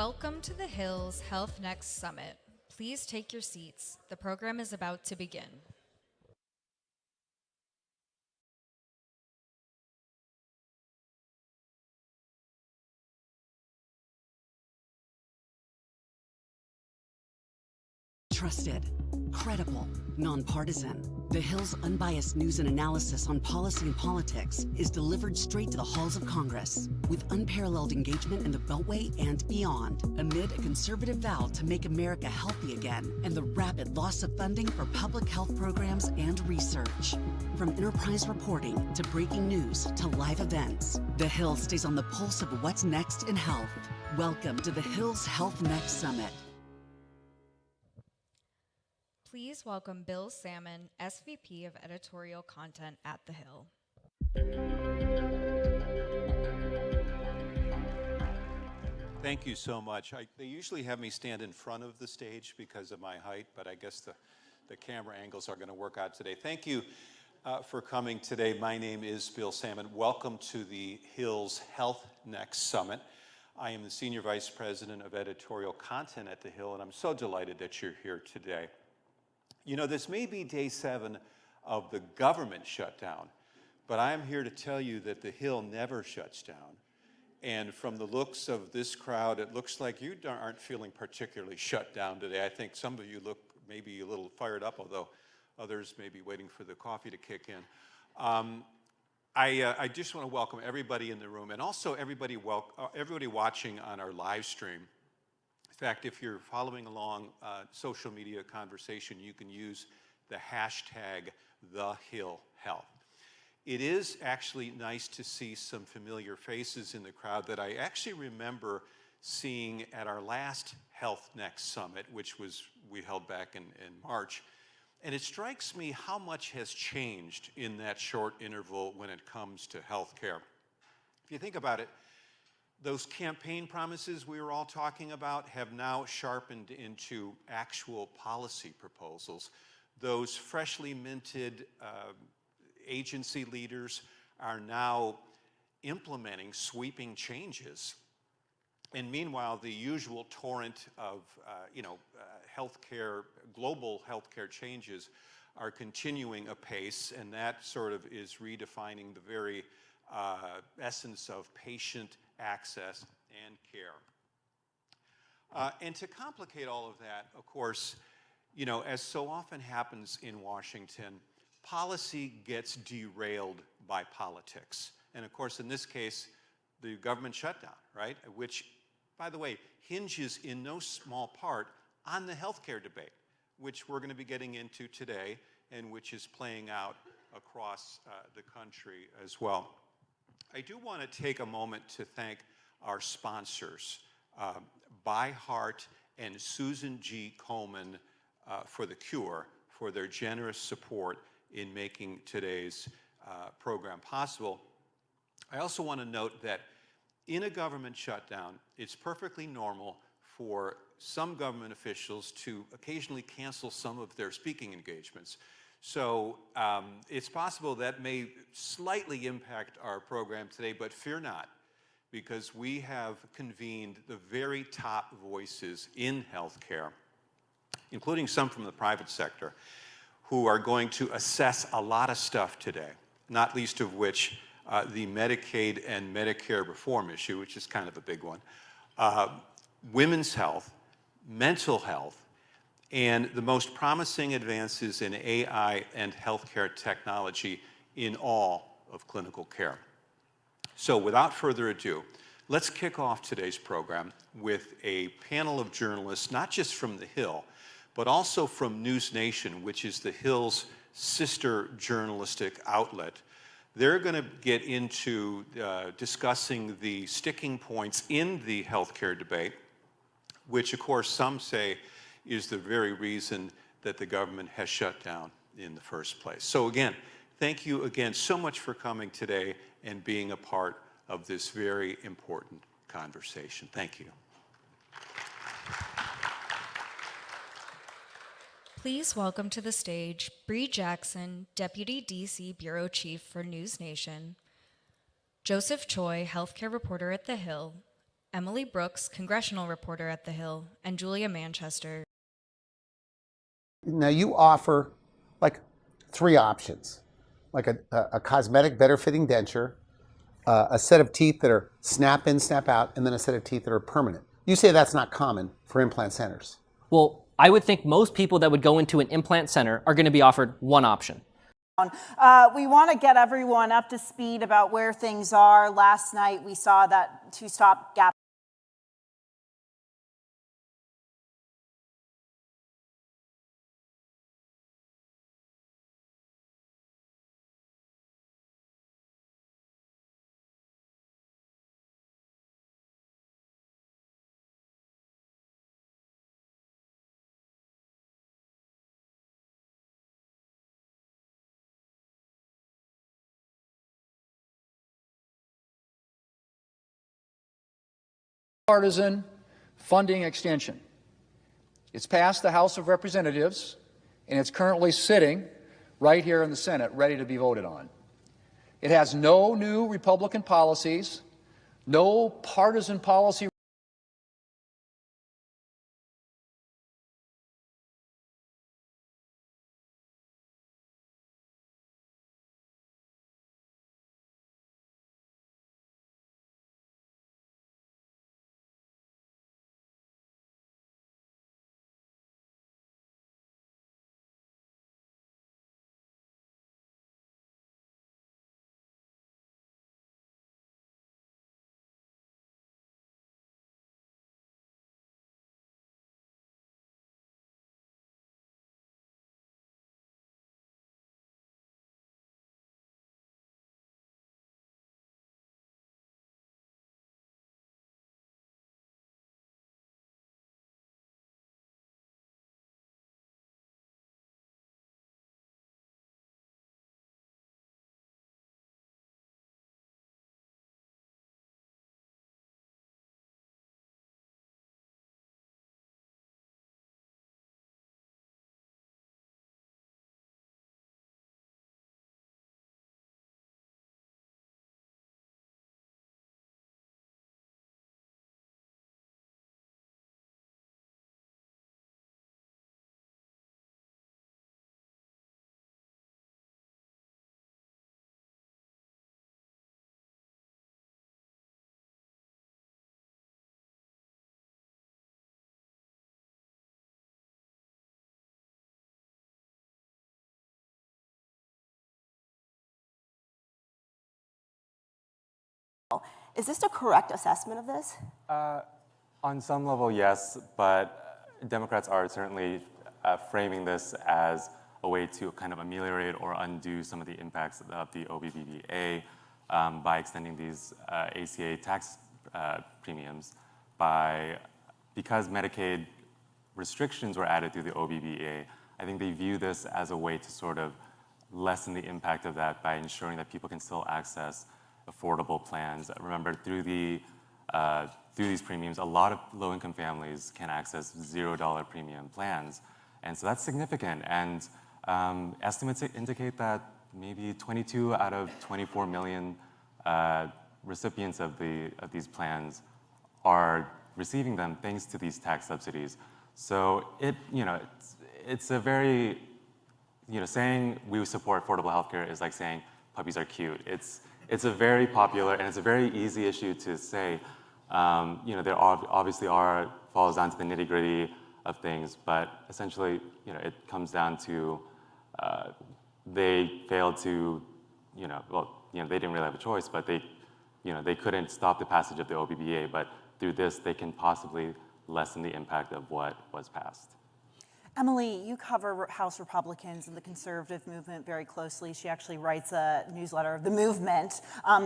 Welcome to the Hills Health Next Summit. Please take your seats. The program is about to begin. Trusted, credible, nonpartisan. The Hill's unbiased news and analysis on policy and politics is delivered straight to the halls of Congress with unparalleled engagement in the Beltway and beyond, amid a conservative vow to make America healthy again and the rapid loss of funding for public health programs and research. From enterprise reporting to breaking news to live events, The Hill stays on the pulse of what's next in health. Welcome to the Hill's Health Next Summit. Please welcome Bill Salmon, SVP of Editorial Content at The Hill. Thank you so much. They usually have me stand in front of the stage because of my height, but I guess the camera angles are going to work out today. Thank you for coming today. My name is Bill Salmon. Welcome to the Hill's Health Next Summit. I am the Senior Vice President of Editorial Content at The Hill, and I'm so delighted that you're here today. You know, this may be day 7 of the government shutdown, but I am here to tell you that the Hill never shuts down. And from the looks of this crowd, it looks like you aren't feeling particularly shut down today. I think some of you look maybe a little fired up, although others may be waiting for the coffee to kick in. I just want to welcome everybody in the room and also everybody watching on our live stream. In fact, if you're following along social media conversation, you can use the hashtag #TheHillHealth. It is actually nice to see some familiar faces in the crowd that I actually remember seeing at our last Health Next Summit, which we held back in March. And it strikes me how much has changed in that short interval when it comes to healthcare. If you think about it, those campaign promises we were all talking about have now sharpened into actual policy proposals. Those freshly minted agency leaders are now implementing sweeping changes. And meanwhile, the usual torrent of global healthcare changes are continuing apace, and that sort of is redefining the very essence of patient access and care. And to complicate all of that, of course, you know, as so often happens in Washington, policy gets derailed by politics. And of course, in this case, the government shutdown, right? Which, by the way, hinges in no small part on the healthcare debate, which we're going to be getting into today and which is playing out across the country as well. I do want to take a moment to thank our sponsors, By Heart and Susan G. Komen for The Cure, for their generous support in making today's program possible. I also want to note that in a government shutdown, it's perfectly normal for some government officials to occasionally cancel some of their speaking engagements. So it's possible that may slightly impact our program today, but fear not, because we have convened the very top voices in healthcare, including some from the private sector, who are going to assess a lot of stuff today, not least of which the Medicaid and Medicare reform issue, which is kind of a big one, women's health, mental health, and the most promising advances in AI and healthcare technology in all of clinical care. So without further ado, let's kick off today's program with a panel of journalists, not just from The Hill, but also from News Nation, which is The Hill's sister journalistic outlet. They're going to get into discussing the sticking points in the healthcare debate, which of course some say is the very reason that the government has shut down in the first place. So again, thank you again so much for coming today and being a part of this very important conversation. Thank you. Please welcome to the stage Bree Jackson, Deputy DC Bureau Chief for News Nation, Joseph Choi, healthcare reporter at The Hill, Emily Brooks, congressional reporter at The Hill, and Julia Manchester. Now you offer like 3 options, like a cosmetic, better fitting denture, a set of teeth that are snap in, snap out, and then a set of teeth that are permanent. You say that's not common for implant centers. Well, I would think most people that would go into an implant center are going to be offered one option. We want to get everyone up to speed about where things are. Last night we saw that two-stop gap. Partisan funding extension. It's passed the House of Representatives, and it's currently sitting right here in the Senate, ready to be voted on. It has no new Republican policies, no partisan policy. Is this a correct assessment of this? On some level, yes, but Democrats are certainly framing this as a way to kind of ameliorate or undo some of the impacts of the OBBBA by extending these ACA tax premiums because Medicaid restrictions were added through the OBBBA. I think they view this as a way to sort of lessen the impact of that by ensuring that people can still access affordable plans. Remember, through these premiums, a lot of low-income families can access $0 premium plans. And so that's significant. And estimates indicate that maybe 22 out of 24 million recipients of these plans are receiving them thanks to these tax subsidies. So it's a very, saying we support affordable healthcare is like saying puppies are cute. It's a very popular and it's a very easy issue to say. There obviously falls down to the nitty-gritty of things, but essentially, it comes down to they failed to, they didn't really have a choice, but they couldn't stop the passage of the OBBA, but through this, they can possibly lessen the impact of what was passed. Emily, you cover House Republicans and the conservative movement very closely. She actually writes a newsletter of the movement.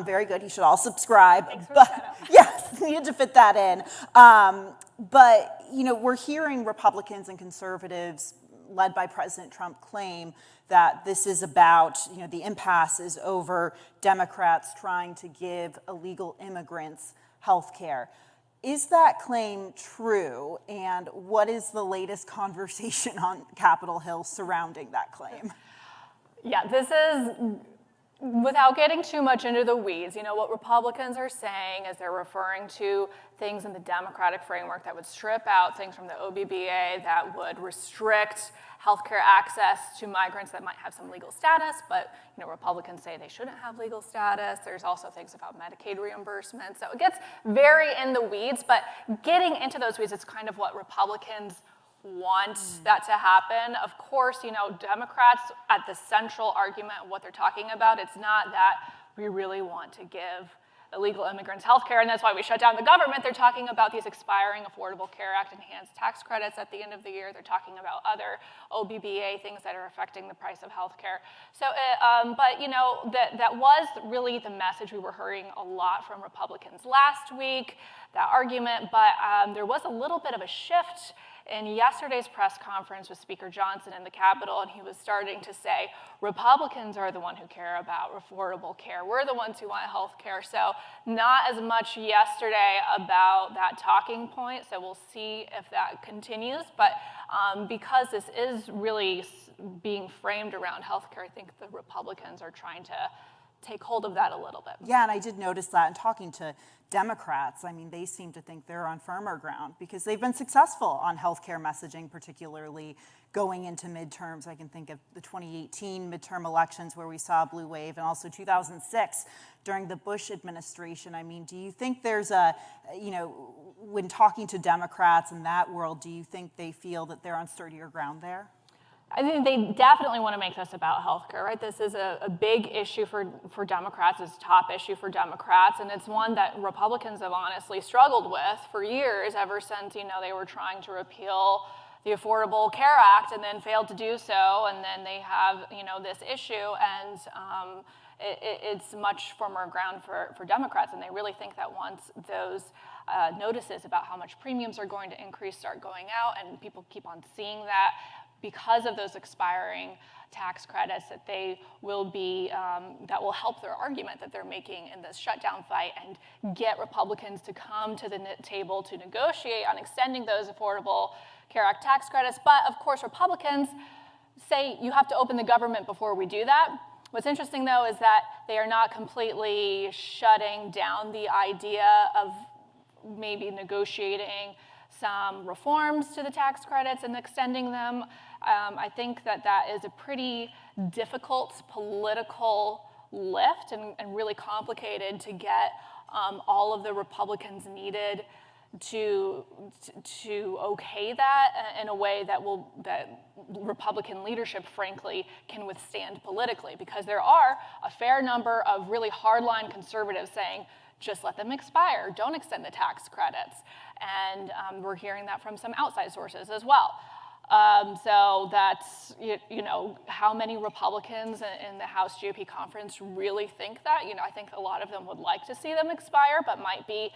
Very good. You should all subscribe. Thanks for that. Yes, needed to fit that in. But we're hearing Republicans and conservatives, led by President Trump, claim that this is about, the impasse is over Democrats trying to give illegal immigrants health care. Is that claim true? And what is the latest conversation on Capitol Hill surrounding that claim? Yeah, this is without getting too much into the weeds, what Republicans are saying is they're referring to things in the Democratic framework that would strip out things from the OBBA that would restrict healthcare access to migrants that might have some legal status, but Republicans say they shouldn't have legal status. There's also things about Medicaid reimbursement. So it gets very in the weeds, but getting into those weeds is kind of what Republicans want that to happen. Of course, Democrats at the central argument of what they're talking about, it's not that we really want to give illegal immigrants health care, and that's why we shut down the government. They're talking about these expiring Affordable Care Act enhanced tax credits at the end of the year. They're talking about other OBBA things that are affecting the price of health care. So, that was really the message we were hearing a lot from Republicans last week, that argument, but there was a little bit of a shift in yesterday's press conference with Speaker Johnson in the Capitol, and he was starting to say, Republicans are the one who care about affordable care. We're the ones who want health care. So not as much yesterday about that talking point, so we'll see if that continues. But because this is really being framed around health care, I think the Republicans are trying to take hold of that a little bit. Yeah, and I did notice that in talking to Democrats. I mean, they seem to think they're on firmer ground because they've been successful on healthcare messaging, particularly going into midterms. I can think of the 2018 midterm elections where we saw a blue wave, and also 2006 during the Bush administration. I mean, do you think there's when talking to Democrats in that world, do you think they feel that they're on sturdier ground there? I think they definitely want to make this about healthcare, right? This is a big issue for Democrats. It's a top issue for Democrats, and it's one that Republicans have honestly struggled with for years, ever since, they were trying to repeal the Affordable Care Act and then failed to do so, and then they have, this issue, and it's much firmer ground for Democrats, and they really think that once those notices about how much premiums are going to increase start going out, and people keep on seeing that, because of those expiring tax credits, that they will be, that will help their argument that they're making in this shutdown fight and get Republicans to come to the table to negotiate on extending those Affordable Care Act tax credits. But of course, Republicans say you have to open the government before we do that. What's interesting, though, is that they are not completely shutting down the idea of maybe negotiating some reforms to the tax credits and extending them. I think that is a pretty difficult political lift and really complicated to get all of the Republicans needed to okay that in a way that Republican leadership, frankly, can withstand politically, because there are a fair number of really hardline conservatives saying, just let them expire, don't extend the tax credits. And we're hearing that from some outside sources as well. So that's, how many Republicans in the House GOP conference really think that? I think a lot of them would like to see them expire, but might be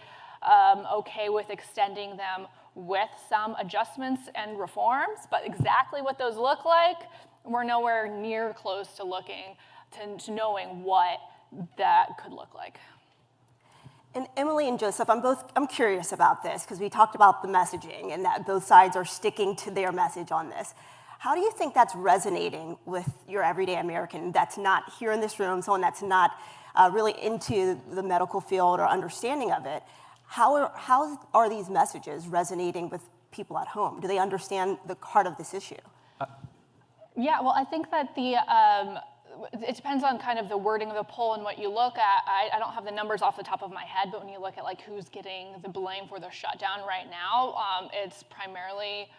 okay with extending them with some adjustments and reforms. But exactly what those look like, we're nowhere near close to looking to knowing what that could look like. And Emily and Joseph, I'm curious about this, because we talked about the messaging and that both sides are sticking to their message on this. How do you think that's resonating with your everyday American that's not here in this room, someone that's not really into the medical field or understanding of it? How are these messages resonating with people at home? Do they understand the heart of this issue? Yeah, well, I think that it depends on kind of the wording of the poll and what you look at. I don't have the numbers off the top of my head, but when you look at who's getting the blame for the shutdown right now, it's primarily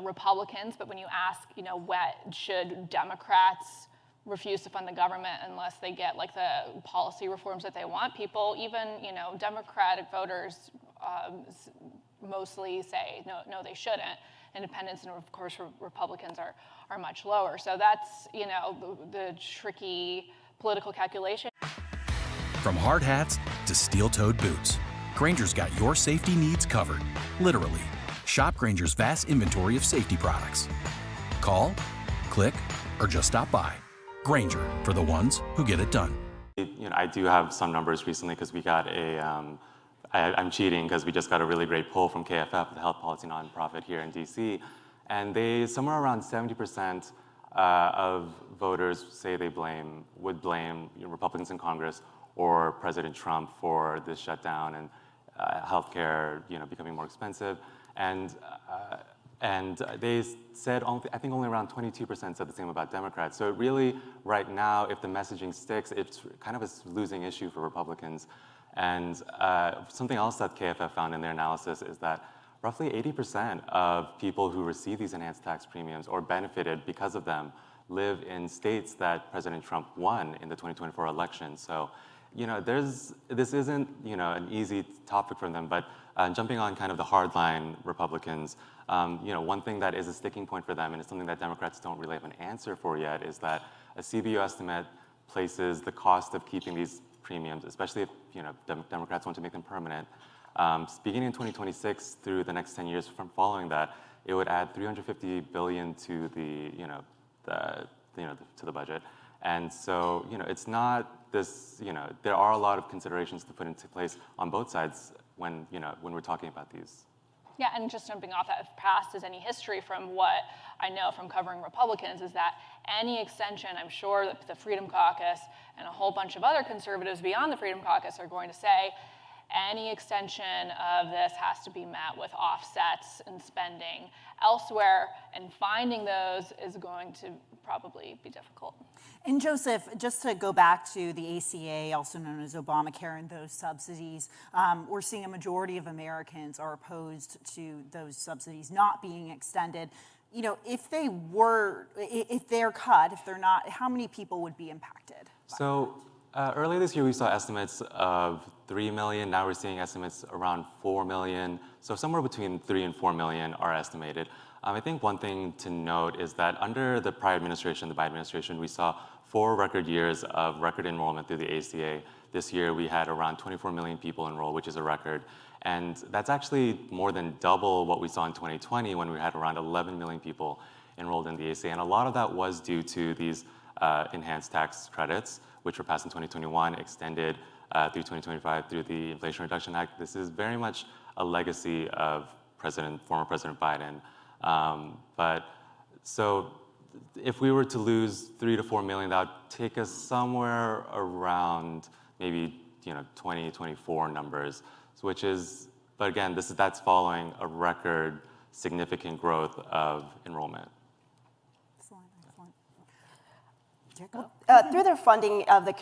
Republicans. But when you ask, what should Democrats refuse to fund the government unless they get the policy reforms that they want, people, even Democratic voters mostly say no, they shouldn't. Independents and, of course, Republicans are much lower. So that's, the tricky political calculation. From hard hats to steel-toed boots, Grainger's got your safety needs covered. Literally. Shop Grainger's vast inventory of safety products. Call, click, or just stop by. Grainger, for the ones who get it done. I do have some numbers recently because we got I'm cheating because we just got a really great poll from KFF, the health policy nonprofit here in DC, and somewhere around 70% of voters say they would blame Republicans in Congress or President Trump for this shutdown and healthcare, becoming more expensive. And they said, I think only around 22% said the same about Democrats. So it really, right now, if the messaging sticks, it's kind of a losing issue for Republicans. And something else that KFF found in their analysis is that roughly 80% of people who receive these enhanced tax premiums or benefited because of them live in states that President Trump won in the 2024 election. So, this isn't, an easy topic for them, but jumping on kind of the hardline Republicans, one thing that is a sticking point for them, and it's something that Democrats don't really have an answer for yet, is that a CBO estimate places the cost of keeping these premiums, especially if, Democrats want to make them permanent, beginning in 2026 through the next 10 years from following that, it would add $350 billion to to the budget. And so, it's not this, there are a lot of considerations to put into place on both sides when we're talking about these. Yeah, and just jumping off that, if past is any history from what I know from covering Republicans, is that any extension, I'm sure that the Freedom Caucus and a whole bunch of other conservatives beyond the Freedom Caucus are going to say, any extension of this has to be met with offsets and spending elsewhere, and finding those is going to probably be difficult. And Joseph, just to go back to the ACA, also known as Obamacare, and those subsidies, we're seeing a majority of Americans are opposed to those subsidies not being extended. If they're cut, if they're not, how many people would be impacted? So earlier this year, we saw estimates of 3 million. Now we're seeing estimates around 4 million. So somewhere between 3 and 4 million are estimated. I think one thing to note is that under the prior administration, the Biden administration, we saw 4 record years of record enrollment through the ACA. This year, we had around 24 million people enroll, which is a record. And that's actually more than double what we saw in 2020 when we had around 11 million people enrolled in the ACA. And a lot of that was due to these enhanced tax credits, which were passed in 2021, extended through 2025 through the Inflation Reduction Act. This is very much a legacy of former President Biden. But so if we were to lose 3 to 4 million, that would take us somewhere around maybe 2024 numbers, which is, but again, that's following a record significant growth of enrollment. Through their funding of the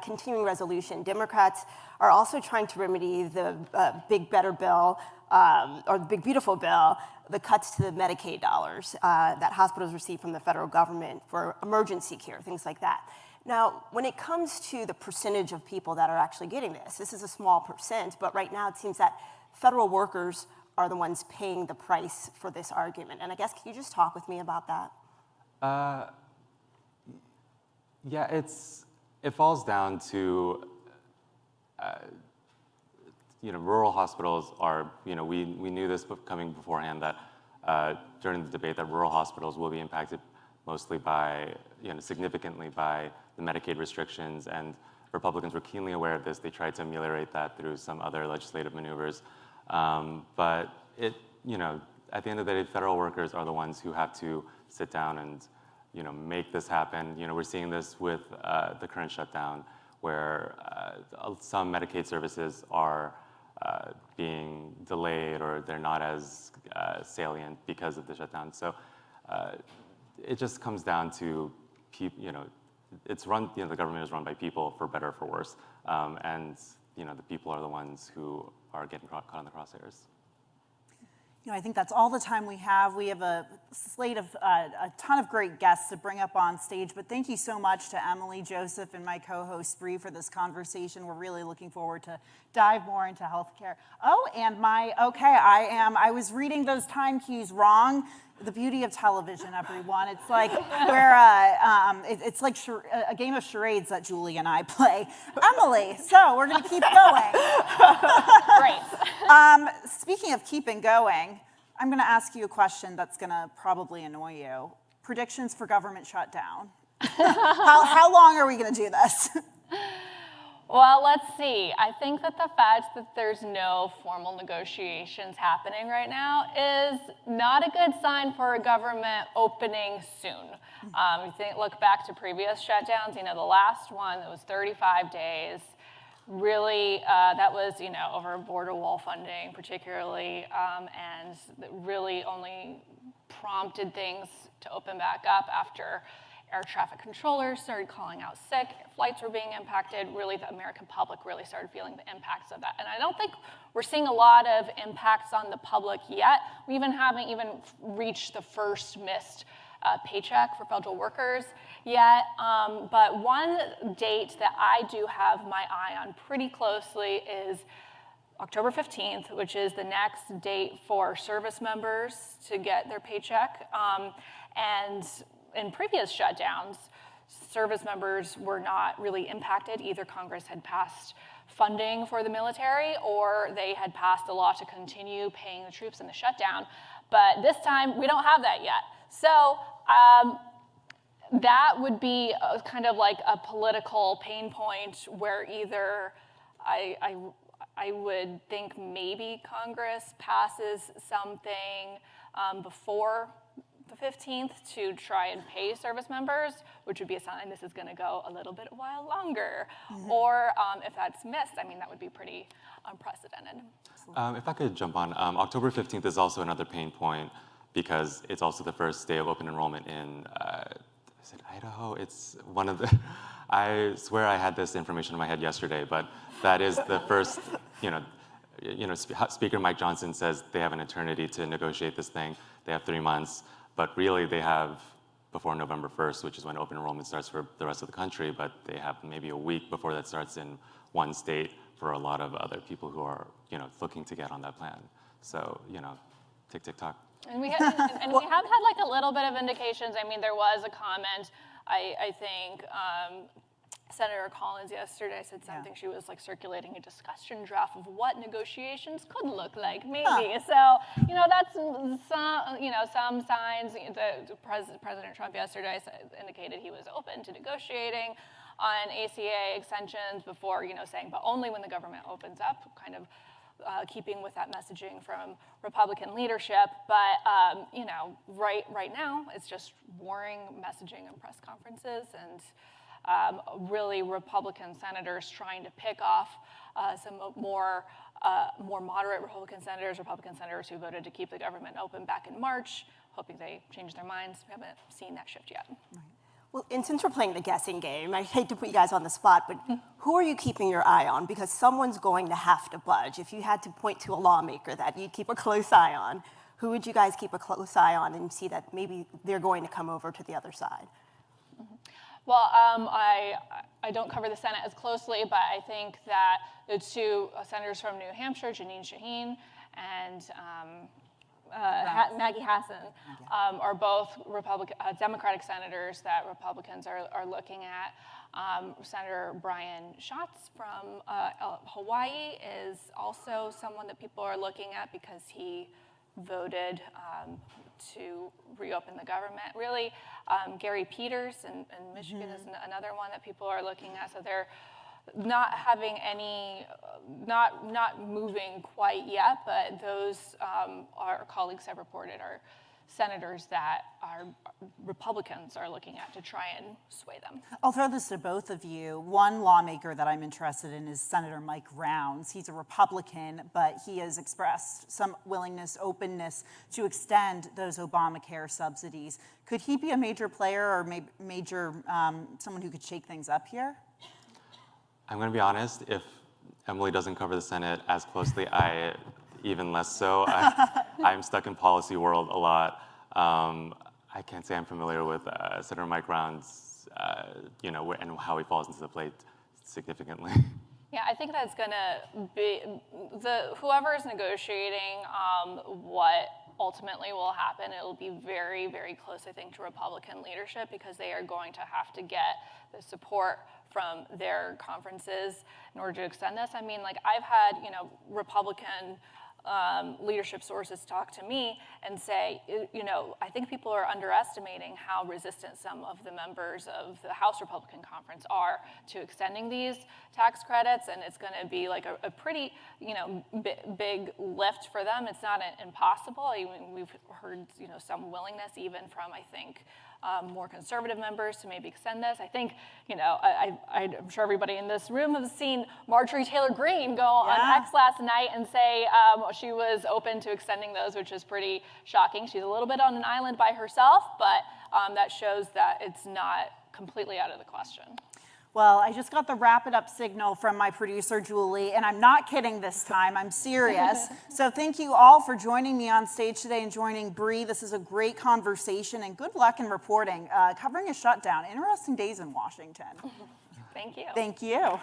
continuing resolution, Democrats are also trying to remedy the Big Better bill, or the Big Beautiful bill, the cuts to the Medicaid dollars that hospitals receive from the federal government for emergency care, things like that. Now, when it comes to the percentage of people that are actually getting this is a small percent, but right now it seems that federal workers are the ones paying the price for this argument. And I guess, can you just talk with me about that? Yeah, it falls down to, rural hospitals are, we knew this coming beforehand that during the debate that rural hospitals will be impacted mostly by, significantly by the Medicaid restrictions, and Republicans were keenly aware of this. They tried to ameliorate that through some other legislative maneuvers. But at the end of the day, federal workers are the ones who have to sit down and make this happen. We're seeing this with the current shutdown, where some Medicaid services are being delayed, or they're not as salient because of the shutdown. So it just comes down to it's run. The government is run by people, for better or for worse, and the people are the ones who are getting caught in the crosshairs. I think that's all the time we have. We have a slate of a ton of great guests to bring up on stage, but thank you so much to Emily, Joseph, and my co-host Bree for this conversation. We're really looking forward to dive more into healthcare. Oh, and I was reading those time cues wrong. The beauty of television, everyone. It's like it's like a game of charades that Julie and I play. Emily, so we're going to keep going. Great. Speaking of keeping going, I'm going to ask you a question that's going to probably annoy you. Predictions for government shutdown. How long are we going to do this? Well, let's see. I think that the fact that there's no formal negotiations happening right now is not a good sign for a government opening soon. Look back to previous shutdowns. The last one that was 35 days. Really, that was over border wall funding, particularly, and really only prompted things to open back up after air traffic controllers started calling out sick, flights were being impacted, really the American public really started feeling the impacts of that. And I don't think we're seeing a lot of impacts on the public yet. We haven't even reached the first missed paycheck for federal workers yet. But one date that I do have my eye on pretty closely is October 15th, which is the next date for service members to get their paycheck. And in previous shutdowns, service members were not really impacted. Either Congress had passed funding for the military or they had passed a law to continue paying the troops in the shutdown. But this time, we don't have that yet. So that would be kind of like a political pain point where either I would think maybe Congress passes something before the 15th to try and pay service members, which would be a sign this is going to go a little bit while longer. Or if that's missed, that would be pretty unprecedented. If I could jump on, October 15th is also another pain point because it's also the first day of open enrollment in, is it Idaho? It's one of the, I swear I had this information in my head yesterday, but that is the first, Speaker Mike Johnson says they have an eternity to negotiate this thing. They have 3 months. But really, they have before November 1st, which is when open enrollment starts for the rest of the country, but they have maybe a week before that starts in one state for a lot of other people who are, looking to get on that plan. So, tick, tick, tock. And we have had like a little bit of indications. There was a comment, I think, Senator Collins yesterday said something. She was like circulating a discussion draft of what negotiations could look like, maybe. So, that's some signs. President Trump yesterday indicated he was open to negotiating on ACA extensions before, saying, but only when the government opens up, kind of keeping with that messaging from Republican leadership. But, right now, it's just warring messaging and press conferences and really Republican senators trying to pick off some more moderate Republican senators who voted to keep the government open back in March, hoping they change their minds. We haven't seen that shift yet. Right. Well, and since we're playing the guessing game, I hate to put you guys on the spot, but who are you keeping your eye on? Because someone's going to have to budge. If you had to point to a lawmaker that you'd keep a close eye on, who would you guys keep a close eye on and see that maybe they're going to come over to the other side? Well, I don't cover the Senate as closely, but I think that the two senators from New Hampshire, Jeanine Shaheen and Maggie Hassan, are both Democratic senators that Republicans are looking at. Senator Brian Schatz from Hawaii is also someone that people are looking at because he voted to reopen the government. Really, Gary Peters in Michigan is another one that people are looking at. So they're not having any, not moving quite yet, but those our colleagues have reported are senators that our Republicans are looking at to try and sway them. I'll throw this to both of you. One lawmaker that I'm interested in is Senator Mike Rounds. He's a Republican, but he has expressed some willingness, openness to extend those Obamacare subsidies. Could he be a major player or major someone who could shake things up here? I'm going to be honest, if Emily doesn't cover the Senate as closely, I even less so. I'm stuck in policy world a lot. I can't say I'm familiar with Senator Mike Rounds, and how he falls into the plate significantly. Yeah, I think that's going to be whoever is negotiating what ultimately will happen. It will be very, very close, I think, to Republican leadership because they are going to have to get the support from their conferences in order to extend this. I've had, Republican leadership sources talk to me and say, you know, I think people are underestimating how resistant some of the members of the House Republican Conference are to extending these tax credits, and it's going to be like a pretty, you know, big lift for them. It's not impossible. We've heard, you know, some willingness even from, I think, more conservative members to maybe extend this. I think, you know, I'm sure everybody in this room has seen Marjorie Taylor Greene go on X last night and say she was open to extending those, which is pretty shocking. She's a little bit on an island by herself, but that shows that it's not completely out of the question. Well, I just got the wrap it up signal from my producer, Julie, and I'm not kidding this time, I'm serious. So thank you all for joining me on stage today and joining Bree. This is a great conversation, and good luck in reporting, covering a shutdown. Interesting days in Washington. Thank you. Thank you.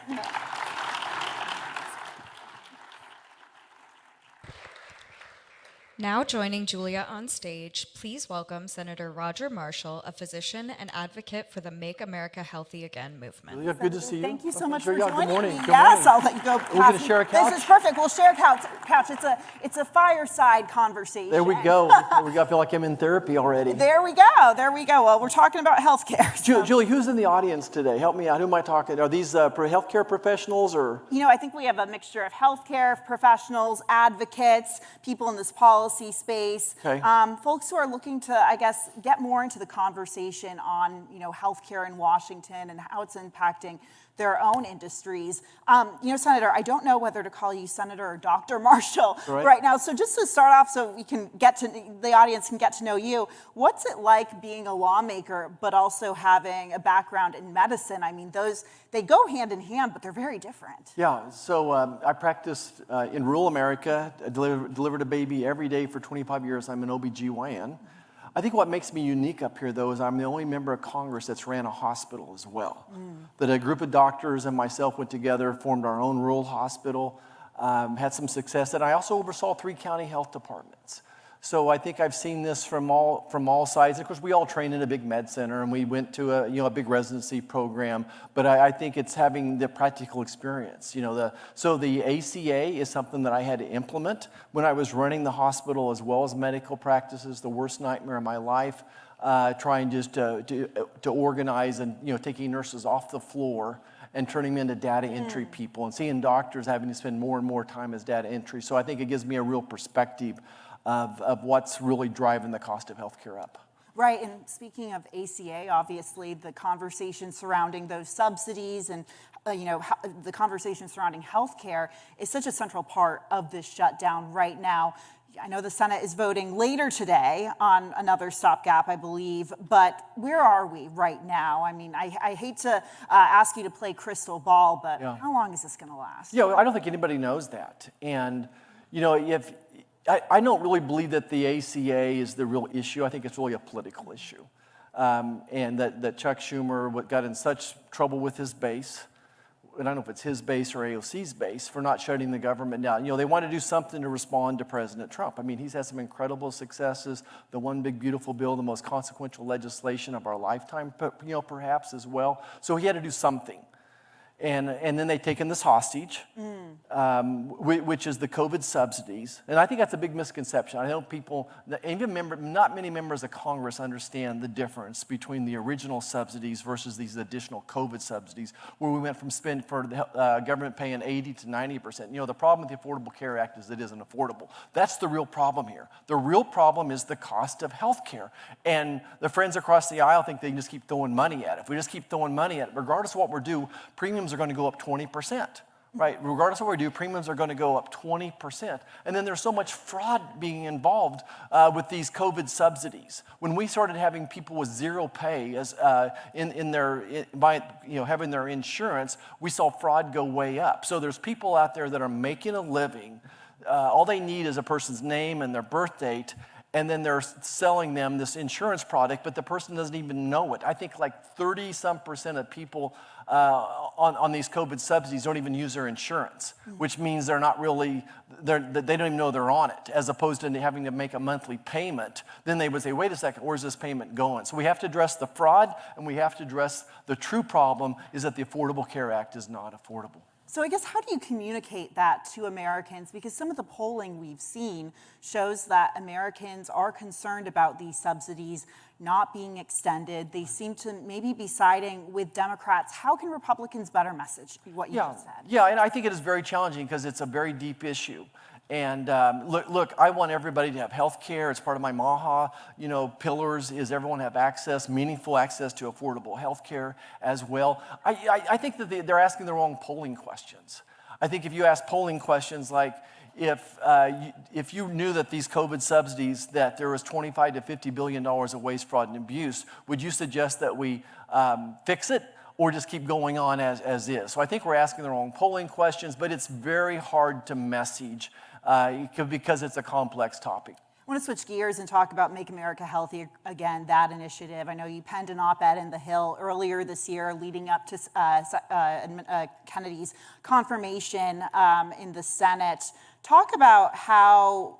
Now joining Julia on stage, please welcome Senator Roger Marshall, a physician and advocate for the Make America Healthy Again movement. Julia, good to see you. Thank you so much for joining Good morning. me. Good yes, morning. I'll let you go. We're going to share a couch? This is perfect. We'll share a couch. It's a fireside conversation. There we go. There we go. I feel like I'm in therapy already. There we go. There we go. Well, we're talking about healthcare. So. Julie, who's in the audience today? Help me out. Who am I talking to? Are these healthcare professionals or? You know, I think we have a mixture of healthcare professionals, advocates, people in this policy space. Okay. Folks who are looking to, I guess, get more into the conversation on, you know, healthcare in Washington and how it's impacting their own industries. You know, Senator, I don't know whether to call you Senator or Dr. Marshall right now. So just to start off, so we can get to, the audience can get to know you, what's it like being a lawmaker, but also having a background in medicine? I mean, they go hand in hand, but they're very different. Yeah, so I practiced in rural America. I delivered a baby every day for 25 years. I'm an OBGYN. I think what makes me unique up here, though, is I'm the only member of Congress that's ran a hospital as well. That a group of doctors and myself went together, formed our own rural hospital, had some success, and I also oversaw 3 county health departments. So I think I've seen this from all sides. Of course, we all train in a big med center, and we went to a big residency program. But I think it's having the practical experience. You know, so the ACA is something that I had to implement when I was running the hospital as well as medical practices. The worst nightmare of my life, trying just to organize and taking nurses off the floor and turning them into data entry people, and seeing doctors having to spend more and more time as data entry. So I think it gives me a real perspective of what's really driving the cost of healthcare up. Right, and speaking of ACA, obviously the conversation surrounding those subsidies and the conversation surrounding healthcare is such a central part of this shutdown right now. I know the Senate is voting later today on another stopgap, I believe, but where are we right now? I mean, I hate to ask you to play crystal ball, but how long is this going to last? I don't think anybody knows that. And, I don't really believe that the ACA is the real issue. I think it's really a political issue. And that Chuck Schumer got in such trouble with his base, and I don't know if it's his base or AOC's base, for not shutting the government down. They want to do something to respond to President Trump. I mean, he's had some incredible successes. The one big beautiful bill, the most consequential legislation of our lifetime, perhaps as well. So he had to do something. And then they've taken this hostage, which is the COVID subsidies. And I think that's a big misconception. I know people, not many members of Congress understand the difference between the original subsidies versus these additional COVID subsidies, where we went from for the government paying 80 to 90%. The problem with the Affordable Care Act is it isn't affordable. That's the real problem here. The real problem is the cost of health care. And the friends across the aisle think they can just keep throwing money at it. If we just keep throwing money at it, regardless of what we do, premiums are going to go up 20%, right? Regardless of what we do, premiums are going to go up 20%. And then there's so much fraud being involved with these COVID subsidies. When we started having people with zero pay as having their insurance, we saw fraud go way up. So there's people out there that are making a living. All they need is a person's name and their birth date, and then they're selling them this insurance product, but the person doesn't even know it. I think like 30-some% of people on these COVID subsidies don't even use their insurance, which means they don't even know they're on it, as opposed to having to make a monthly payment. Then they would say, wait a second, where's this payment going? So we have to address the fraud, and we have to address the true problem is that the Affordable Care Act is not affordable. So I guess how do you communicate that to Americans? Because some of the polling we've seen shows that Americans are concerned about these subsidies not being extended. They seem to maybe be siding with Democrats. How can Republicans better message what you just said? Yeah, and I think it is very challenging because it's a very deep issue. And look, I want everybody to have health care. It's part of my MAHA, pillars is everyone have access, meaningful access to affordable health care as well. I think that they're asking the wrong polling questions. I think if you ask polling questions like, if you knew that these COVID subsidies, that there was $25 to $50 billion of waste, fraud, and abuse, would you suggest that we fix it or just keep going on as is? So I think we're asking the wrong polling questions, but it's very hard to message because it's a complex topic. I want to switch gears and talk about Make America Healthy Again, that initiative. I know you penned an op-ed in The Hill earlier this year leading up to Kennedy's confirmation in the Senate. Talk about how,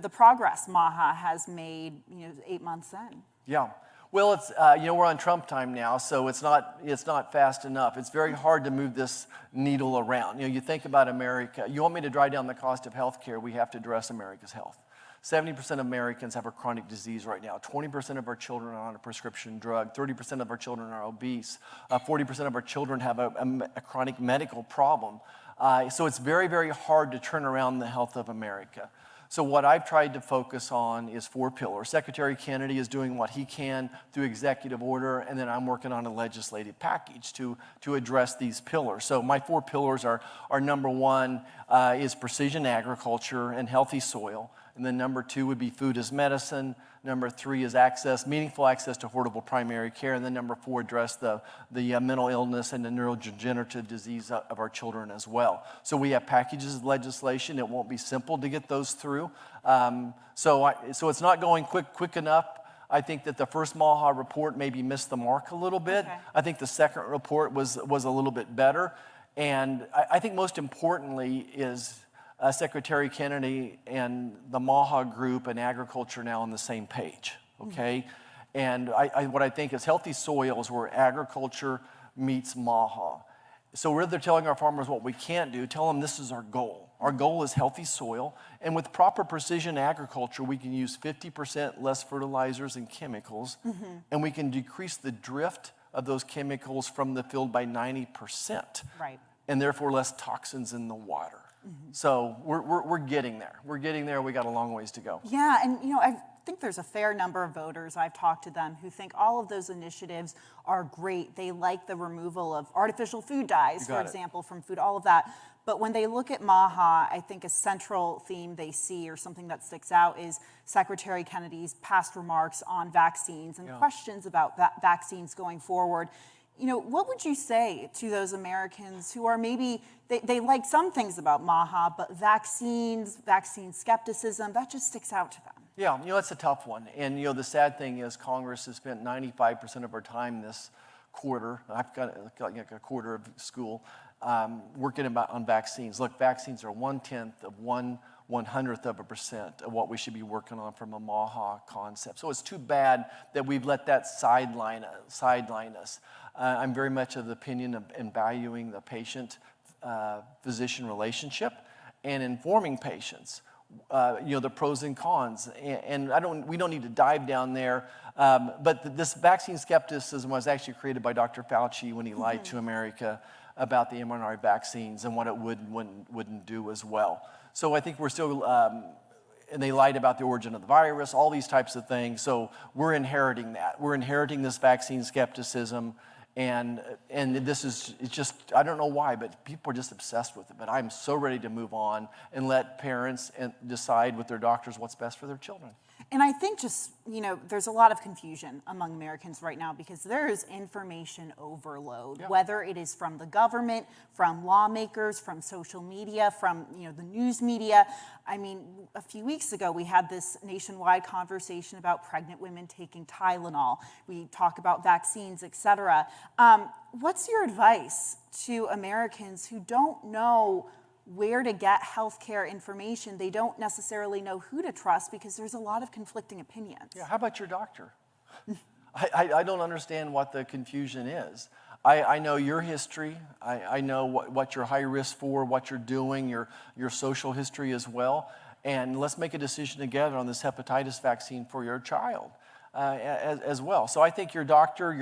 the progress MAHA has made, 8 months in. Yeah. Well, it's we're on Trump time now, so it's not fast enough. It's very hard to move this needle around. You think about America. You want me to drive down the cost of health care, we have to address America's health. 70% of Americans have a chronic disease right now. 20% of our children are on a prescription drug. 30% of our children are obese. 40% of our children have a chronic medical problem. So it's very, very hard to turn around the health of America. So what I've tried to focus on is 4 pillars. Secretary Kennedy is doing what he can through executive order, and then I'm working on a legislative package to address these pillars. So my 4 pillars are number 1 is precision agriculture and healthy soil. And then number 2 would be food as medicine. Number 3 is meaningful access to affordable primary care. And then number 4, address the mental illness and the neurodegenerative disease of our children as well. So we have packages of legislation. It won't be simple to get those through. So it's not going quick enough. I think that the first MAHA report maybe missed the mark a little bit. Okay. I think the second report was a little bit better. And I think most importantly is Secretary Kennedy and the MAHA group and agriculture now on the same page, okay? And what I think is healthy soils where agriculture meets MAHA. So rather than telling our farmers what we can't do, tell them this is our goal. Our goal is healthy soil, and with proper precision agriculture, we can use 50% less fertilizers and chemicals, and we can decrease the drift of those chemicals from the field by 90%. Right. And therefore less toxins in the water. So we're getting there. We're getting there. We got a long ways to go. Yeah, and I think there's a fair number of voters, I've talked to them, who think all of those initiatives are great. They like the removal of artificial food dyes, for example, from food, all of that. But when they look at MAHA, I think a central theme they see or something that sticks out is Secretary Kennedy's past remarks on vaccines and questions about vaccines going forward. What would you say to those Americans who are maybe, they like some things about MAHA, but vaccine skepticism, that just sticks out to them? Yeah, that's a tough one. And, the sad thing is Congress has spent 95% of our time this quarter, I've got like a quarter of school, working on vaccines. Look, vaccines are 1/10 of 1/100% of what we should be working on from a MAHA concept. So it's too bad that we've let that sideline us. I'm very much of the opinion of valuing the patient-physician relationship and informing patients, the pros and cons. And we don't need to dive down there. But this vaccine skepticism was actually created by Dr. Fauci when he lied to America about the mRNA vaccines and what it would and wouldn't do as well. So I think we're still, and they lied about the origin of the virus, all these types of things. So we're inheriting that. We're inheriting this vaccine skepticism. And this is, it's just, I don't know why, but people are just obsessed with it. But I'm so ready to move on and let parents decide with their doctors what's best for their children. And I think just, there's a lot of confusion among Americans right now because there is information overload, whether it is from the government, from lawmakers, from social media, from, the news media. I mean, a few weeks ago, we had this nationwide conversation about pregnant women taking Tylenol. We talk about vaccines, et cetera. What's your advice to Americans who don't know where to get healthcare information? They don't necessarily know who to trust because there's a lot of conflicting opinions. Yeah, how about your doctor? I don't understand what the confusion is. I know your history. I know what you're high risk for, what you're doing, your social history as well. And let's make a decision together on this hepatitis vaccine for your child as well. So I think your doctor,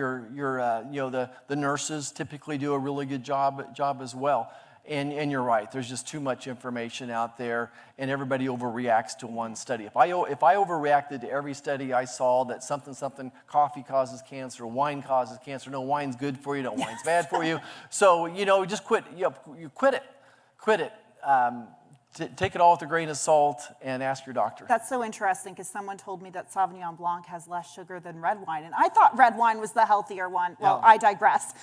the nurses typically do a really good job as well. And you're right, there's just too much information out there, and everybody overreacts to one study. If I overreacted to every study I saw that something, coffee causes cancer, wine causes cancer, no, wine's good for you, no, wine's bad for you. So, just quit, you quit it. Take it all with a grain of salt and ask your doctor. That's so interesting because someone told me that Sauvignon Blanc has less sugar than red wine, and I thought red wine was the healthier one. Well, I digress.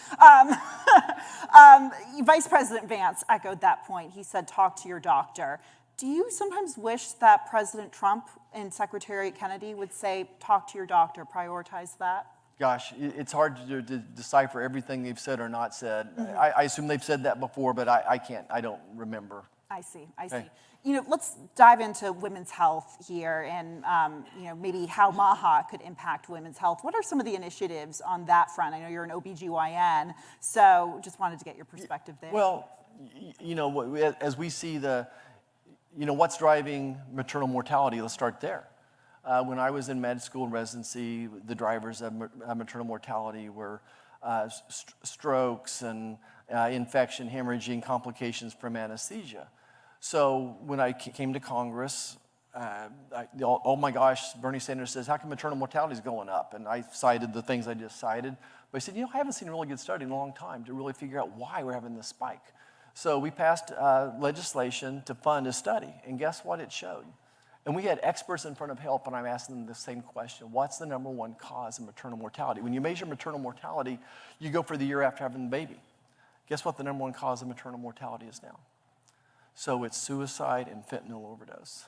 Vice President Vance echoed that point. He said, talk to your doctor. Do you sometimes wish that President Trump and Secretary Kennedy would say, talk to your doctor, prioritize that? Gosh, it's hard to decipher everything they've said or not said. I assume they've said that before, but I can't. I don't remember. I see. Let's dive into women's health here and, maybe how MAHA could impact women's health. What are some of the initiatives on that front? I know you're an OBGYN, so just wanted to get your perspective there. Well, as we see what's driving maternal mortality, let's start there. When I was in med school and residency, the drivers of maternal mortality were strokes and infection, hemorrhaging, complications from anesthesia. So when I came to Congress, oh my gosh, Bernie Sanders says, how come maternal mortality is going up? And I cited the things I just cited. But I said, I haven't seen a really good study in a long time to really figure out why we're having this spike. So we passed legislation to fund a study. And guess what it showed? And we had experts in front of HELP, and I'm asking them the same question. What's the number one cause of maternal mortality? When you measure maternal mortality, you go for the year after having the baby. Guess what the number one cause of maternal mortality is now? So it's suicide and fentanyl overdose.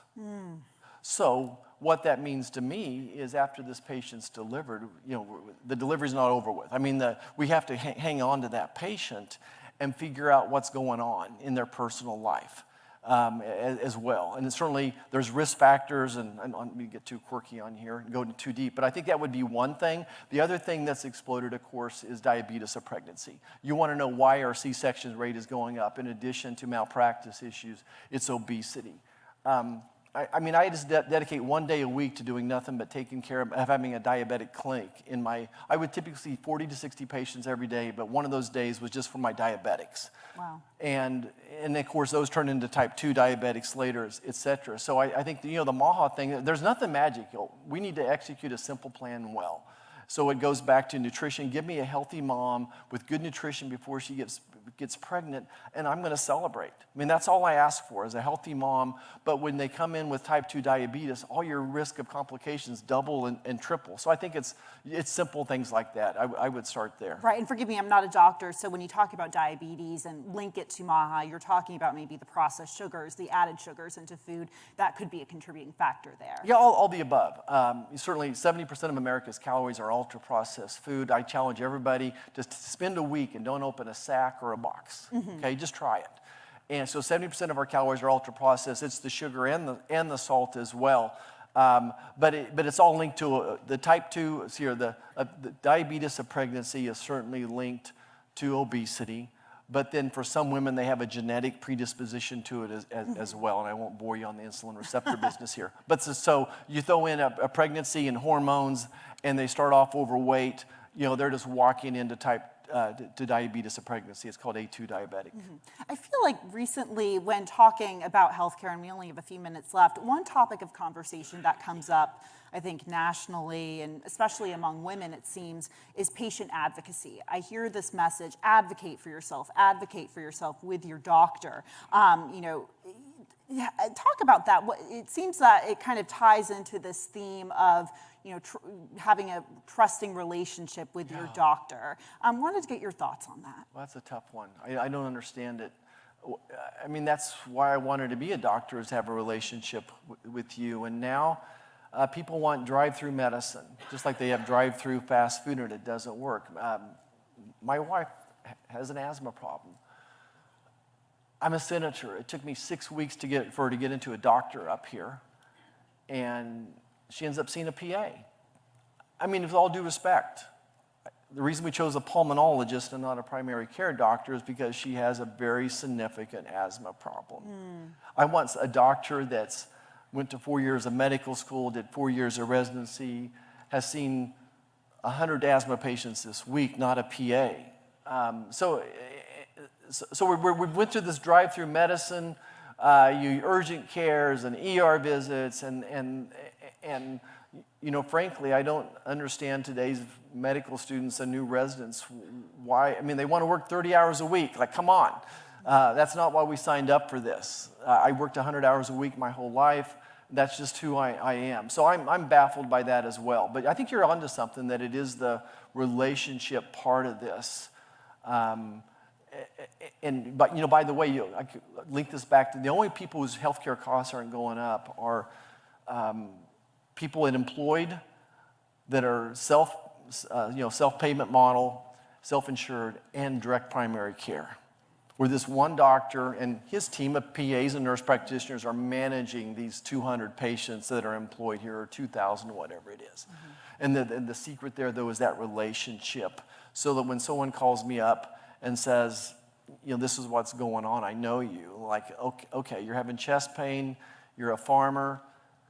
So what that means to me is after this patient's delivered, the delivery's not over with. I mean, we have to hang on to that patient and figure out what's going on in their personal life. As well. And certainly there's risk factors, and I don't want to get too quirky on here and go too deep, but I think that would be one thing. The other thing that's exploded, of course, is diabetes of pregnancy. You want to know why our C-section rate is going up. In addition to malpractice issues, it's obesity. I just dedicate one day a week to doing nothing but taking care of having a diabetic clinic. I would typically see 40 to 60 patients every day, but one of those days was just for my diabetics. Wow. And of course, those turn into type 2 diabetics later, et cetera. So I think, the MAHA thing, there's nothing magical. We need to execute a simple plan well. So it goes back to nutrition. Give me a healthy mom with good nutrition before she gets pregnant, and I'm going to celebrate. I mean, that's all I ask for is a healthy mom. But when they come in with type 2 diabetes, all your risk of complications double and triple. So I think it's simple things like that. I would start there. Right, and forgive me, I'm not a doctor, so when you talk about diabetes and link it to MAHA, you're talking about maybe the processed sugars, the added sugars into food. That could be a contributing factor there. Yeah, all the above. Certainly 70% of America's calories are ultra-processed food. I challenge everybody to spend a week and don't open a sack or a box. Okay, just try it. And so 70% of our calories are ultra-processed. It's the sugar and the salt as well. But it's all linked to the type 2, the diabetes of pregnancy is certainly linked to obesity. But then for some women, they have a genetic predisposition to it as well. And I won't bore you on the insulin receptor business here. But so you throw in a pregnancy and hormones, and they start off overweight, they're just walking into to diabetes of pregnancy. It's called A2 diabetic. I feel like recently when talking about healthcare, and we only have a few minutes left, one topic of conversation that comes up, I think nationally and especially among women, it seems, is patient advocacy. I hear this message, advocate for yourself with your doctor. Talk about that. It seems that it kind of ties into this theme of having a trusting relationship with your doctor. Wanted to get your thoughts on that. Well, that's a tough one. I don't understand it. I mean, that's why I wanted to be a doctor, is to have a relationship with you. And now people want drive-through medicine, just like they have drive-through fast food, and it doesn't work. My wife has an asthma problem. I'm a senator. It took me 6 weeks for her to get into a doctor up here. And she ends up seeing a PA. I mean, with all due respect, the reason we chose a pulmonologist and not a primary care doctor is because she has a very significant asthma problem. I want a doctor that's went to 4 years of medical school, did 4 years of residency, has seen 100 asthma patients this week, not a PA. So we went through this drive-through medicine, urgent cares and ER visits, and you know, frankly, I don't understand today's medical students and new residents why. I mean, they want to work 30 hours a week. Like, come on. That's not why we signed up for this. I worked 100 hours a week my whole life. That's just who I am. So I'm baffled by that as well. But I think you're onto something, that it is the relationship part of this. But you know, by the way, I could link this back to the only people whose healthcare costs aren't going up are people employed that are self-payment model, self-insured, and direct primary care, where this one doctor and his team of PAs and nurse practitioners are managing these 200 patients that are employed here, or 2,000, whatever it is. And the secret there, though, is that relationship, so that when someone calls me up and says, you know, this is what's going on, I know you, like, okay, you're having chest pain, you're a farmer,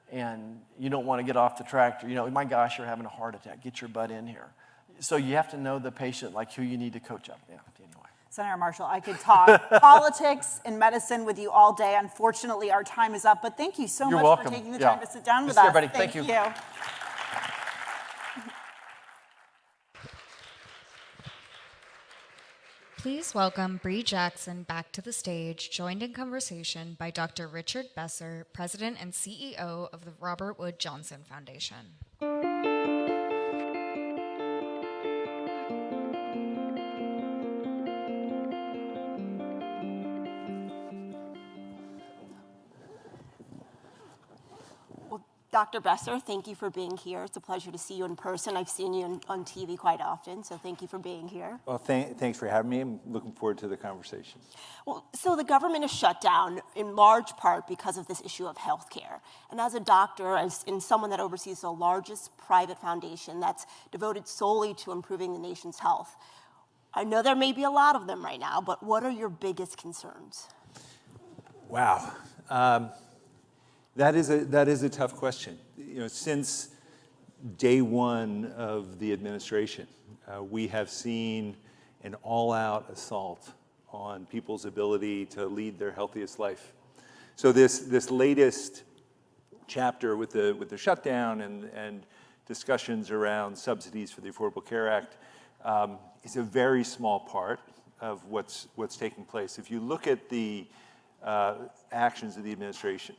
and you don't want to get off the tractor. You know, my gosh, you're having a heart attack. Get your butt in here. So you have to know the patient, like who you need to coach up. Yeah, anyway. Senator Marshall, I could talk politics and medicine with you all day. Unfortunately, our time is up, but thank you so much welcome. for taking the time to sit down with Thanks, us. everybody. Thank you. Please welcome Bree Jackson back to the stage, joined in conversation by Dr. Richard Besser, President and CEO of the Robert Wood Johnson Foundation. Dr. Besser, thank you for being here. It's a pleasure to see you in person. I've seen you on TV quite often, so thank you for being here. Well, thanks for having me. I'm looking forward to the conversation. Well, so the government is shut down in large part because of this issue of health care. And as a doctor, and someone that oversees the largest private foundation that's devoted solely to improving the nation's health, I know there may be a lot of them right now, but what are your biggest concerns? Wow. That is a tough question. You know, since day one of the administration, we have seen an all-out assault on people's ability to lead their healthiest life. So this latest chapter with the shutdown and discussions around subsidies for the Affordable Care Act is a very small part of what's taking place. If you look at the actions of the administration,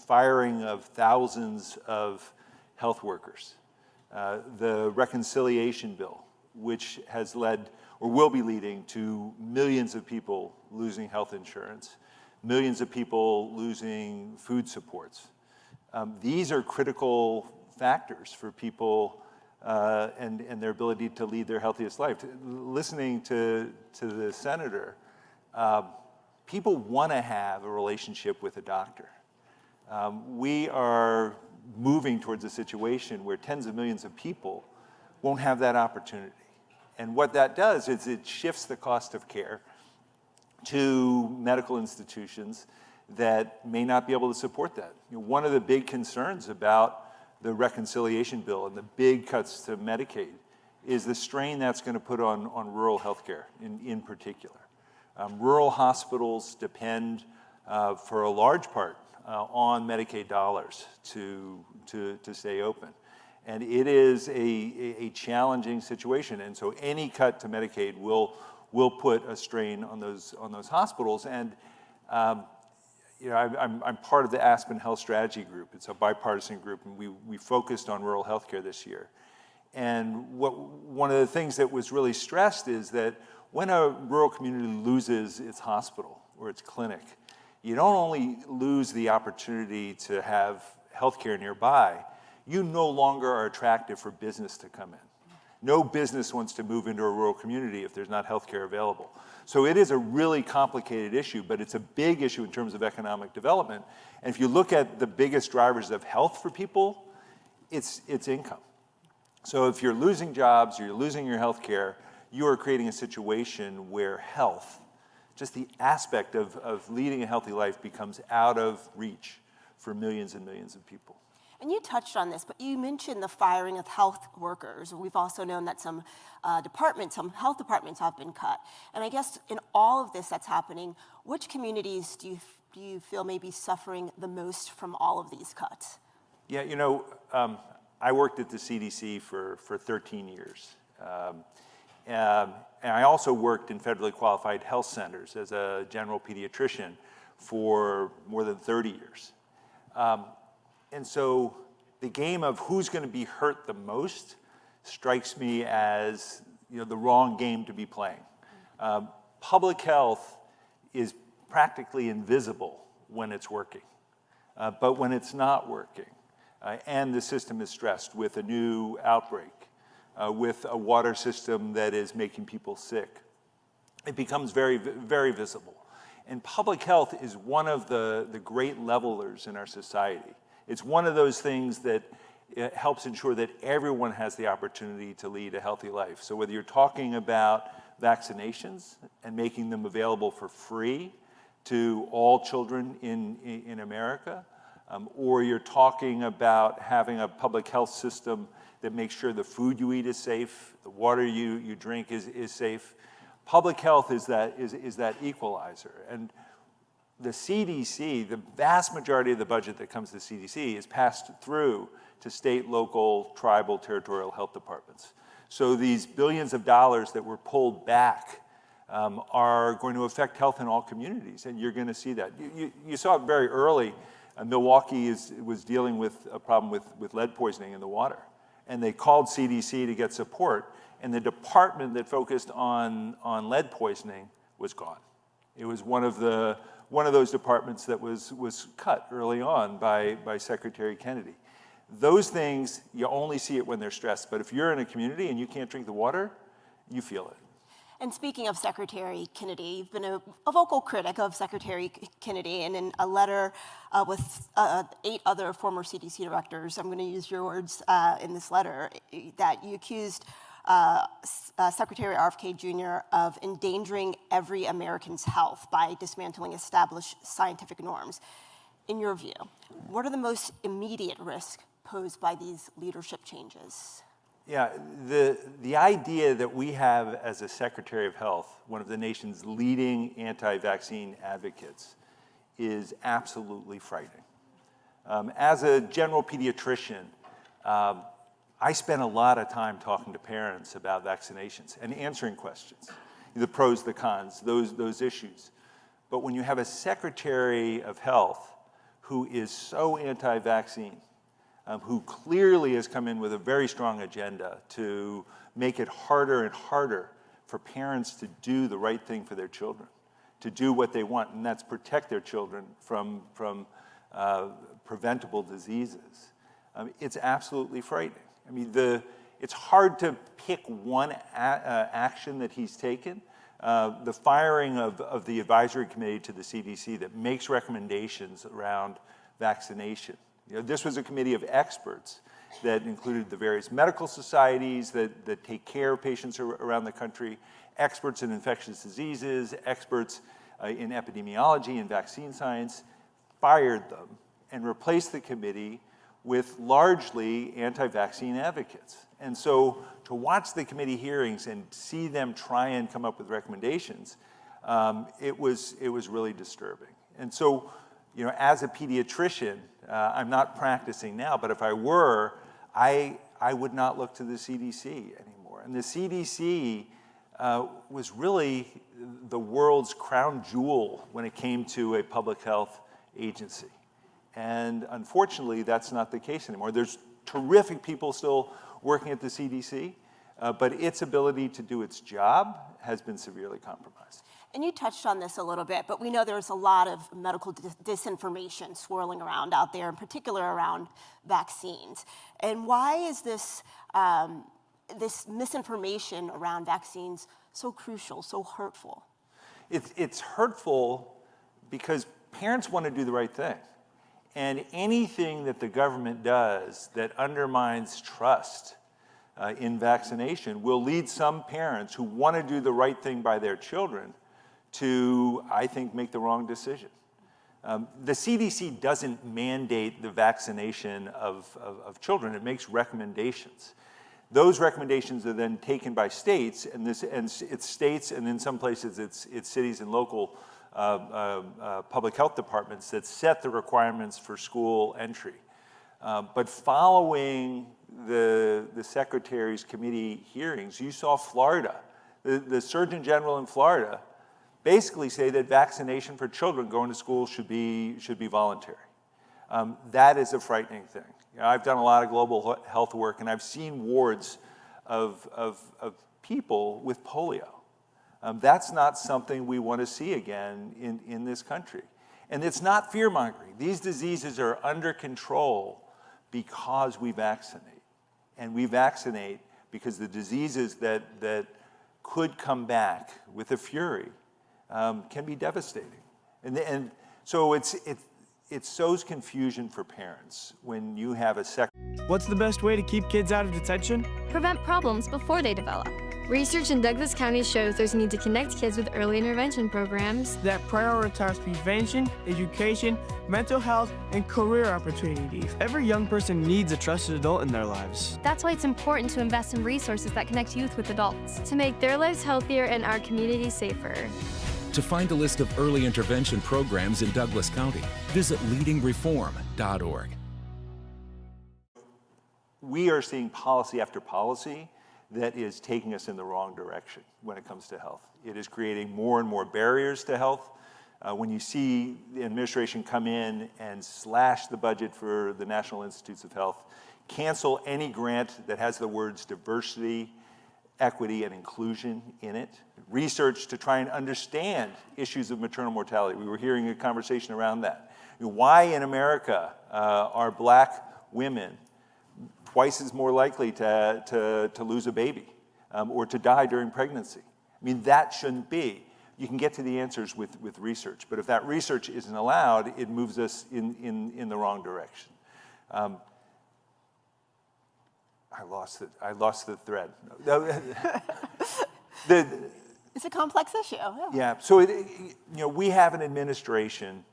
firing of thousands of health workers, the reconciliation bill, which has led or will be leading to millions of people losing health insurance, millions of people losing food supports. These are critical factors for people and their ability to lead their healthiest life. Listening to the senator, people want to have a relationship with a doctor. We are moving towards a situation where tens of millions of people won't have that opportunity. And what that does is it shifts the cost of care to medical institutions that may not be able to support that. You know, one of the big concerns about the reconciliation bill and the big cuts to Medicaid is the strain that's going to put on rural healthcare in particular. Rural hospitals depend for a large part on Medicaid dollars to stay open. And it is a challenging situation. And so any cut to Medicaid will put a strain on those hospitals. And you know, I'm part of the Aspen Health Strategy Group. It's a bipartisan group, and we focused on rural healthcare this year. And one of the things that was really stressed is that when a rural community loses its hospital or its clinic, you don't only lose the opportunity to have healthcare nearby, you no longer are attractive for business to come in. No business wants to move into a rural community if there's not healthcare available. So it is a really complicated issue, but it's a big issue in terms of economic development. And if you look at the biggest drivers of health for people, it's income. So if you're losing jobs or you're losing your health care, you are creating a situation where health, just the aspect of leading a healthy life, becomes out of reach for millions and millions of people. And you touched on this, but you mentioned the firing of health workers. We've also known that some health departments have been cut. And I guess in all of this that's happening, which communities do you feel may be suffering the most from all of these cuts? Yeah, you know, I worked at the CDC for 13 years. And I also worked in federally qualified health centers as a general pediatrician for more than 30 years. And so the game of who's going to be hurt the most strikes me as, you know, the wrong game to be playing. Public health is practically invisible when it's working. But when it's not working, and the system is stressed with a new outbreak, with a water system that is making people sick, it becomes very, very visible. And public health is one of the great levelers in our society. It's one of those things that helps ensure that everyone has the opportunity to lead a healthy life. So whether you're talking about vaccinations and making them available for free to all children in America, or you're talking about having a public health system that makes sure the food you eat is safe, the water you drink is safe. Public health is that equalizer. And the CDC, the vast majority of the budget that comes to the CDC is passed through to state, local, tribal, territorial health departments. So these billions of dollars that were pulled back are going to affect health in all communities, and you're going to see that. You saw it very early. Milwaukee was dealing with a problem with lead poisoning in the water, and they called CDC to get support, and the department that focused on lead poisoning was gone. It was one of those departments that was cut early on by Secretary Kennedy. Those things, you only see it when they're stressed, but if you're in a community and you can't drink the water, you feel it. And speaking of Secretary Kennedy, you've been a vocal critic of Secretary Kennedy, and in a letter with 8 other former CDC directors, I'm going to use your words in this letter, that you accused Secretary RFK Jr. of endangering every American's health by dismantling established scientific norms. In your view, what are the most immediate risks posed by these leadership changes? Yeah, the idea that we have as a Secretary of Health, one of the nation's leading anti-vaccine advocates, is absolutely frightening. As a general pediatrician, I spent a lot of time talking to parents about vaccinations and answering questions, the pros, the cons, those issues. But when you have a Secretary of Health who is so anti-vaccine, who clearly has come in with a very strong agenda to make it harder and harder for parents to do the right thing for their children, to do what they want, and that's protect their children from preventable diseases. It's absolutely frightening. I mean, it's hard to pick one action that he's taken. The firing of the advisory committee to the CDC that makes recommendations around vaccination. You know, this was a committee of experts that included the various medical societies that take care of patients around the country, experts in infectious diseases, experts in epidemiology and vaccine science, fired them and replaced the committee with largely anti-vaccine advocates. And so to watch the committee hearings and see them try and come up with recommendations, it was really disturbing. And so, you know, as a pediatrician, I'm not practicing now, but if I were, I would not look to the CDC anymore. And the CDC was really the world's crown jewel when it came to a public health agency. And unfortunately, that's not the case anymore. There's terrific people still working at the CDC, but its ability to do its job has been severely compromised. And you touched on this a little bit, but we know there's a lot of medical disinformation swirling around out there, in particular around vaccines. And why is this misinformation around vaccines so crucial, so hurtful? It's hurtful because parents want to do the right thing. And anything that the government does that undermines trust in vaccination will lead some parents who want to do the right thing by their children to, I think, make the wrong decision. The CDC doesn't mandate the vaccination of children. It makes recommendations. Those recommendations are then taken by states, and it's states, and in some places it's cities and local public health departments that set the requirements for school entry. But following the Secretary's committee hearings, you saw Florida, the Surgeon General in Florida basically say that vaccination for children going to school should be voluntary. That is a frightening thing. You know, I've done a lot of global health work, and I've seen wards of people with polio. That's not something we want to see again in this country. And it's not fear-mongering. These diseases are under control because we vaccinate. And we vaccinate because the diseases that could come back with a fury can be devastating. And so it sows confusion for parents when you have a What's the best way to keep kids out of detention? Prevent problems before they develop. Research in Douglas County shows there's a need to connect kids with early intervention programs that prioritize prevention, education, mental health, and career opportunities. Every young person needs a trusted adult in their lives. That's why it's important to invest in resources that connect youth with adults to make their lives healthier and our community safer. To find a list of early intervention programs in Douglas County, visit leadingreform.org. We are seeing policy after policy that is taking us in the wrong direction when it comes to health. It is creating more and more barriers to health. When you see the administration come in and slash the budget for the National Institutes of Health, cancel any grant that has the words diversity, equity, and inclusion in it, research to try and understand issues of maternal mortality. We were hearing a conversation around that. Why in America are black women twice as more likely to lose a baby or to die during pregnancy? I mean, that shouldn't be. You can get to the answers with research, but if that research isn't allowed, it moves us in the wrong direction. I lost the thread. It's a complex issue. Yeah. So we have an administration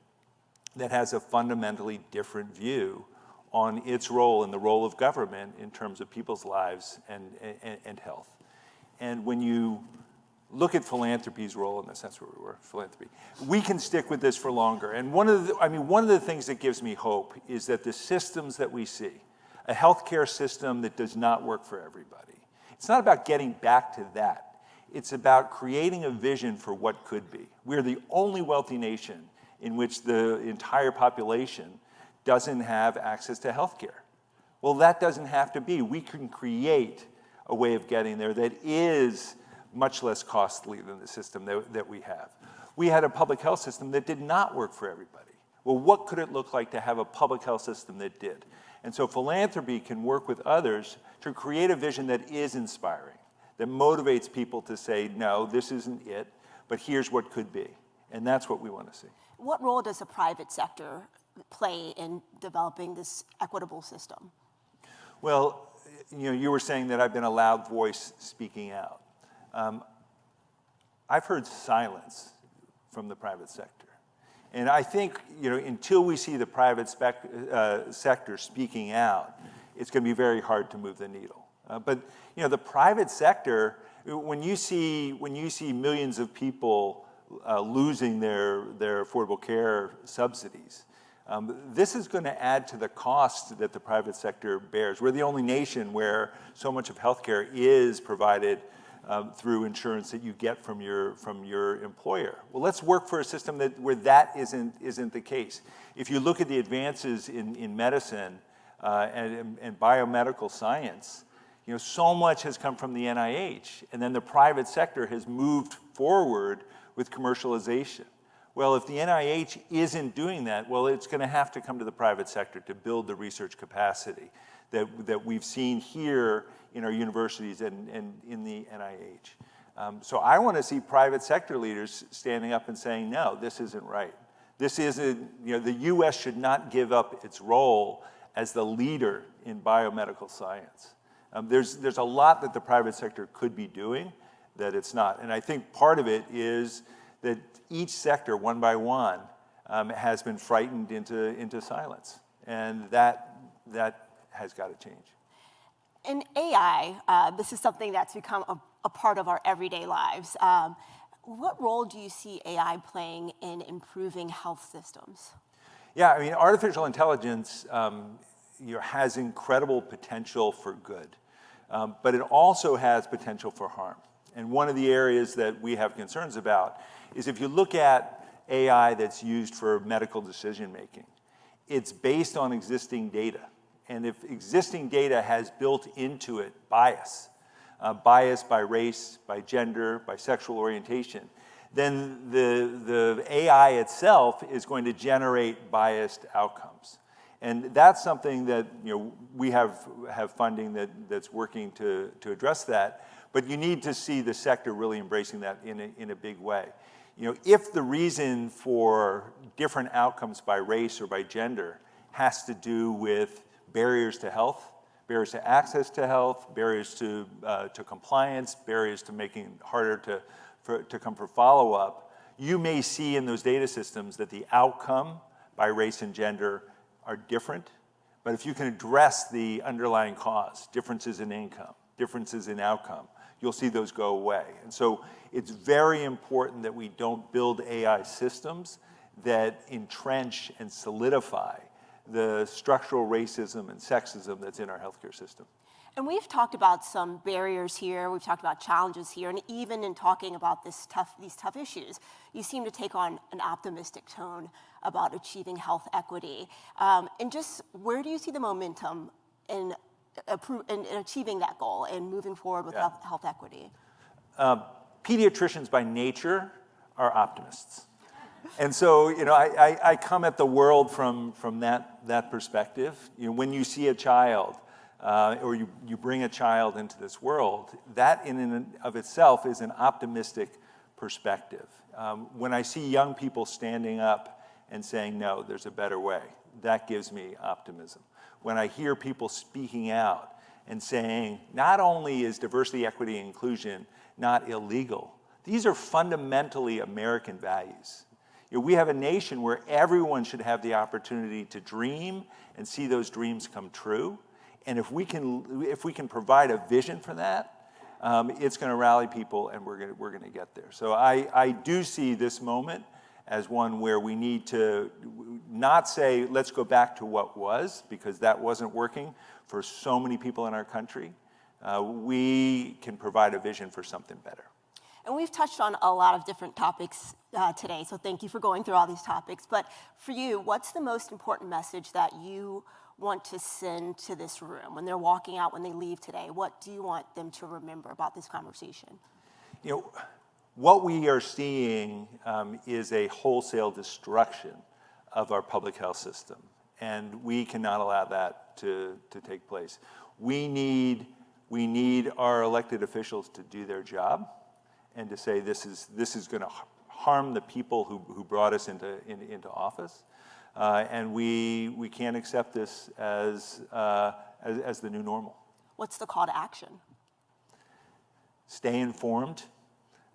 that has a fundamentally different view on its role and the role of government in terms of people's lives and health. And when you look at philanthropy's role in this, that's where we were, philanthropy. We can stick with this for longer. And one of the things that gives me hope is that the systems that we see, a healthcare system that does not work for everybody, it's not about getting back to that. It's about creating a vision for what could be. We're the only wealthy nation in which the entire population doesn't have access to healthcare. Well, that doesn't have to be. We can create a way of getting there that is much less costly than the system that we have. We had a public health system that did not work for everybody. Well, what could it look like to have a public health system that did? And so philanthropy can work with others to create a vision that is inspiring, that motivates people to say, no, this isn't it, but here's what could be. And that's what we want to see. What role does the private sector play in developing this equitable system? Well, you were saying that I've been a loud voice speaking out. I've heard silence from the private sector. And I think, until we see the private sector speaking out, it's going to be very hard to move the needle. But the private sector, when you see millions of people losing their affordable care subsidies, this is going to add to the cost that the private sector bears. We're the only nation where so much of healthcare is provided through insurance that you get from your employer. Well, let's work for a system where that isn't the case. If you look at the advances in medicine and biomedical science, so much has come from the NIH, and then the private sector has moved forward with commercialization. Well, if the NIH isn't doing that, well, it's going to have to come to the private sector to build the research capacity that we've seen here in our universities and in the NIH. So I want to see private sector leaders standing up and saying, no, this isn't right. This isn't, the U.S. should not give up its role as the leader in biomedical science. There's a lot that the private sector could be doing that it's not. And I think part of it is that each sector, one by one, has been frightened into silence. And that has got to change. In AI, this is something that's become a part of our everyday lives. What role do you see AI playing in improving health systems? Yeah, I mean, artificial intelligence has incredible potential for good, but it also has potential for harm. And one of the areas that we have concerns about is if you look at AI that's used for medical decision making, it's based on existing data. And if existing data has built into it bias by race, by gender, by sexual orientation, then the AI itself is going to generate biased outcomes. And that's something that we have funding that's working to address that. But you need to see the sector really embracing that in a big way. If the reason for different outcomes by race or by gender has to do with barriers to health, barriers to access to health, barriers to compliance, barriers to making it harder to come for follow-up, you may see in those data systems that the outcome by race and gender are different. But if you can address the underlying cause, differences in income, differences in outcome, you'll see those go away. And so it's very important that we don't build AI systems that entrench and solidify the structural racism and sexism that's in our healthcare system. And we've talked about some barriers here, we've talked about challenges here, and even in talking about these tough issues, you seem to take on an optimistic tone about achieving health equity. And just where do you see the momentum in achieving that goal and moving forward with health equity? Pediatricians by nature are optimists. And so, I come at the world from that perspective. When you see a child, or you bring a child into this world, that in and of itself is an optimistic perspective. When I see young people standing up and saying, no, there's a better way, that gives me optimism. When I hear people speaking out and saying, not only is diversity, equity, and inclusion not illegal, these are fundamentally American values. We have a nation where everyone should have the opportunity to dream and see those dreams come true. And if we can provide a vision for that, it's going to rally people, and we're going to get there. So I do see this moment as one where we need to not say, let's go back to what was, because that wasn't working for so many people in our country. We can provide a vision for something better. And we've touched on a lot of different topics today, so thank you for going through all these topics. But for you, what's the most important message that you want to send to this room when they're walking out, when they leave today? What do you want them to remember about this conversation? What we are seeing is a wholesale destruction of our public health system, and we cannot allow that to take place. We need our elected officials to do their job and to say this is going to harm the people who brought us into office, and we can't accept this as the new normal. What's the call to action? Stay informed.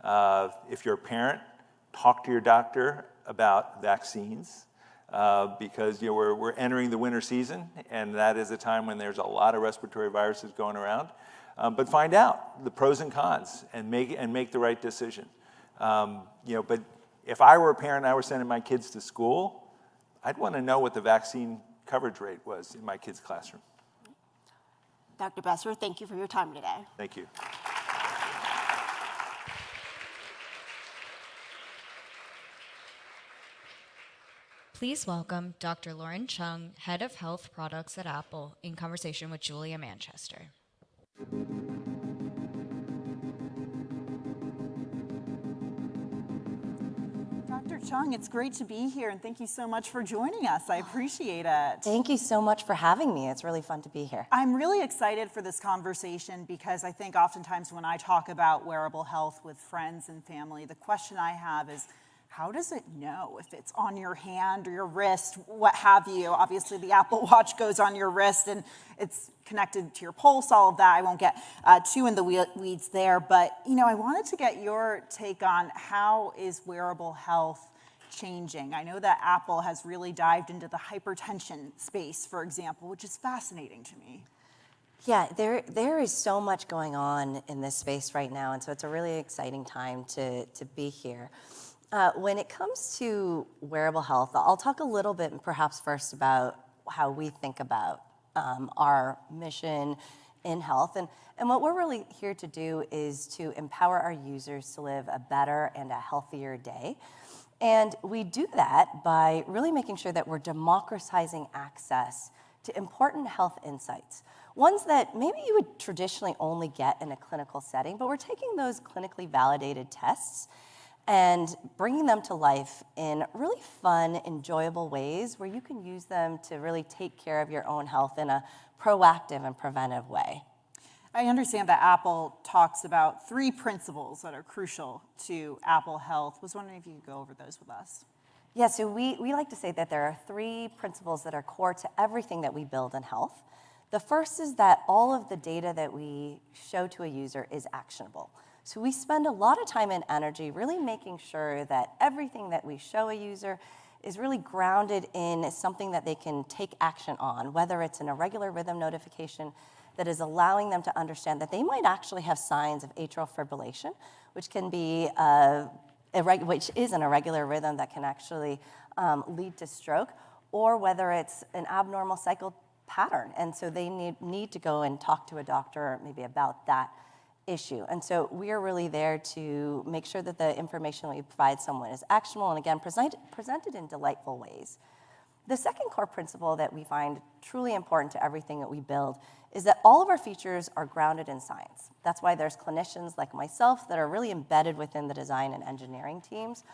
If you're a parent, talk to your doctor about vaccines, because we're entering the winter season, and that is a time when there's a lot of respiratory viruses going around. But find out the pros and cons and make the right decision. But if I were a parent and I were sending my kids to school, I'd want to know what the vaccine coverage rate was in my kids' classroom. Dr. Besser, thank you for your time today. Thank you. Please welcome Dr. Lauren Chung, Head of Health Products at Apple, in conversation with Julia Manchester. Dr. Chung, it's great to be here, and thank you so much for joining us. I appreciate it. Thank you so much for having me. It's really fun to be here. I'm really excited for this conversation because I think oftentimes when I talk about wearable health with friends and family, the question I have is, how does it know if it's on your hand or your wrist, what have you? Obviously, the Apple Watch goes on your wrist and it's connected to your pulse, all of that. I won't get too in the weeds there, but I wanted to get your take on how is wearable health changing. I know that Apple has really dived into the hypertension space, for example, which is fascinating to me. Yeah, there is so much going on in this space right now, and so it's a really exciting time to be here. When it comes to wearable health, I'll talk a little bit perhaps first about how we think about our mission in health. And what we're really here to do is to empower our users to live a better and a healthier day. And we do that by really making sure that we're democratizing access to important health insights. Ones that maybe you would traditionally only get in a clinical setting, but we're taking those clinically validated tests and bringing them to life in really fun, enjoyable ways where you can use them to really take care of your own health in a proactive and preventive way. I understand that Apple talks about 3 principles that are crucial to Apple Health. I was wondering if you could go over those with us. Yeah, so we like to say that there are 3 principles that are core to everything that we build in health. The first is that all of the data that we show to a user is actionable. So we spend a lot of time and energy really making sure that everything that we show a user is really grounded in something that they can take action on, whether it's an irregular rhythm notification that is allowing them to understand that they might actually have signs of atrial fibrillation, which can be which is an irregular rhythm that can actually lead to stroke, or whether it's an abnormal cycle pattern. And so they need to go and talk to a doctor maybe about that issue. And so we are really there to make sure that the information that we provide someone is actionable and, again, presented in delightful ways. The second core principle that we find truly important to everything that we build is that all of our features are grounded in science. That's why there's clinicians like myself that are really embedded within the design and engineering teams.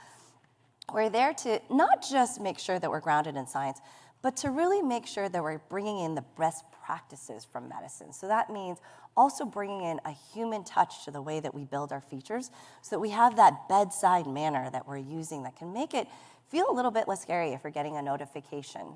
We're there to not just make sure that we're grounded in science, but to really make sure that we're bringing in the best practices from medicine. So that means also bringing in a human touch to the way that we build our features so that we have that bedside manner that we're using that can make it feel a little bit less scary if we're getting a notification.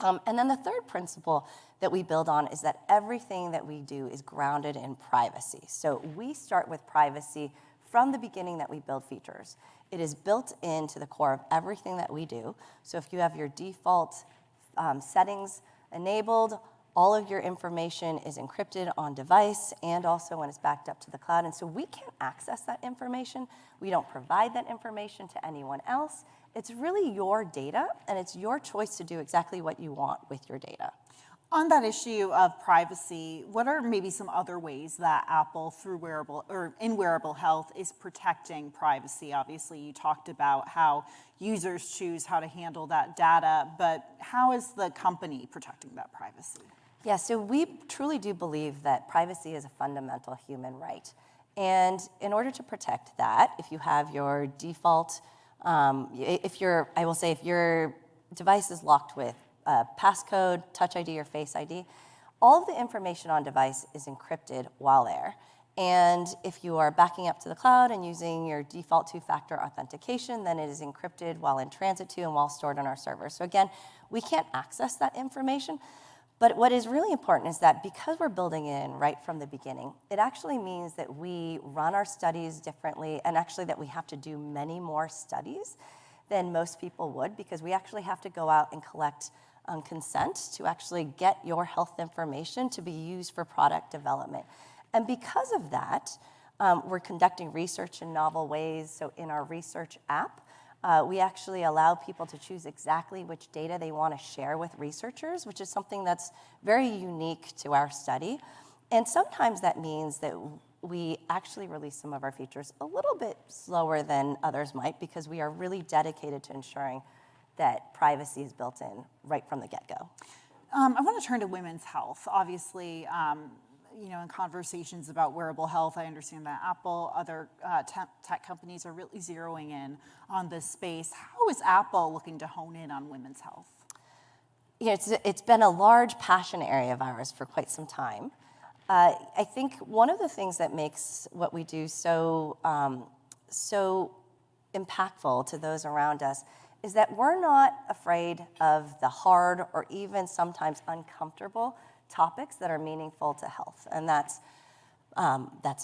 And then the third principle that we build on is that everything that we do is grounded in privacy. So we start with privacy from the beginning that we build features. It is built into the core of everything that we do. So if you have your default settings enabled, all of your information is encrypted on device and also when it's backed up to the cloud. And so we can't access that information. We don't provide that information to anyone else. It's really your data, and it's your choice to do exactly what you want with your data. On that issue of privacy, what are maybe some other ways that Apple, through wearable or in wearable health, is protecting privacy? Obviously, you talked about how users choose how to handle that data, but how is the company protecting that privacy? Yeah, so we truly do believe that privacy is a fundamental human right. And in order to protect that, if you have your default, if your device is locked with passcode, Touch ID, or Face ID, all of the information on device is encrypted while there. And if you are backing up to the cloud and using your default 2-factor authentication, then it is encrypted while in transit to and while stored on our server. So again, we can't access that information. But what is really important is that because we're building it in right from the beginning, it actually means that we run our studies differently, and actually that we have to do many more studies than most people would, because we actually have to go out and collect consent to actually get your health information to be used for product development. And because of that, we're conducting research in novel ways. So in our research app, we actually allow people to choose exactly which data they want to share with researchers, which is something that's very unique to our study. And sometimes that means that we actually release some of our features a little bit slower than others might, because we are really dedicated to ensuring that privacy is built in right from the get-go. I want to turn to women's health. Obviously, in conversations about wearable health, I understand that Apple, other tech companies are really zeroing in on this space. How is Apple looking to hone in on women's health? Yeah, it's been a large passion area of ours for quite some time. I think one of the things that makes what we do so impactful to those around us is that we're not afraid of the hard or even sometimes uncomfortable topics that are meaningful to health. And that's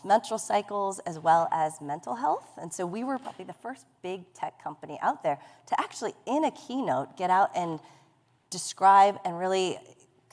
menstrual cycles as well as mental health. And so we were probably the first big tech company out there to actually, in a keynote, get out and describe and really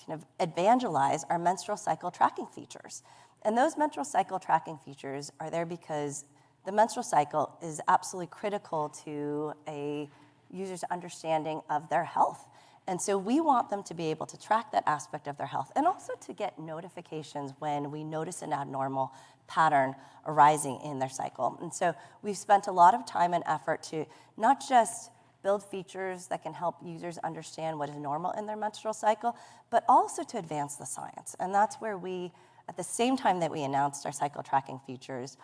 kind of evangelize our menstrual cycle tracking features. And those menstrual cycle tracking features are there because the menstrual cycle is absolutely critical to a user's understanding of their health. And so we want them to be able to track that aspect of their health and also to get notifications when we notice an abnormal pattern arising in their cycle. And so we've spent a lot of time and effort to not just build features that can help users understand what is normal in their menstrual cycle, but also to advance the science. And that's where we, at the same time that we announced our cycle tracking features,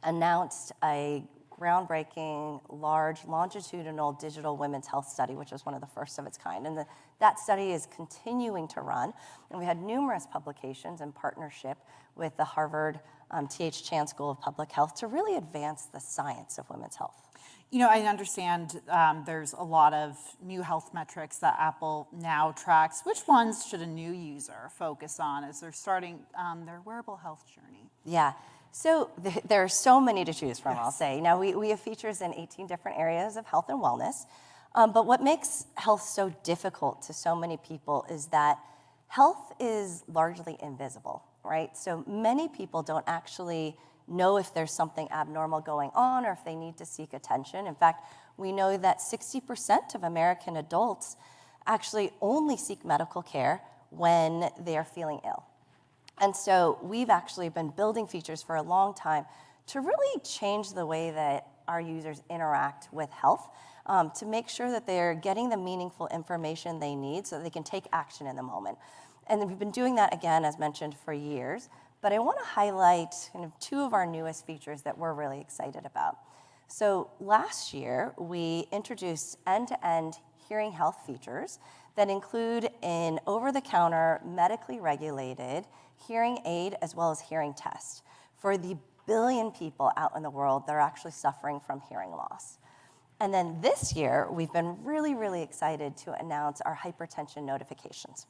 announced a groundbreaking, large, longitudinal digital women's health study, which was one of the first of its kind. And that study is continuing to run. And we had numerous publications in partnership with the Harvard T.H. Chan School of Public Health to really advance the science of women's health. You know, I understand there's a lot of new health metrics that Apple now tracks. Which ones should a new user focus on as they're starting their wearable health journey? Yeah. So there are so many to choose from, I'll say. Now, we have features in 18 different areas of health and wellness. But what makes health so difficult to so many people is that health is largely invisible, right? So many people don't actually know if there's something abnormal going on or if they need to seek attention. In fact, we know that 60% of American adults actually only seek medical care when they are feeling ill. And so we've actually been building features for a long time to really change the way that our users interact with health, to make sure that they're getting the meaningful information they need so that they can take action in the moment. And we've been doing that, again, as mentioned, for years. But I want to highlight kind of two of our newest features that we're really excited about. So last year, we introduced end-to-end hearing health features that include an over-the-counter, medically regulated hearing aid as well as hearing test for the billion people out in the world that are actually suffering from hearing loss. And then this year, we've been really, really excited to announce our hypertension notifications.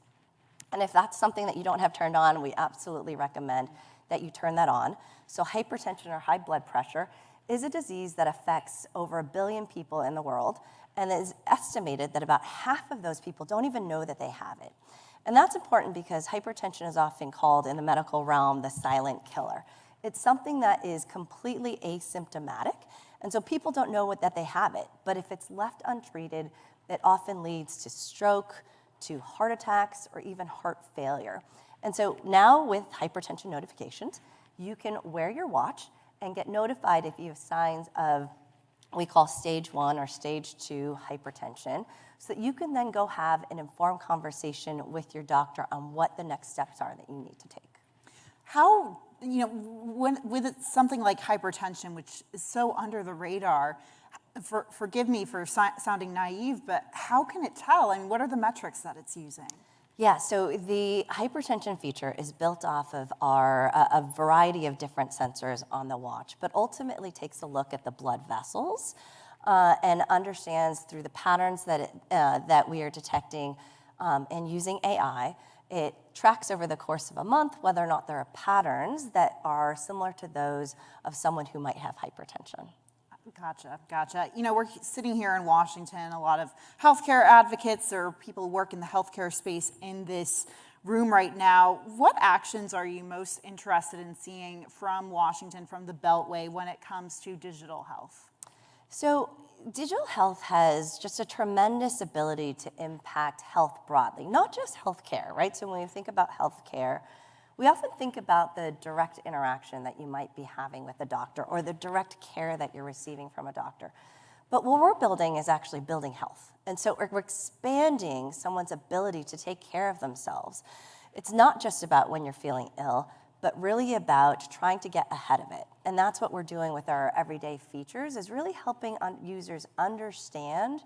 And if that's something that you don't have turned on, we absolutely recommend that you turn that on. So hypertension or high blood pressure is a disease that affects over 1 billion people in the world, and it is estimated that about half of those people don't even know that they have it. And that's important because hypertension is often called in the medical realm the silent killer. It's something that is completely asymptomatic, and so people don't know that they have it. But if it's left untreated, it often leads to stroke, to heart attacks, or even heart failure. And so now with hypertension notifications, you can wear your watch and get notified if you have signs of what we call stage 1 or stage 2 hypertension, so that you can then go have an informed conversation with your doctor on what the next steps are that you need to take. How, you know, with something like hypertension, which is so under the radar, forgive me for sounding naive, but how can it tell? I mean, what are the metrics that it's using? Yeah, so the hypertension feature is built off of a variety of different sensors on the watch, but ultimately takes a look at the blood vessels and understands through the patterns that we are detecting and using AI. It tracks over the course of a month whether or not there are patterns that are similar to those of someone who might have hypertension. Gotcha. You know, we're sitting here in Washington, a lot of healthcare advocates or people who work in the healthcare space in this room right now. What actions are you most interested in seeing from Washington, from the Beltway, when it comes to digital health? So digital health has just a tremendous ability to impact health broadly, not just healthcare, right? So when we think about healthcare, we often think about the direct interaction that you might be having with a doctor or the direct care that you're receiving from a doctor. But what we're building is actually building health. And so we're expanding someone's ability to take care of themselves. It's not just about when you're feeling ill, but really about trying to get ahead of it. And that's what we're doing with our everyday features, is really helping users understand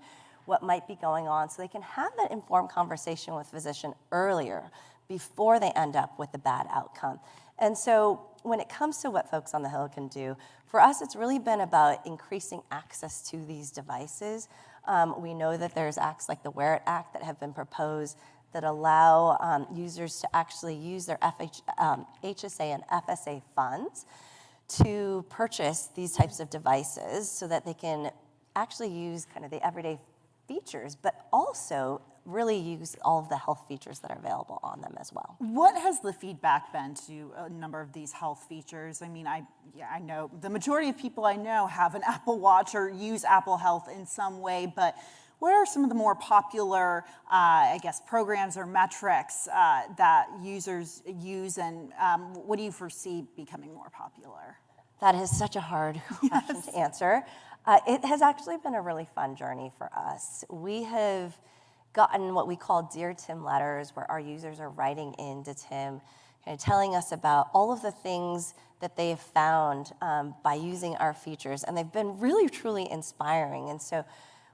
what might be going on so they can have that informed conversation with a physician earlier, before they end up with a bad outcome. And so when it comes to what folks on the Hill can do, for us, it's really been about increasing access to these devices. We know that there's acts like the Wear It Act that have been proposed that allow users to actually use their HSA and FSA funds to purchase these types of devices so that they can actually use kind of the everyday features, but also really use all of the health features that are available on them as well. What has the feedback been to a number of these health features? I mean, I know the majority of people I know have an Apple Watch or use Apple Health in some way, but what are some of the more popular, I guess, programs or metrics that users use, and what do you foresee becoming more popular? That is such a hard question to answer. It has actually been a really fun journey for us. We have gotten what we call Dear Tim letters, where our users are writing in to Tim, kind of telling us about all of the things that they have found by using our features, and they've been really, truly inspiring. And so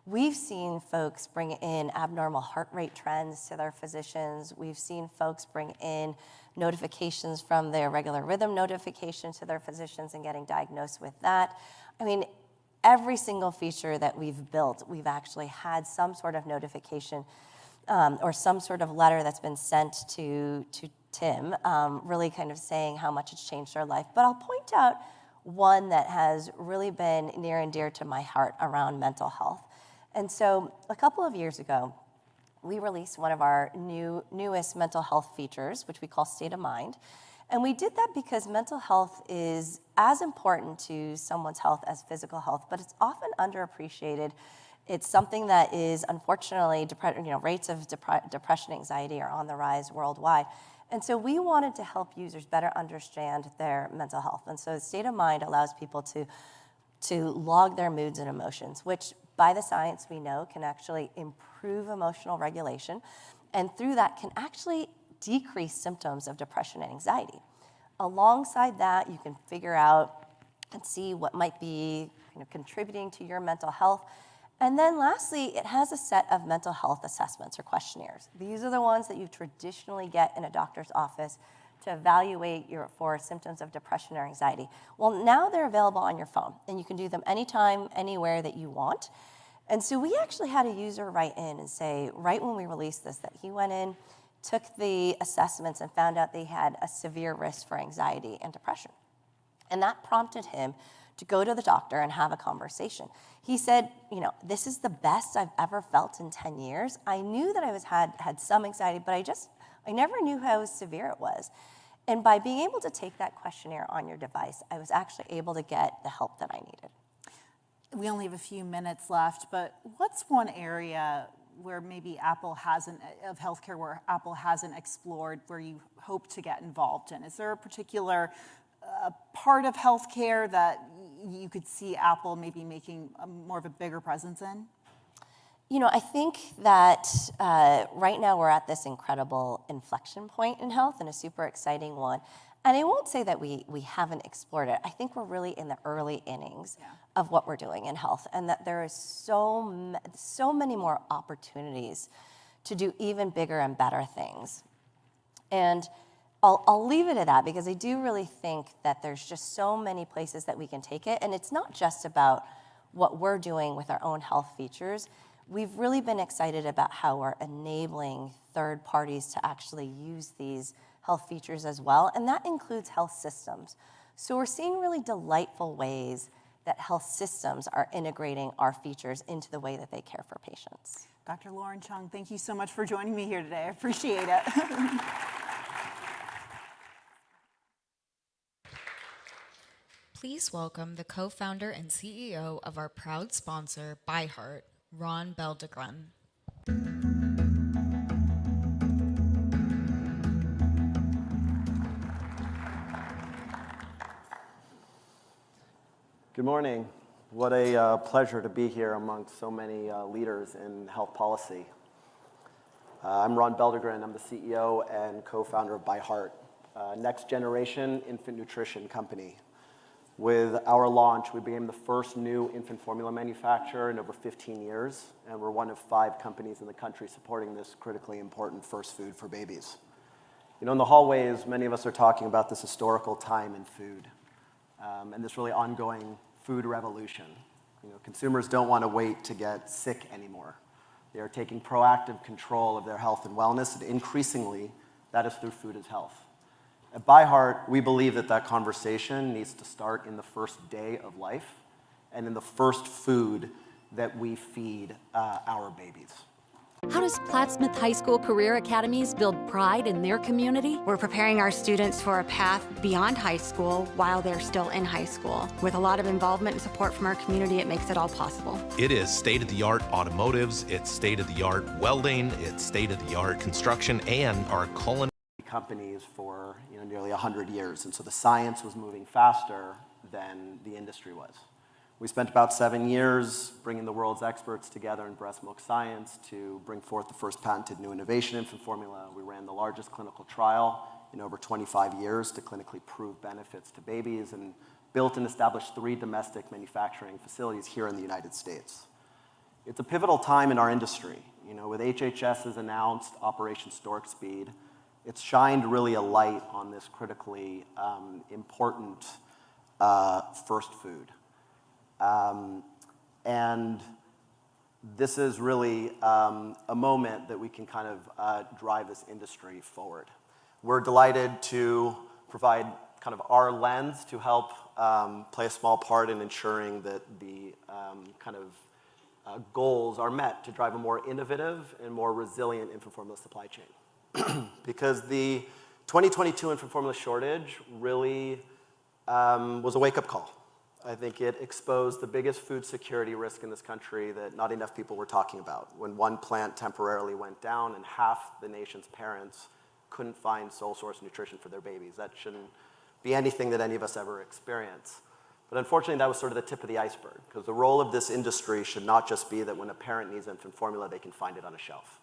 we've seen folks bring in abnormal heart rate trends to their physicians. We've seen folks bring in notifications from their regular rhythm notification to their physicians and getting diagnosed with that. I mean, every single feature that we've built, we've actually had some sort of notification or some sort of letter that's been sent to Tim, really kind of saying how much it's changed their life. But I'll point out one that has really been near and dear to my heart around mental health. And so a couple of years ago, we released one of our newest mental health features, which we call State of Mind. And we did that because mental health is as important to someone's health as physical health, but it's often underappreciated. It's something that is, unfortunately, rates of depression, anxiety are on the rise worldwide. And so we wanted to help users better understand their mental health. And so State of Mind allows people to log their moods and emotions, which by the science we know can actually improve emotional regulation, and through that can actually decrease symptoms of depression and anxiety. Alongside that, you can figure out and see what might be contributing to your mental health. And then lastly, it has a set of mental health assessments or questionnaires. These are the ones that you traditionally get in a doctor's office to evaluate for symptoms of depression or anxiety. Well, now they're available on your phone, and you can do them anytime, anywhere that you want. And so we actually had a user write in and say, right when we released this, that he went in, took the assessments, and found out they had a severe risk for anxiety and depression. And that prompted him to go to the doctor and have a conversation. He said, this is the best I've ever felt in 10 years. I knew that I had some anxiety, but I never knew how severe it was. And by being able to take that questionnaire on your device, I was actually able to get the help that I needed. We only have a few minutes left, but what's one area where maybe of healthcare where Apple hasn't explored, where you hope to get involved in? Is there a particular part of healthcare that you could see Apple maybe making more of a bigger presence in? I think that right now we're at this incredible inflection point in health, and a super exciting one. And I won't say that we haven't explored it. I think we're really in the early innings of what we're doing in health, and that there is so many more opportunities to do even bigger and better things. And I'll leave it at that, because I do really think that there's just so many places that we can take it. And it's not just about what we're doing with our own health features. We've really been excited about how we're enabling third parties to actually use these health features as well, and that includes health systems. So we're seeing really delightful ways that health systems are integrating our features into the way that they care for patients. Dr. Lauren Chung, thank you so much for joining me here today. I appreciate it. Please welcome the co-founder and CEO of our proud sponsor, ByHeart, Ron Beldegren. Good morning. What a pleasure to be here amongst so many leaders in health policy. I'm Ron Beldegren. I'm the CEO and co-founder of ByHeart, next generation infant nutrition company. With our launch, we became the first new infant formula manufacturer in over 15 years, and we're one of 5 companies in the country supporting this critically important first food for babies. You know, in the hallways, many of us are talking about this historical time in food and this really ongoing food revolution. You know, consumers don't want to wait to get sick anymore. They are taking proactive control of their health and wellness, and increasingly, that is through food as health. At ByHeart, we believe that that conversation needs to start in the first day of life and in the first food that we feed our babies. How does Plattsmouth High School Career Academies build pride in their community? We're preparing our students for a path beyond high school while they're still in high school. With a lot of involvement and support from our community, it makes it all possible. It is state-of-the-art automotives, it's state-of-the-art welding, it's state-of-the-art construction, and our culinary companies for nearly 100 years, and so the science was moving faster than the industry was. We spent about 7 years bringing the world's experts together in breast milk science to bring forth the first patented new innovation infant formula. We ran the largest clinical trial in over 25 years to clinically prove benefits to babies and built and established 3 domestic manufacturing facilities here in the United States. It's a pivotal time in our industry. You know, with HHS's announced Operation Stork Speed, it's shined really a light on this critically important first food. And this is really a moment that we can kind of drive this industry forward. We're delighted to provide kind of our lens to help play a small part in ensuring that the kind of goals are met to drive a more innovative and more resilient infant formula supply chain. Because the 2022 infant formula shortage really was a wake-up call. I think it exposed the biggest food security risk in this country that not enough people were talking about. When one plant temporarily went down and half the nation's parents couldn't find sole source nutrition for their babies. That shouldn't be anything that any of us ever experience. But unfortunately, that was sort of the tip of the iceberg, because the role of this industry should not just be that when a parent needs infant formula, they can find it on a shelf.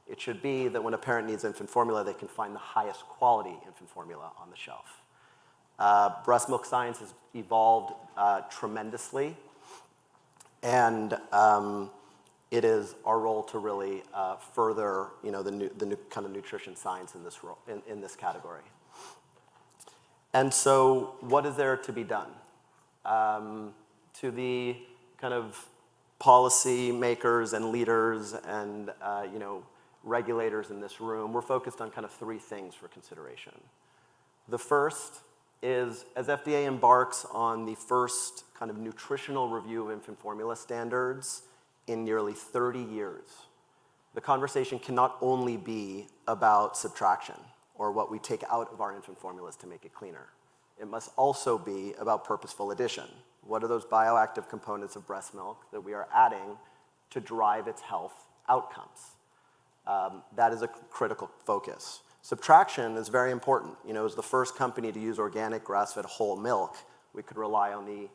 It should be that when a parent needs infant formula, they can find the highest quality infant formula on the shelf. Breast milk science has evolved tremendously, and it is our role to really further, the new kind of nutrition science in this role, in this category. And so, what is there to be done? To the kind of policy makers and leaders and regulators in this room, we're focused on kind of 3 things for consideration. The first is, as FDA embarks on the first kind of nutritional review of infant formula standards in nearly 30 years, the conversation cannot only be about subtraction or what we take out of our infant formulas to make it cleaner. It must also be about purposeful addition. What are those bioactive components of breast milk that we are adding to drive its health outcomes? That is a critical focus. Subtraction is very important. As the first company to use organic grass-fed whole milk, we could rely on the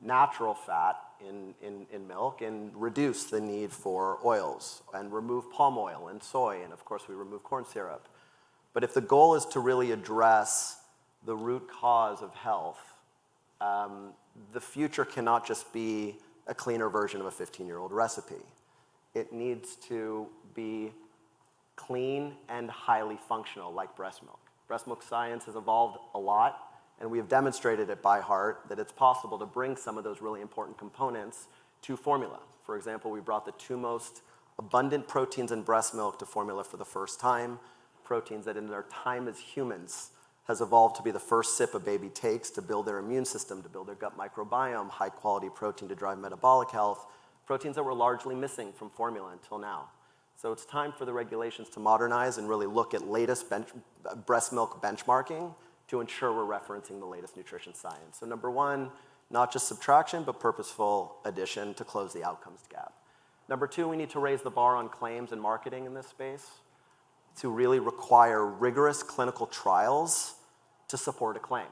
natural fat in milk and reduce the need for oils and remove palm oil and soy, and of course we remove corn syrup. But if the goal is to really address the root cause of health, the future cannot just be a cleaner version of a 15-year-old recipe. It needs to be clean and highly functional, like breast milk. Breast milk science has evolved a lot, and we have demonstrated at ByHeart that it's possible to bring some of those really important components to formula. For example, we brought the 2 most abundant proteins in breast milk to formula for the first time, proteins that in their time as humans has evolved to be the first sip a baby takes to build their immune system, to build their gut microbiome, high-quality protein to drive metabolic health, proteins that were largely missing from formula until now. So it's time for the regulations to modernize and really look at latest breast milk benchmarking to ensure we're referencing the latest nutrition science. So number 1, not just subtraction, but purposeful addition to close the outcomes gap. Number 2, we need to raise the bar on claims and marketing in this space to really require rigorous clinical trials to support a claim.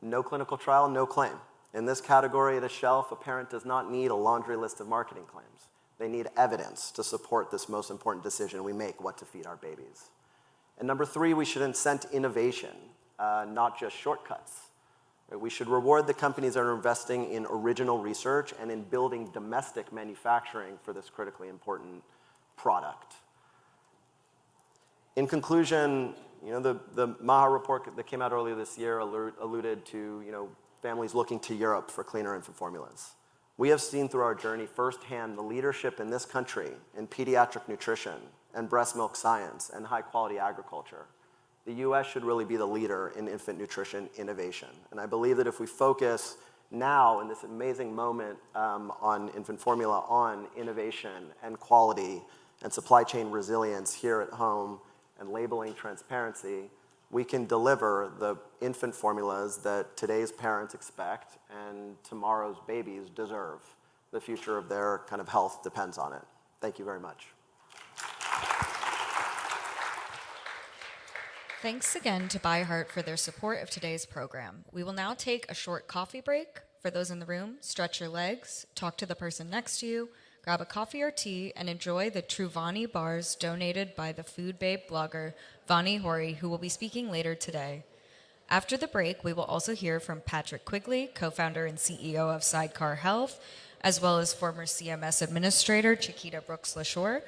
No clinical trial, no claim. In this category at a shelf, a parent does not need a laundry list of marketing claims. They need evidence to support this most important decision we make, what to feed our babies. And number 3, we should incent innovation, not just shortcuts. We should reward the companies that are investing in original research and in building domestic manufacturing for this critically important product. In conclusion, You know, the MAHA report that came out earlier this year alluded to, you know, families looking to Europe for cleaner infant formulas. We have seen through our journey firsthand the leadership in this country in pediatric nutrition and breast milk science and high quality agriculture. The US should really be the leader in infant nutrition innovation. And I believe that if we focus now in this amazing moment on infant formula, on innovation and quality and supply chain resilience here at home and labeling transparency, we can deliver the infant formulas that today's parents expect and tomorrow's babies deserve. The future of their kind of health depends on it. Thank you very much. Thanks again to ByHeart for their support of today's program. We will now take a short coffee break. For those in the room, stretch your legs, talk to the person next to you, grab a coffee or tea, and enjoy the Truvani bars donated by the Food Babe blogger Vani Hori, who will be speaking later today. After the break, we will also hear from Patrick Quigley, co-founder and CEO of Sidecar Health, as well as former CMS Administrator Chiquita Brooks-LaShore,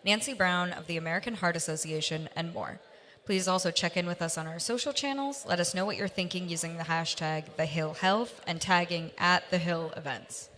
Nancy Brown of the American Heart Association, and more. Please also check in with us on our social channels. Let us know what you're thinking using the hashtag #TheHillHealth and tagging @TheHillEvents.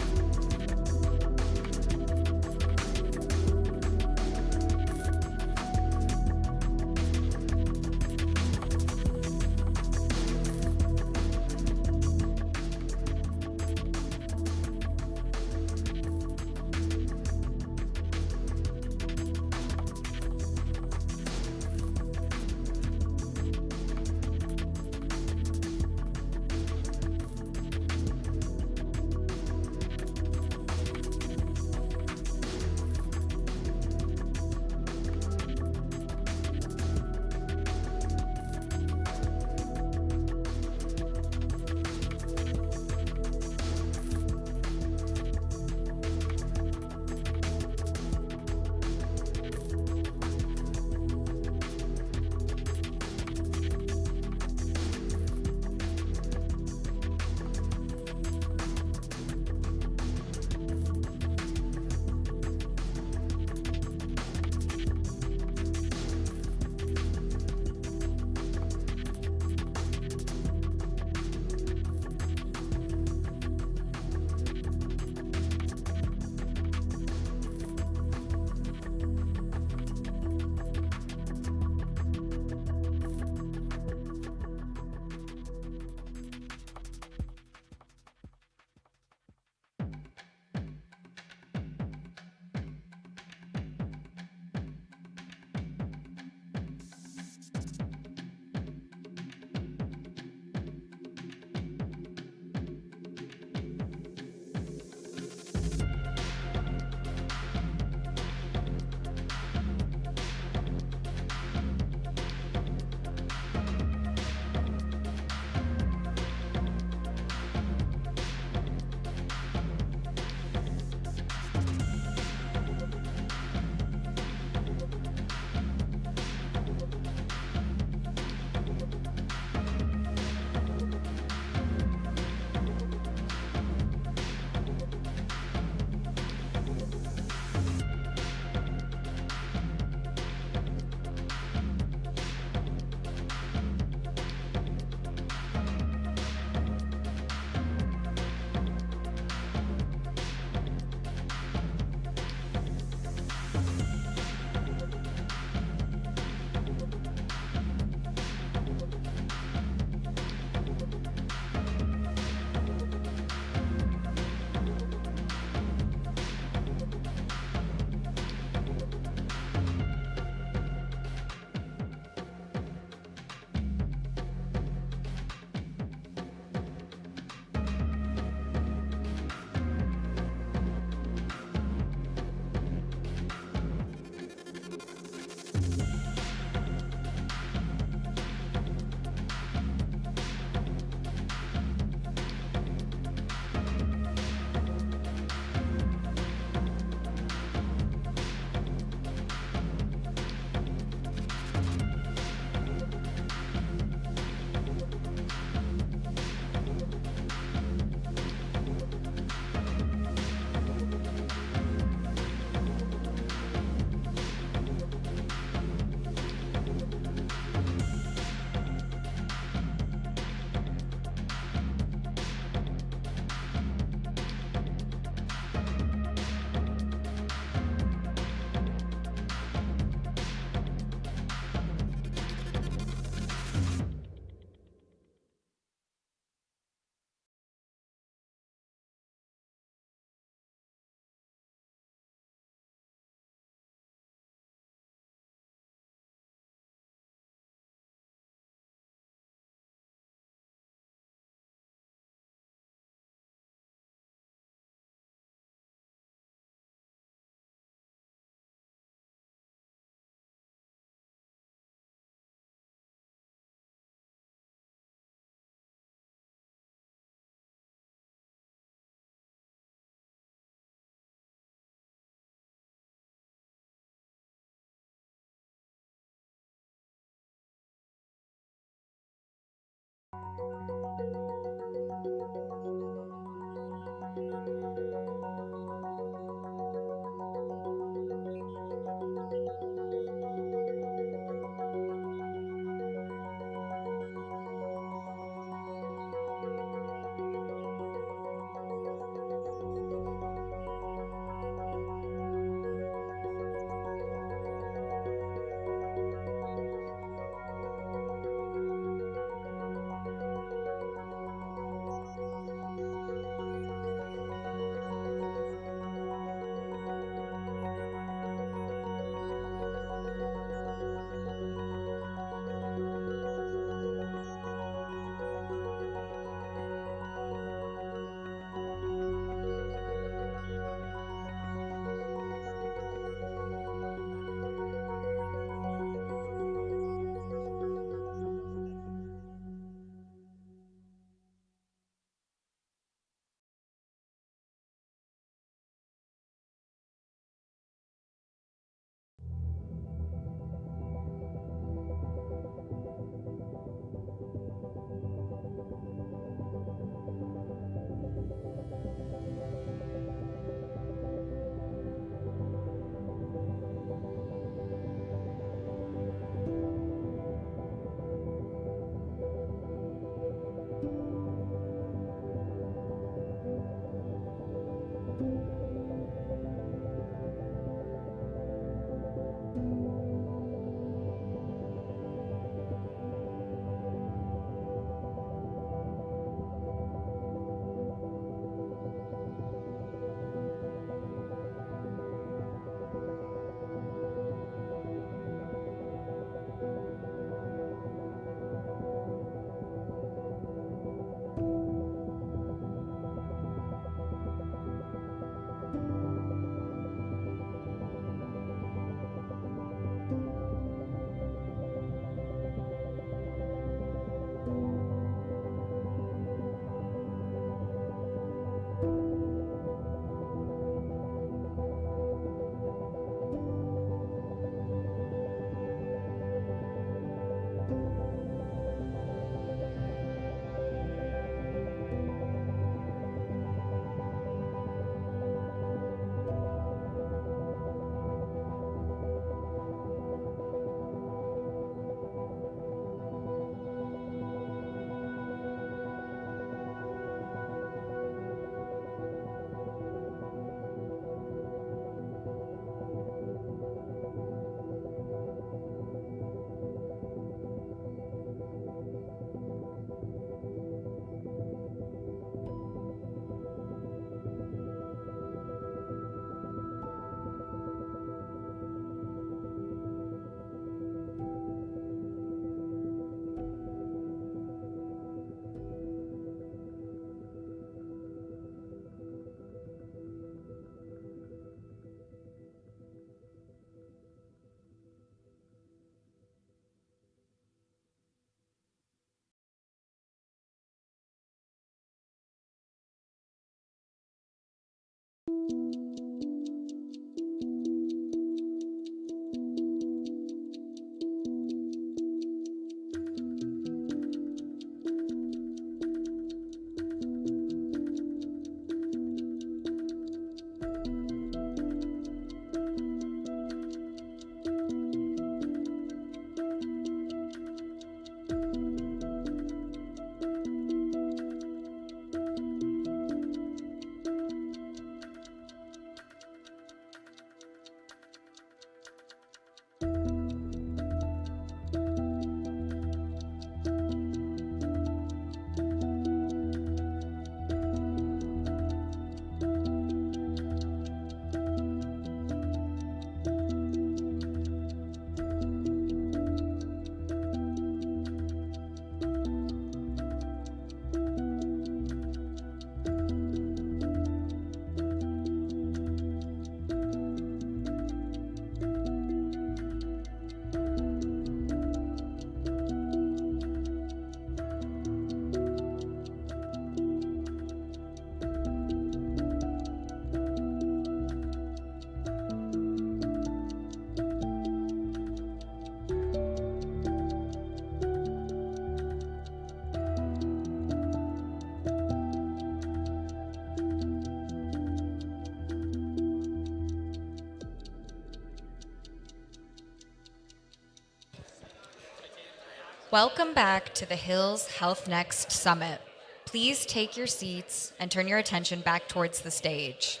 Welcome back to the Hills Health Next Summit. Please take your seats and turn your attention back towards the stage.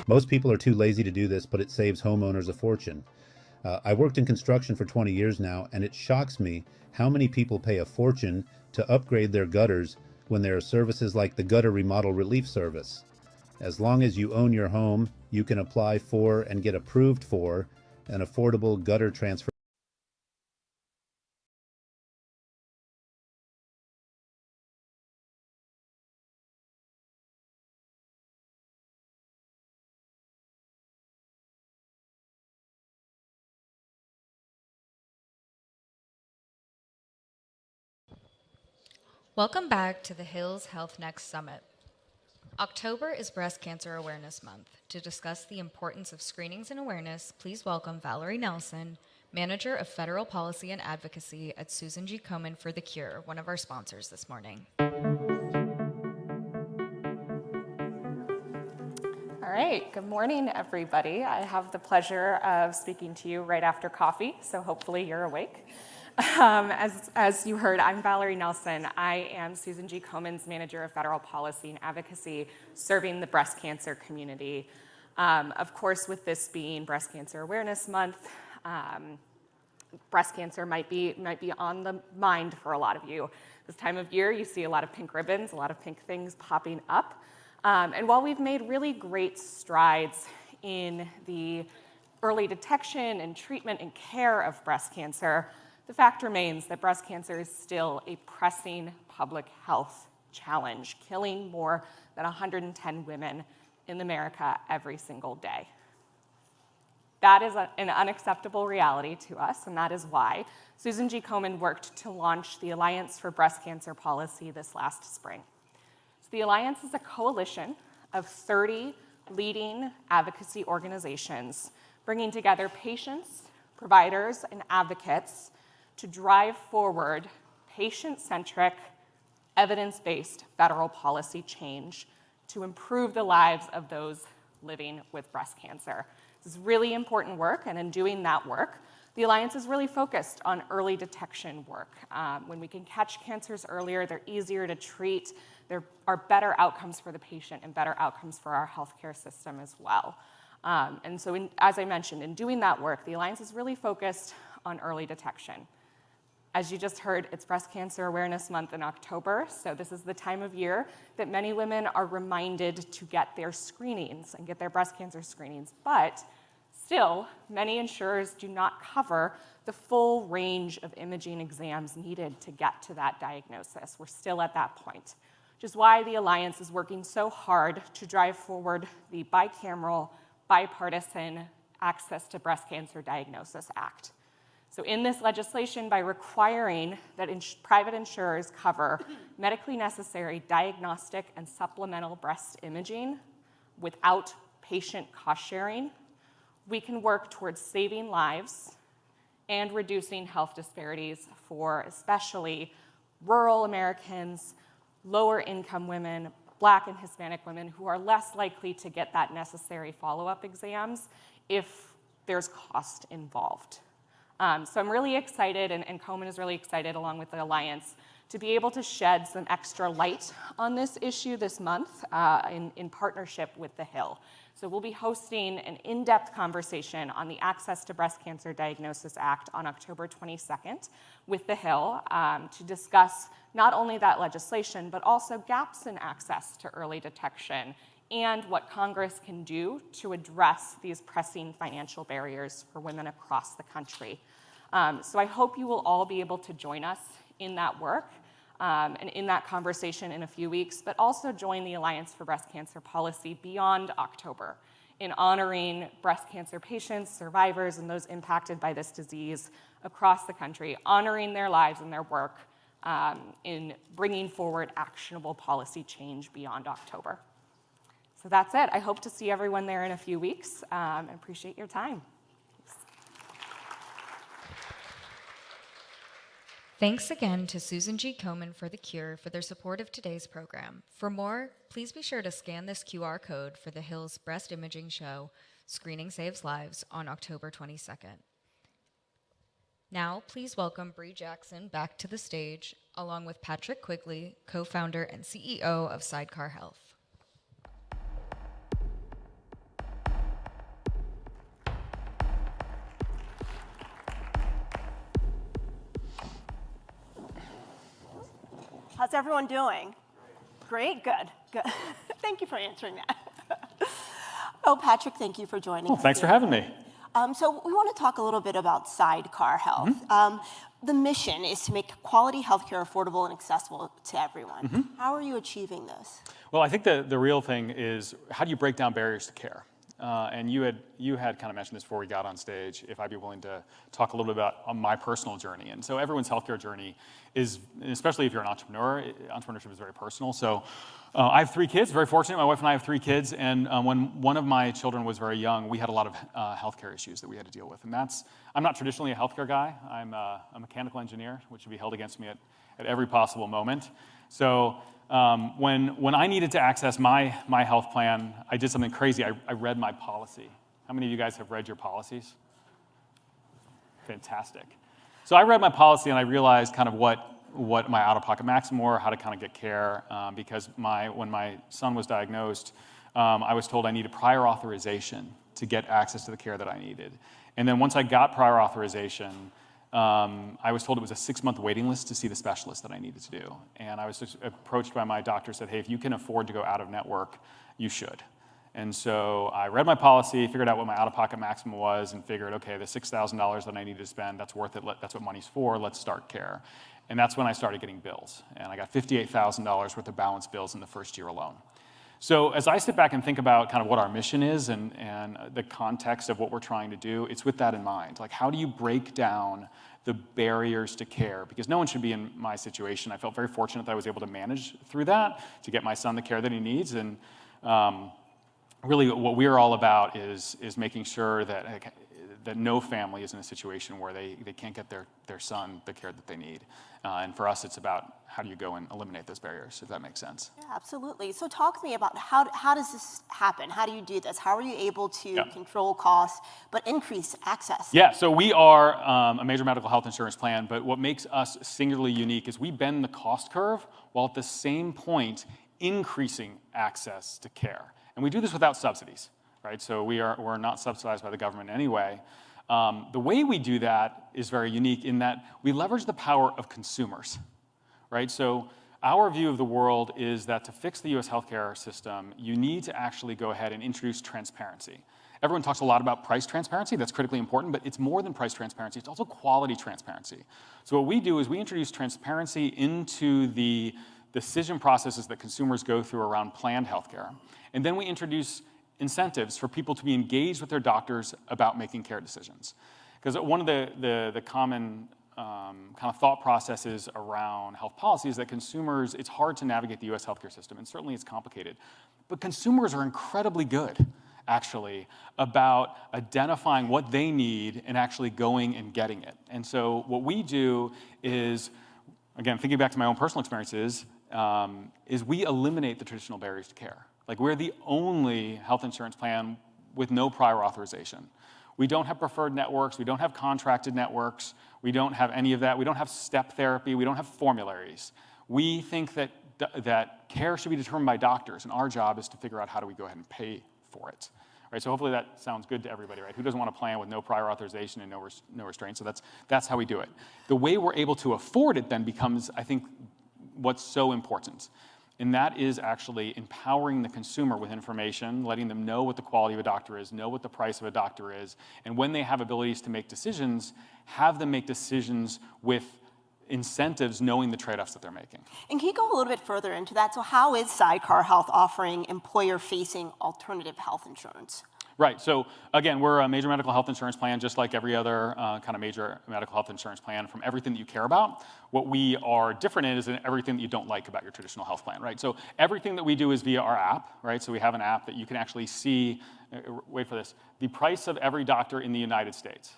Most people are too lazy to do this, but it saves homeowners a fortune. I worked in construction for 20 years now, and it shocks me how many people pay a fortune to upgrade their gutters when there are services like the Gutter Remodel Relief Service. As long as you own your home, you can apply for and get approved for an affordable gutter transfer. Welcome back to the Hills Health Next Summit. October is Breast Cancer Awareness Month. To discuss the importance of screenings and awareness, please welcome Valerie Nelson, Manager of Federal Policy and Advocacy at Susan G. Komen for the Cure, one of our sponsors this morning. All right, good morning, everybody. I have the pleasure of speaking to you right after coffee, so hopefully you're awake. As you heard, I'm Valerie Nelson. I am Susan G. Komen's Manager of Federal Policy and Advocacy, serving the breast cancer community. Of course, with this being Breast Cancer Awareness Month, breast cancer might be on the mind for a lot of you. This time of year, you see a lot of pink ribbons, a lot of pink things popping up. And while we've made really great strides in the early detection and treatment and care of breast cancer, the fact remains that breast cancer is still a pressing public health challenge, killing more than 110 women in America every single day. That is an unacceptable reality to us, and that is why Susan G. Komen worked to launch the Alliance for Breast Cancer Policy this last spring. So the Alliance is a coalition of 30 leading advocacy organizations bringing together patients, providers, and advocates to drive forward patient-centric, evidence-based federal policy change to improve the lives of those living with breast cancer. This is really important work, and in doing that work, the Alliance is really focused on early detection work. When we can catch cancers earlier, they're easier to treat, there are better outcomes for the patient and better outcomes for our healthcare system as well. And so as I mentioned, in doing that work, the Alliance is really focused on early detection. As you just heard, it's Breast Cancer Awareness Month in October, so this is the time of year that many women are reminded to get their screenings and get their breast cancer screenings. But still, many insurers do not cover the full range of imaging exams needed to get to that diagnosis. We're still at that point, which is why the Alliance is working so hard to drive forward the bicameral, bipartisan Access to Breast Cancer Diagnosis Act. So in this legislation, by requiring that private insurers cover medically necessary diagnostic and supplemental breast imaging without patient cost sharing, we can work towards saving lives and reducing health disparities for especially rural Americans, lower income women, Black and Hispanic women, who are less likely to get that necessary follow-up exams if there's cost involved. So I'm really excited, and Komen is really excited, along with the Alliance, to be able to shed some extra light on this issue this month in partnership with The Hill. So we'll be hosting an in-depth conversation on the Access to Breast Cancer Diagnosis Act on October 22nd with The Hill to discuss not only that legislation, but also gaps in access to early detection and what Congress can do to address these pressing financial barriers for women across the country. So I hope you will all be able to join us in that work and in that conversation in a few weeks, but also join the Alliance for Breast Cancer Policy beyond October in honoring breast cancer patients, survivors, and those impacted by this disease across the country, honoring their lives and their work in bringing forward actionable policy change beyond October. So that's it. I hope to see everyone there in a few weeks. I appreciate your time. Thanks again to Susan G. Komen for The Cure for their support of today's program. For more, please be sure to scan this QR code for The Hill's breast imaging show, Screening Saves Lives, on October 22nd. Now, please welcome Bree Jackson back to the stage, along with Patrick Quigley, co-founder and CEO of Sidecar Health. How's everyone doing? Great, good. Thank you for answering that. Oh, Patrick, thank you for joining us. Thanks for having me. So we want to talk a little bit about Sidecar Health. The mission is to make quality healthcare affordable and accessible to everyone. How are you achieving this? Well, I think the real thing is, how do you break down barriers to care? And you had kind of mentioned this before we got on stage, if I'd be willing to talk a little bit about my personal journey. And so everyone's healthcare journey is, especially if you're an entrepreneur, entrepreneurship is very personal. So I have 3 kids, very fortunate. My wife and I have 3 kids. And when one of my children was very young, we had a lot of healthcare issues that we had to deal with. And I'm not traditionally a healthcare guy. I'm a mechanical engineer, which would be held against me at every possible moment. So when I needed to access my health plan, I did something crazy. I read my policy. How many of you guys have read your policies? Fantastic. So I read my policy and I realized kind of what my out-of-pocket maximum were, how to kind of get care, because when my son was diagnosed, I was told I needed prior authorization to get access to the care that I needed. And then once I got prior authorization, I was told it was a 6-month waiting list to see the specialist that I needed to do. And I was just approached by my doctor, said, hey, if you can afford to go out of network, you should. And so I read my policy, figured out what my out-of-pocket maximum was, and figured, okay, the $6,000 that I needed to spend, that's worth it. That's what money's for. Let's start care. And that's when I started getting bills. And I got $58,000 worth of balance bills in the first year alone. So as I sit back and think about kind of what our mission is and the context of what we're trying to do, it's with that in mind. Like, how do you break down the barriers to care? Because no one should be in my situation. I felt very fortunate that I was able to manage through that, to get my son the care that he needs. And really what we're all about is making sure that no family is in a situation where they can't get their son the care that they need. And for us, it's about how do you go and eliminate those barriers, if that makes sense. Yeah, absolutely. So talk to me about how does this happen? How do you do this? How are you able to control costs but increase access? Yeah, so we are a major medical health insurance plan, but what makes us singularly unique is we bend the cost curve while at the same point increasing access to care. And we do this without subsidies, right? So we're not subsidized by the government in any way. The way we do that is very unique in that we leverage the power of consumers, right? So our view of the world is that to fix the US healthcare system, you need to actually go ahead and introduce transparency. Everyone talks a lot about price transparency. That's critically important, but it's more than price transparency. It's also quality transparency. So what we do is we introduce transparency into the decision processes that consumers go through around planned healthcare. And then we introduce incentives for people to be engaged with their doctors about making care decisions. Because one of the common kind of thought processes around health policy is that consumers, it's hard to navigate the US healthcare system, and certainly it's complicated. But consumers are incredibly good, actually, about identifying what they need and actually going and getting it. And so what we do is, again, thinking back to my own personal experiences, is we eliminate the traditional barriers to care. Like, we're the only health insurance plan with no prior authorization. We don't have preferred networks. We don't have contracted networks. We don't have any of that. We don't have step therapy. We don't have formularies. We think that care should be determined by doctors, and our job is to figure out how do we go ahead and pay for it. Right, so hopefully that sounds good to everybody, right? Who doesn't want a plan with no prior authorization and no restraints? So that's how we do it. The way we're able to afford it then becomes, I think, what's so important. And that is actually empowering the consumer with information, letting them know what the quality of a doctor is, know what the price of a doctor is, and when they have abilities to make decisions, have them make decisions with incentives, knowing the trade-offs that they're making. And can you go a little bit further into that? So how is Sidecar Health offering employer-facing alternative health insurance? Right, so again, we're a major medical health insurance plan, just like every other kind of major medical health insurance plan, from everything that you care about. What we are different in is in everything that you don't like about your traditional health plan, right? So everything that we do is via our app, right? So we have an app that you can actually see, wait for this, the price of every doctor in the United States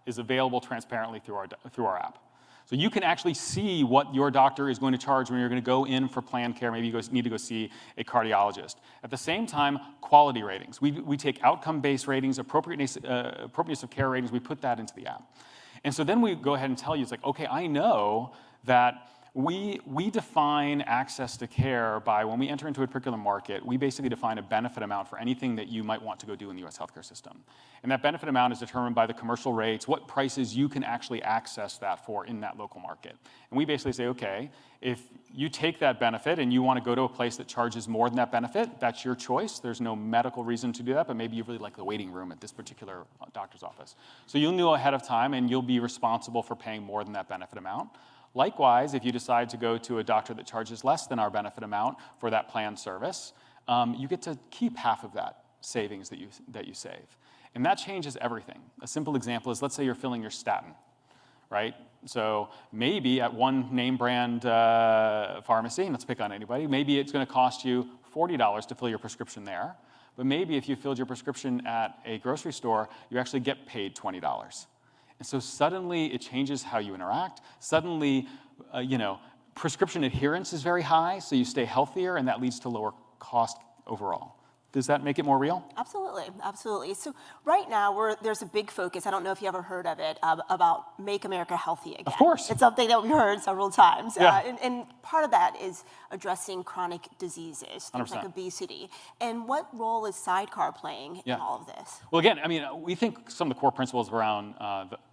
is available transparently through our app. So you can actually see what your doctor is going to charge when you're going to go in for planned care. Maybe you need to go see a cardiologist. At the same time, quality ratings. We take outcome-based ratings, appropriateness of care ratings. We put that into the app. And so then we go ahead and tell you, it's like, okay, I know that we define access to care by, when we enter into a particular market, we basically define a benefit amount for anything that you might want to go do in the US healthcare system. And that benefit amount is determined by the commercial rates, what prices you can actually access that for in that local market. And we basically say, okay, if you take that benefit and you want to go to a place that charges more than that benefit, that's your choice. There's no medical reason to do that, but maybe you really like the waiting room at this particular doctor's office. So you'll know ahead of time, and you'll be responsible for paying more than that benefit amount. Likewise, if you decide to go to a doctor that charges less than our benefit amount for that planned service, you get to keep half of that savings that you save. And that changes everything. A simple example is, let's say you're filling your statin, right? So maybe at one name brand pharmacy, and let's pick on anybody, maybe it's going to cost you $40 to fill your prescription there. But maybe if you filled your prescription at a grocery store, you actually get paid $20. And so suddenly it changes how you interact. Suddenly, prescription adherence is very high, so you stay healthier, and that leads to lower cost overall. Does that make it more real? Absolutely, absolutely. So right now, there's a big focus, I don't know if you ever heard of it, about Make America Healthy Again. Of course. It's something that we've heard several times. Yeah. And part of that is addressing chronic diseases, things 100%. like obesity. And what role is Sidecar playing in all of this? Well, again, we think some of the core principles around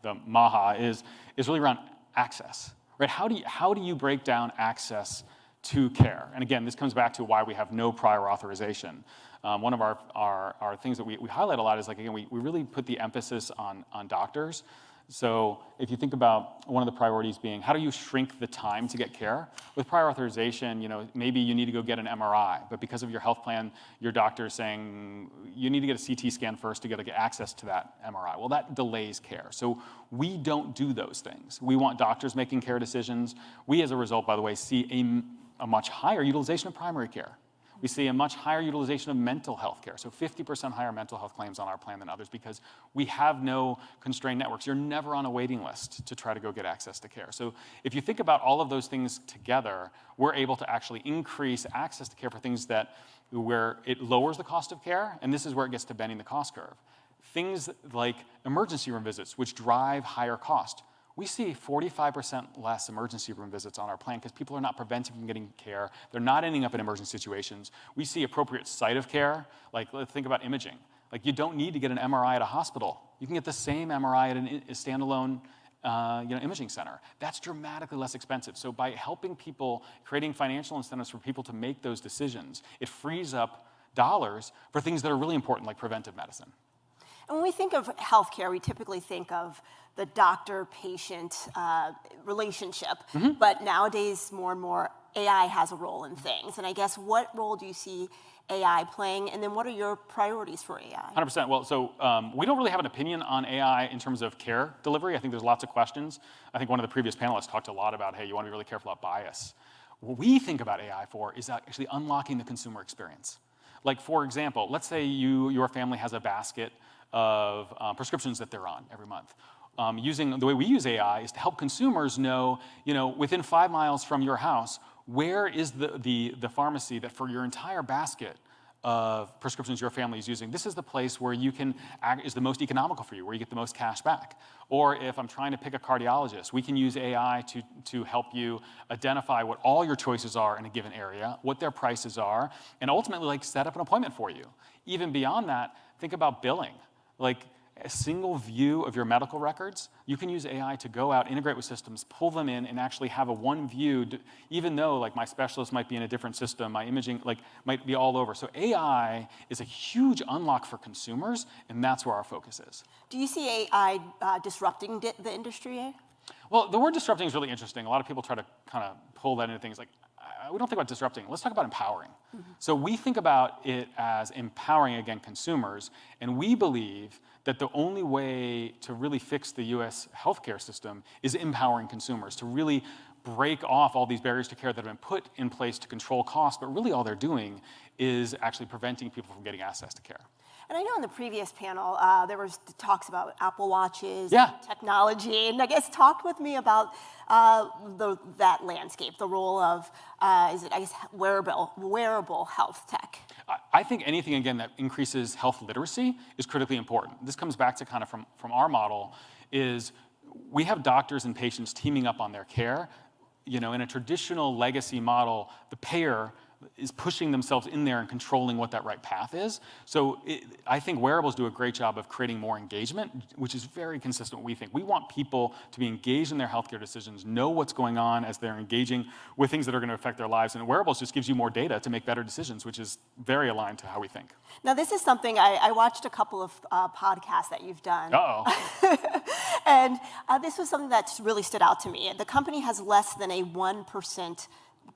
the MAHA is really around access, right? How do you break down access to care? And again, this comes back to why we have no prior authorization. One of our things that we highlight a lot is, like, again, we really put the emphasis on doctors. So if you think about one of the priorities being, how do you shrink the time to get care? With prior authorization, maybe you need to go get an MRI, but because of your health plan, your doctor is saying you need to get a CT scan first to get access to that MRI. Well, that delays care. So we don't do those things. We want doctors making care decisions. We, as a result, by the way, see a much higher utilization of primary care. We see a much higher utilization of mental health care, so 50% higher mental health claims on our plan than others, because we have no constrained networks. You're never on a waiting list to try to go get access to care. So if you think about all of those things together, we're able to actually increase access to care for things where it lowers the cost of care, and this is where it gets to bending the cost curve. Things like emergency room visits, which drive higher cost. We see 45% less emergency room visits on our plan because people are not prevented from getting care. They're not ending up in emergency situations. We see appropriate site of care. Like, let's think about imaging. Like, you don't need to get an MRI at a hospital. You can get the same MRI at a standalone imaging center. That's dramatically less expensive. So by helping people, creating financial incentives for people to make those decisions, it frees up dollars for things that are really important, like preventive medicine. And when we think of healthcare, we typically think of the doctor-patient relationship. Mm-hmm. But nowadays, more and more, AI has a role in things. And I guess, what role do you see AI playing? And then what are your priorities for AI? 100%. Well, so we don't really have an opinion on AI in terms of care delivery. I think there's lots of questions. I think one of the previous panelists talked a lot about, hey, you want to be really careful about bias. What we think about AI for is actually unlocking the consumer experience. Like, for example, let's say your family has a basket of prescriptions that they're on every month. The way we use AI is to help consumers know, within 5 miles from your house, where is the pharmacy that for your entire basket of prescriptions your family is using, this is the place where you can is the most economical for you, where you get the most cash back. Or if I'm trying to pick a cardiologist, we can use AI to help you identify what all your choices are in a given area, what their prices are, and ultimately like set up an appointment for you. Even beyond that, think about billing. Like a single view of your medical records, you can use AI to go out, integrate with systems, pull them in, and actually have a one view, even though like my specialist might be in a different system, my imaging like might be all over. So AI is a huge unlock for consumers, and that's where our focus is. Do you see AI disrupting the industry, eh? Well, the word disrupting is really interesting. A lot of people try to kind of pull that into things like, we don't think about disrupting. Let's talk about empowering. So we think about it as empowering, again, consumers, and we believe that the only way to really fix the US healthcare system is empowering consumers, to really break off all these barriers to care that have been put in place to control costs, but really all they're doing is actually preventing people from getting access to care. And I know in the previous panel, there was talks about Apple Watches, Yeah. technology, and I guess talk with me about that landscape, the role of, wearable health tech. I think anything, again, that increases health literacy is critically important. This comes back to kind of from our model, is we have doctors and patients teaming up on their care. You know, in a traditional legacy model, the payer is pushing themselves in there and controlling what that right path is. So I think wearables do a great job of creating more engagement, which is very consistent with what we think. We want people to be engaged in their healthcare decisions, know what's going on as they're engaging with things that are going to affect their lives. And wearables just gives you more data to make better decisions, which is very aligned to how we think. Now, this is something I watched a couple of podcasts that you've done. Uh-oh. And this was something that really stood out to me. The company has less than a 1%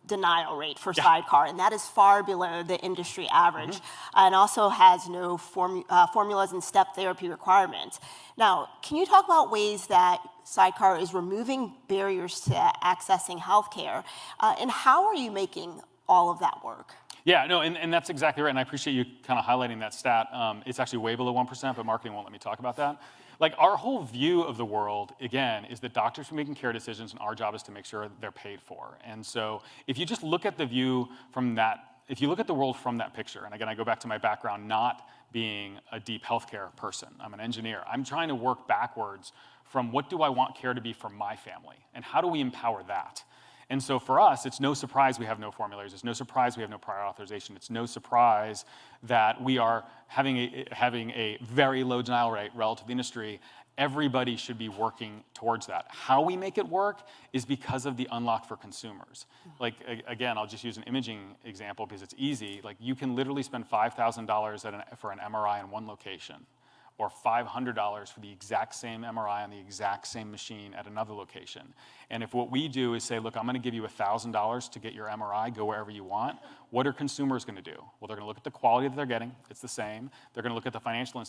denial rate for sidecar, and that is far below the industry average, and also has no formulas and step therapy requirements. Now, can you talk about ways that sidecar is removing barriers to accessing healthcare, and how are you making all of that work? Yeah, no, and that's exactly right, and I appreciate you kind of highlighting that stat. It's actually way below 1%, but marketing won't let me talk about that. Like, our whole view of the world, again, is that doctors are making care decisions, and our job is to make sure they're paid for. And so if you just look at the view from that, if you look at the world from that picture, and again, I go back to my background not being a deep healthcare person. I'm an engineer. I'm trying to work backwards from what do I want care to be for my family, and how do we empower that? And so for us, it's no surprise we have no formularies. It's no surprise we have no prior authorization. It's no surprise that we are having a very low denial rate relative to the industry. Everybody should be working towards that. How we make it work is because of the unlock for consumers. Like, again, I'll just use an imaging example because it's easy. Like, you can literally spend $5,000 for an MRI in one location, or $500 for the exact same MRI on the exact same machine at another location. And if what we do is say, look, I'm gonna give you $1,000 to get your MRI, go wherever you want, what are consumers gonna do? Well, they're gonna look at the quality that they're getting, it's the same. They're gonna look at the financial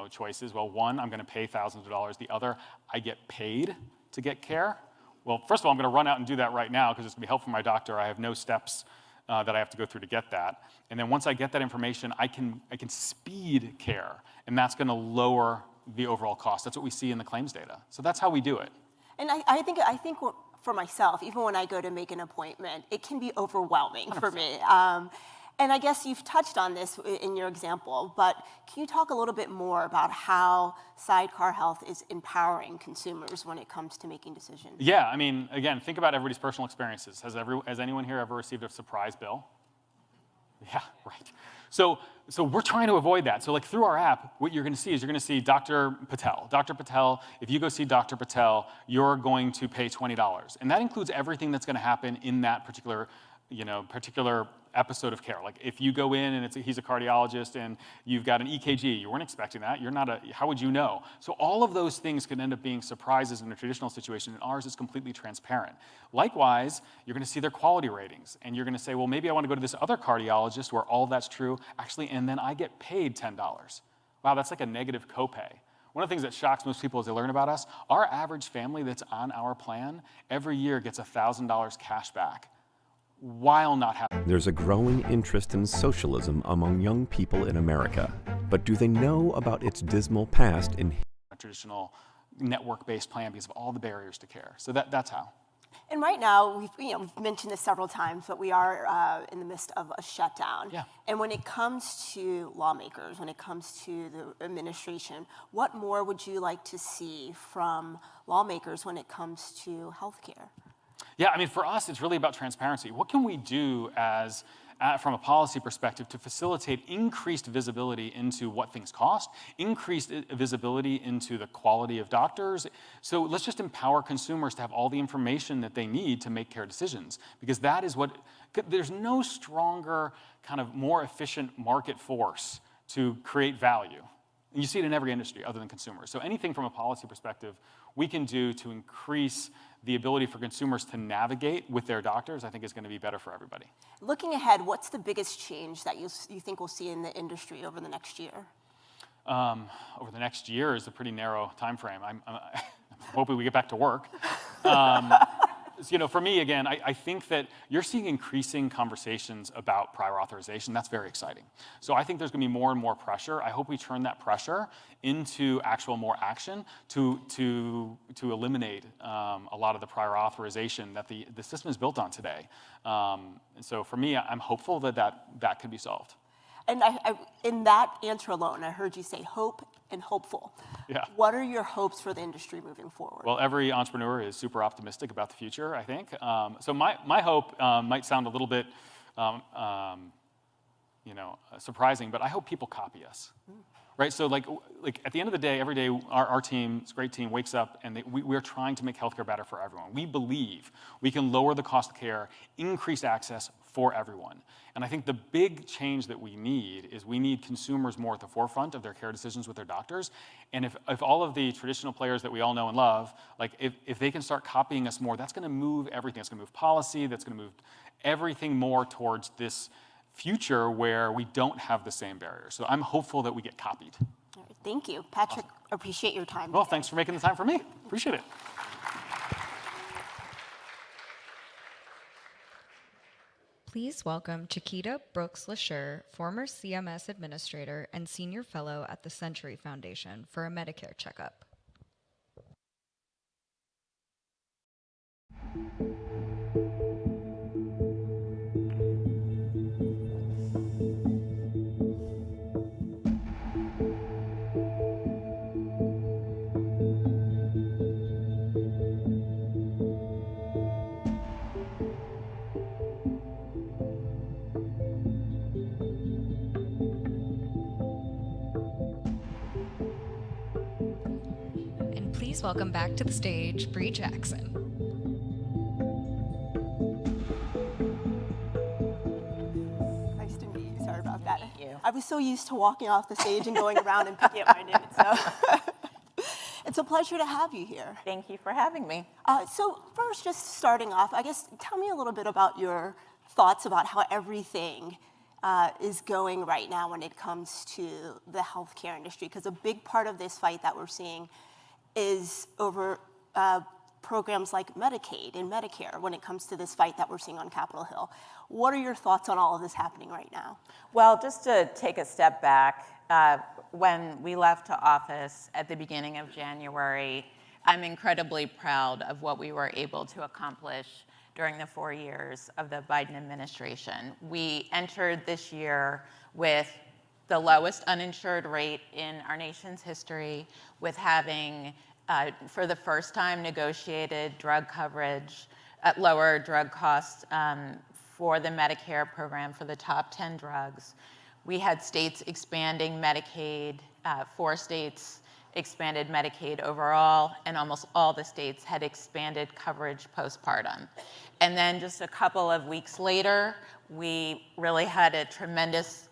choices. Well, one, I'm gonna pay thousands of dollars. The other, I get paid to get care. Well, first of all, I'm gonna run out and do that right now because it's gonna be helpful for my doctor. I have no steps that I have to go through to get that. And then once I get that information, I can speed care, and that's gonna lower the overall cost. That's what we see in the claims data. So that's how we do it. And I think for myself, even when I go to make an appointment, it can be overwhelming 100%. For me. And I guess you've touched on this in your example, but can you talk a little bit more about how Sidecar Health is empowering consumers when it comes to making decisions? Yeah, I mean, again, think about everybody's personal experiences. Has anyone here ever received a surprise bill? Yeah, right. So we're trying to avoid that. So like through our app, what you're gonna see is you're gonna see Dr. Patel. Dr. Patel, if you go see Dr. Patel, you're going to pay $20. And that includes everything that's gonna happen in that particular episode of care. Like if you go in and he's a cardiologist and you've got an EKG, you weren't expecting that, how would you know? So all of those things could end up being surprises in a traditional situation, and ours is completely transparent. Likewise, you're gonna see their quality ratings, and you're gonna say, well, maybe I wanna go to this other cardiologist where all that's true, actually, and then I get paid $10. Wow, that's like a negative copay. One of the things that shocks most people as they learn about us, our average family that's on our plan every year gets $1,000 cash back, while not having. There's a growing interest in socialism among young people in America, but do they know about its dismal past in a traditional network-based plan because of all the barriers to care? So that's how. And right now, we've mentioned this several times, but we are in the midst of a shutdown. Yeah. And when it comes to lawmakers, when it comes to the administration, what more would you like to see from lawmakers when it comes to healthcare? Yeah, I mean, for us, it's really about transparency. What can we do from a policy perspective to facilitate increased visibility into what things cost, increased visibility into the quality of doctors? So let's just empower consumers to have all the information that they need to make care decisions, because that is there's no stronger, kind of more efficient market force to create value. And you see it in every industry other than consumers. So anything from a policy perspective we can do to increase the ability for consumers to navigate with their doctors, I think is going to be better for everybody. Looking ahead, what's the biggest change that you think we'll see in the industry over the next year? Over the next year is a pretty narrow time frame. I'm hoping we get back to work. For me, again, I think that you're seeing increasing conversations about prior authorization. That's very exciting. So I think there's going to be more and more pressure. I hope we turn that pressure into more action to eliminate a lot of the prior authorization that the system is built on today. And so for me, I'm hopeful that could be solved. And in that answer alone, I heard you say hope and hopeful. Yeah. What are your hopes for the industry moving forward? Well, every entrepreneur is super optimistic about the future, I think. So my hope might sound a little bit, surprising, but I hope people copy us. Right, so like at the end of the day, every day, our team, this great team, wakes up and we're trying to make healthcare better for everyone. We believe we can lower the cost of care, increase access for everyone. And I think the big change that we need is we need consumers more at the forefront of their care decisions with their doctors. And if all of the traditional players that we all know and love, if they can start copying us more, that's going to move everything. It's going to move policy. That's going to move everything more towards this future where we don't have the same barriers. So I'm hopeful that we get copied. All right, thank you. Patrick, appreciate your time. Well, thanks for making the time for me. Appreciate it. Please welcome Chiquita Brooks-LaSure, former CMS Administrator and Senior Fellow at the Century Foundation, for a Medicare checkup. Please welcome back to the stage, Bree Jackson. Nice to meet you. Sorry about that. Thank you. I was so used to walking off the stage and going around and picking up my name. So it's a pleasure to have you here. Thank you for having me. So first, just starting off, I guess, tell me a little bit about your thoughts about how everything is going right now when it comes to the healthcare industry, because a big part of this fight that we're seeing is over programs like Medicaid and Medicare when it comes to this fight that we're seeing on Capitol Hill. What are your thoughts on all of this happening right now? Well, just to take a step back, when we left to office at the beginning of January, I'm incredibly proud of what we were able to accomplish during the 4 years of the Biden administration. We entered this year with the lowest uninsured rate in our nation's history, with having, for the first time, negotiated drug coverage at lower drug costs for the Medicare program for the top 10 drugs. We had states expanding Medicaid. 4 states expanded Medicaid overall, and almost all the states had expanded coverage postpartum. And then just a couple of weeks later, we really had a tremendous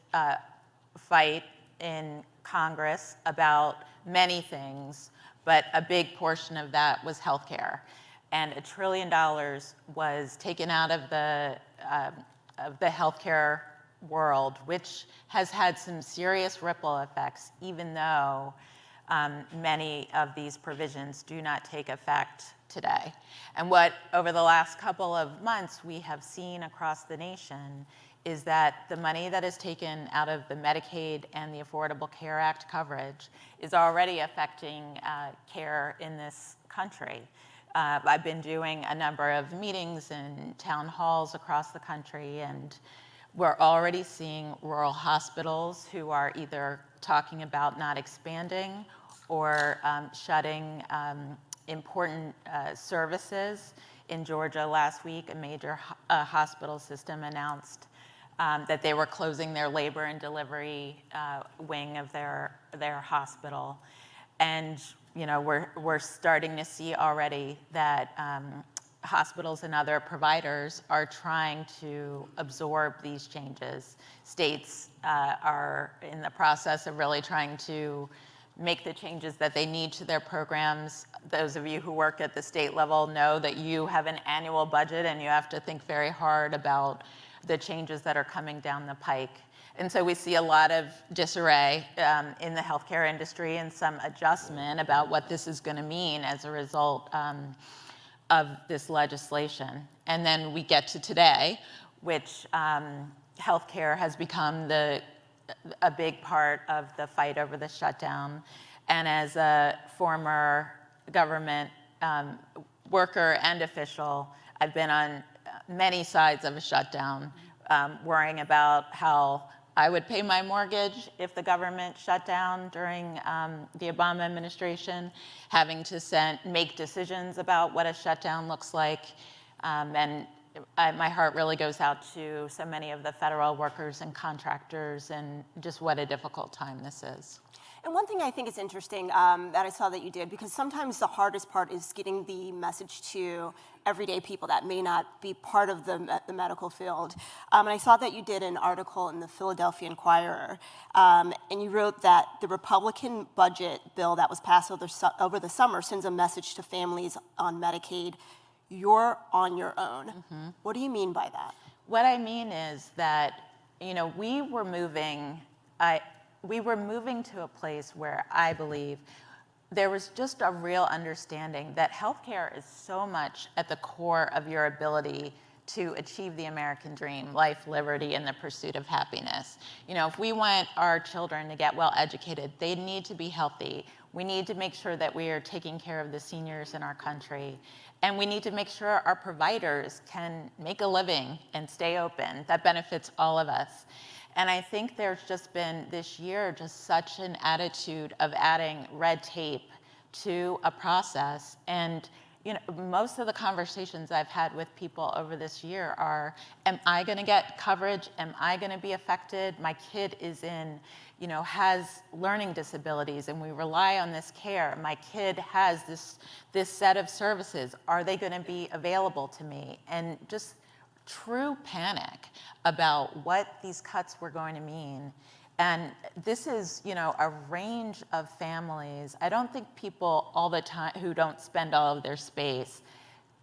fight in Congress about many things, but a big portion of that was healthcare. And $1 trillion was taken out of the healthcare world, which has had some serious ripple effects, even though many of these provisions do not take effect today. And what, over the last couple of months, we have seen across the nation is that the money that is taken out of the Medicaid and the Affordable Care Act coverage is already affecting care in this country. I've been doing a number of meetings and town halls across the country, and we're already seeing rural hospitals who are either talking about not expanding or shutting important services. In Georgia last week, a major hospital system announced that they were closing their labor and delivery wing of their hospital. And we're starting to see already that hospitals and other providers are trying to absorb these changes. States are in the process of really trying to make the changes that they need to their programs. Those of you who work at the state level know that you have an annual budget and you have to think very hard about the changes that are coming down the pike. And so we see a lot of disarray in the healthcare industry and some adjustment about what this is going to mean as a result of this legislation. And then we get to today, which healthcare has become a big part of the fight over the shutdown. And as a former government worker and official, I've been on many sides of a shutdown, worrying about how I would pay my mortgage if the government shut down during the Obama administration, having to make decisions about what a shutdown looks like. And my heart really goes out to so many of the federal workers and contractors, and just what a difficult time this is. And one thing I think is interesting that I saw that you did, because sometimes the hardest part is getting the message to everyday people that may not be part of the medical field. And I saw that you did an article in the Philadelphia Inquirer, and you wrote that the Republican budget bill that was passed over the summer sends a message to families on Medicaid: you're on your own. Mm-hmm. What do you mean by that? What I mean is that, we were moving to a place where I believe there was just a real understanding that healthcare is so much at the core of your ability to achieve the American dream: life, liberty, and the pursuit of happiness. If we want our children to get well educated, they need to be healthy. We need to make sure that we are taking care of the seniors in our country. And we need to make sure our providers can make a living and stay open. That benefits all of us. And I think there's just been this year just such an attitude of adding red tape to a process. And most of the conversations I've had with people over this year are, am I going to get coverage? Am I going to be affected? My kid is has learning disabilities and we rely on this care. My kid has this set of services. Are they going to be available to me? And just true panic about what these cuts were going to mean. And this is, a range of families. I don't think people all the time who don't spend all of their space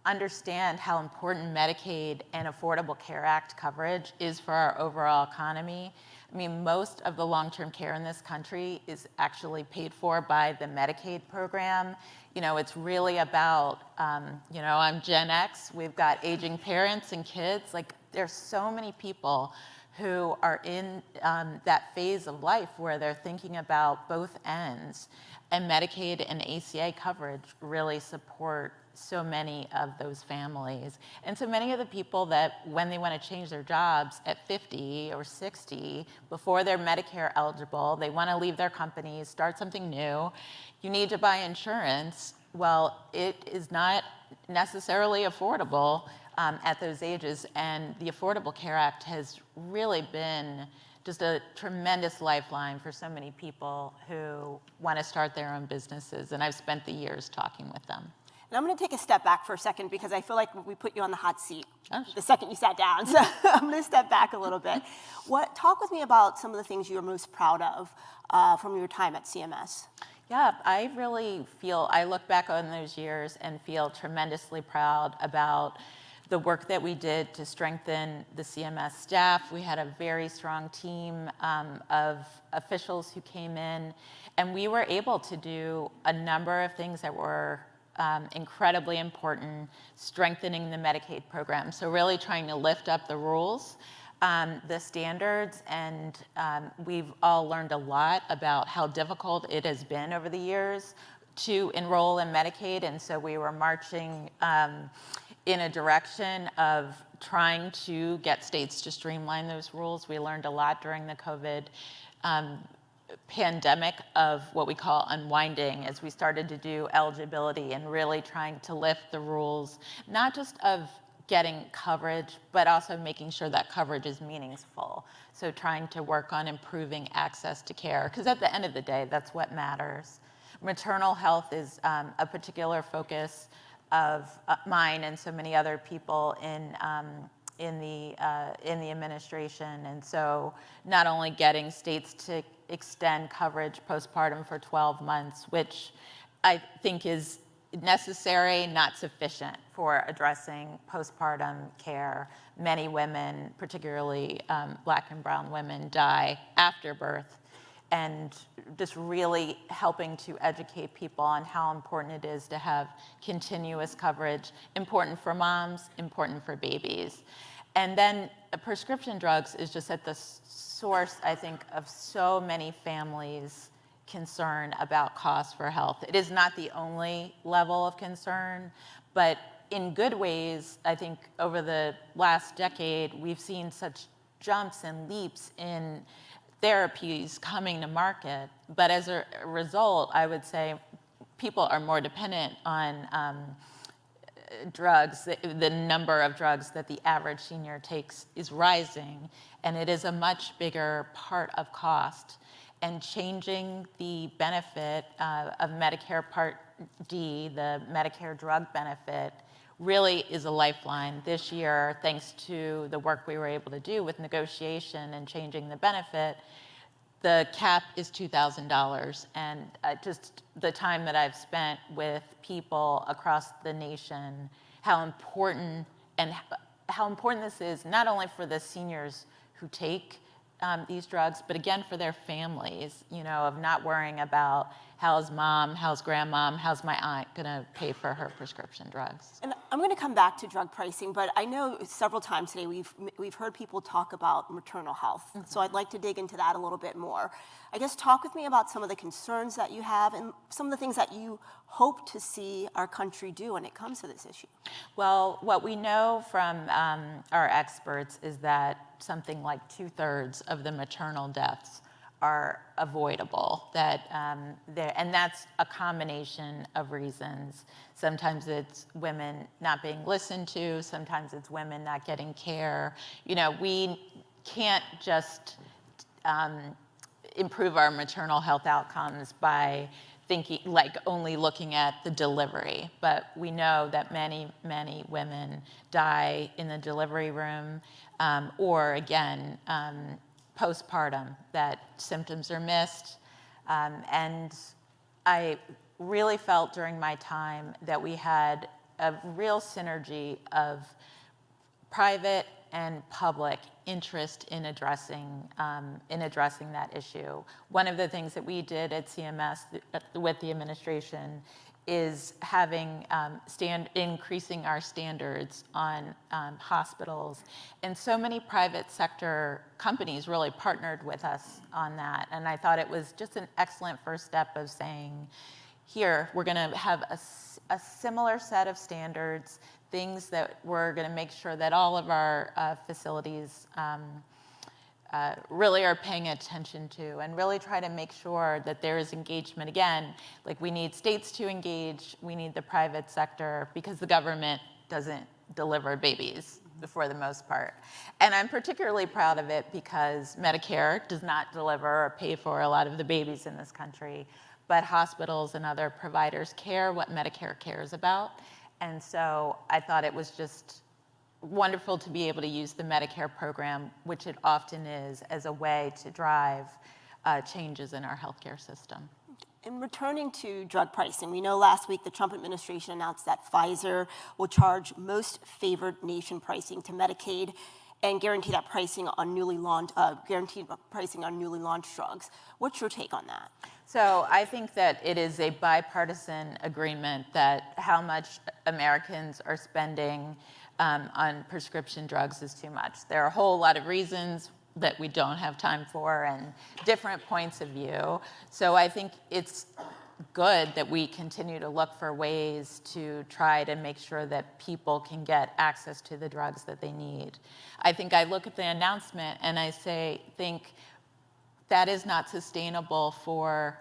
understand how important Medicaid and Affordable Care Act coverage is for our overall economy. I mean, most of the long-term care in this country is actually paid for by the Medicaid program. It's really about, I'm Gen X, we've got aging parents and kids. Like, there's so many people who are in that phase of life where they're thinking about both ends. And Medicaid and ACA coverage really support so many of those families. And so many of the people that when they want to change their jobs at 50 or 60, before they're Medicare eligible, they want to leave their companies, start something new, you need to buy insurance. Well, it is not necessarily affordable at those ages, and the Affordable Care Act has really been just a tremendous lifeline for so many people who want to start their own businesses, and I've spent the years talking with them. And I'm going to take a step back for a second because I feel like we put you on the hot seat the second you sat down. So I'm going to step back a little bit. Talk with me about some of the things you're most proud of from your time at CMS. Yeah, I really I look back on those years and feel tremendously proud about the work that we did to strengthen the CMS staff. We had a very strong team of officials who came in, and we were able to do a number of things that were incredibly important, strengthening the Medicaid program. So really trying to lift up the rules, the standards, and we've all learned a lot about how difficult it has been over the years to enroll in Medicaid, and so we were marching in a direction of trying to get states to streamline those rules. We learned a lot during the COVID pandemic of what we call unwinding, as we started to do eligibility and really trying to lift the rules, not just of getting coverage, but also making sure that coverage is meaningful. So trying to work on improving access to care, because at the end of the day, that's what matters. Maternal health is a particular focus of mine and so many other people in the administration. And so not only getting states to extend coverage postpartum for 12 months, which I think is necessary, not sufficient for addressing postpartum care. Many women, particularly Black and brown women, die after birth. And just really helping to educate people on how important it is to have continuous coverage, important for moms, important for babies. And then prescription drugs is just at the source, I think, of so many families' concern about costs for health. It is not the only level of concern, but in good ways, I think over the last decade, we've seen such jumps and leaps in therapies coming to market. But as a result, I would say people are more dependent on drugs. The number of drugs that the average senior takes is rising, and it is a much bigger part of cost. And changing the benefit of Medicare Part D, the Medicare drug benefit, really is a lifeline. This year, thanks to the work we were able to do with negotiation and changing the benefit, the cap is $2,000. And just the time that I've spent with people across the nation, how important this is, not only for the seniors who take these drugs, but again for their families, you know, of not worrying about how's mom, how's grandmom, how's my aunt gonna pay for her prescription drugs. And I'm going to come back to drug pricing, but I know several times today we've heard people talk about maternal health. Mm-hmm. So I'd like to dig into that a little bit more. I guess talk with me about some of the concerns that you have and some of the things that you hope to see our country do when it comes to this issue. Well, what we know from our experts is that something like 2/3 of the maternal deaths are avoidable, and that's a combination of reasons. Sometimes it's women not being listened to, sometimes it's women not getting care. You know, we can't just improve our maternal health outcomes by thinking, like only looking at the delivery, but we know that many, many women die in the delivery room, or again, postpartum, that symptoms are missed. And I really felt during my time that we had a real synergy of private and public interest in addressing that issue. One of the things that we did at CMS with the administration is having increasing our standards on hospitals. And so many private sector companies really partnered with us on that. And I thought it was just an excellent first step of saying, here, we're gonna have a similar set of standards, things that we're gonna make sure that all of our facilities really are paying attention to, and really try to make sure that there is engagement. Again, like we need states to engage, we need the private sector, because the government doesn't deliver babies for the most part. And I'm particularly proud of it because Medicare does not deliver or pay for a lot of the babies in this country, but hospitals and other providers care what Medicare cares about. And so I thought it was just wonderful to be able to use the Medicare program, which it often is, as a way to drive changes in our healthcare system. And returning to drug pricing, we know last week the Trump administration announced that Pfizer will charge most favored nation pricing to Medicaid and guarantee pricing on newly launched drugs. What's your take on that? So I think that it is a bipartisan agreement that how much Americans are spending on prescription drugs is too much. There are a whole lot of reasons that we don't have time for and different points of view. So I think it's good that we continue to look for ways to try to make sure that people can get access to the drugs that they need. I think I look at the announcement and I think that is not sustainable for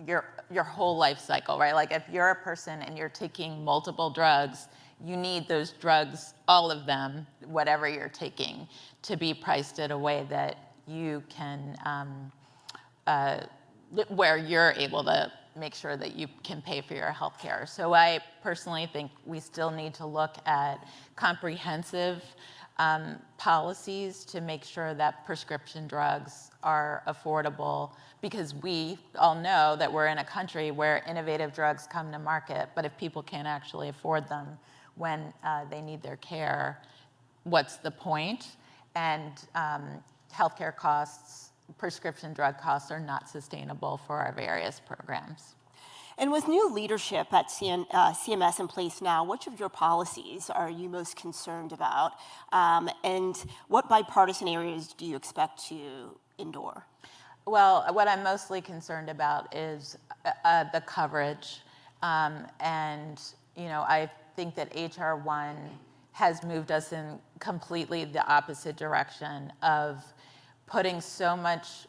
your whole life cycle, right? Like if you're a person and you're taking multiple drugs, you need those drugs, all of them, whatever you're taking, to be priced in a way that you can, where you're able to make sure that you can pay for your health care. So I personally think we still need to look at comprehensive policies to make sure that prescription drugs are affordable, because we all know that we're in a country where innovative drugs come to market, but if people can't actually afford them when they need their care, what's the point? And healthcare costs, prescription drug costs are not sustainable for our various programs. And with new leadership at CMS in place now, which of your policies are you most concerned about? And what bipartisan areas do you expect to endure? Well, what I'm mostly concerned about is the coverage. And, you know, I think that H.R. 1 has moved us in completely the opposite direction of putting so much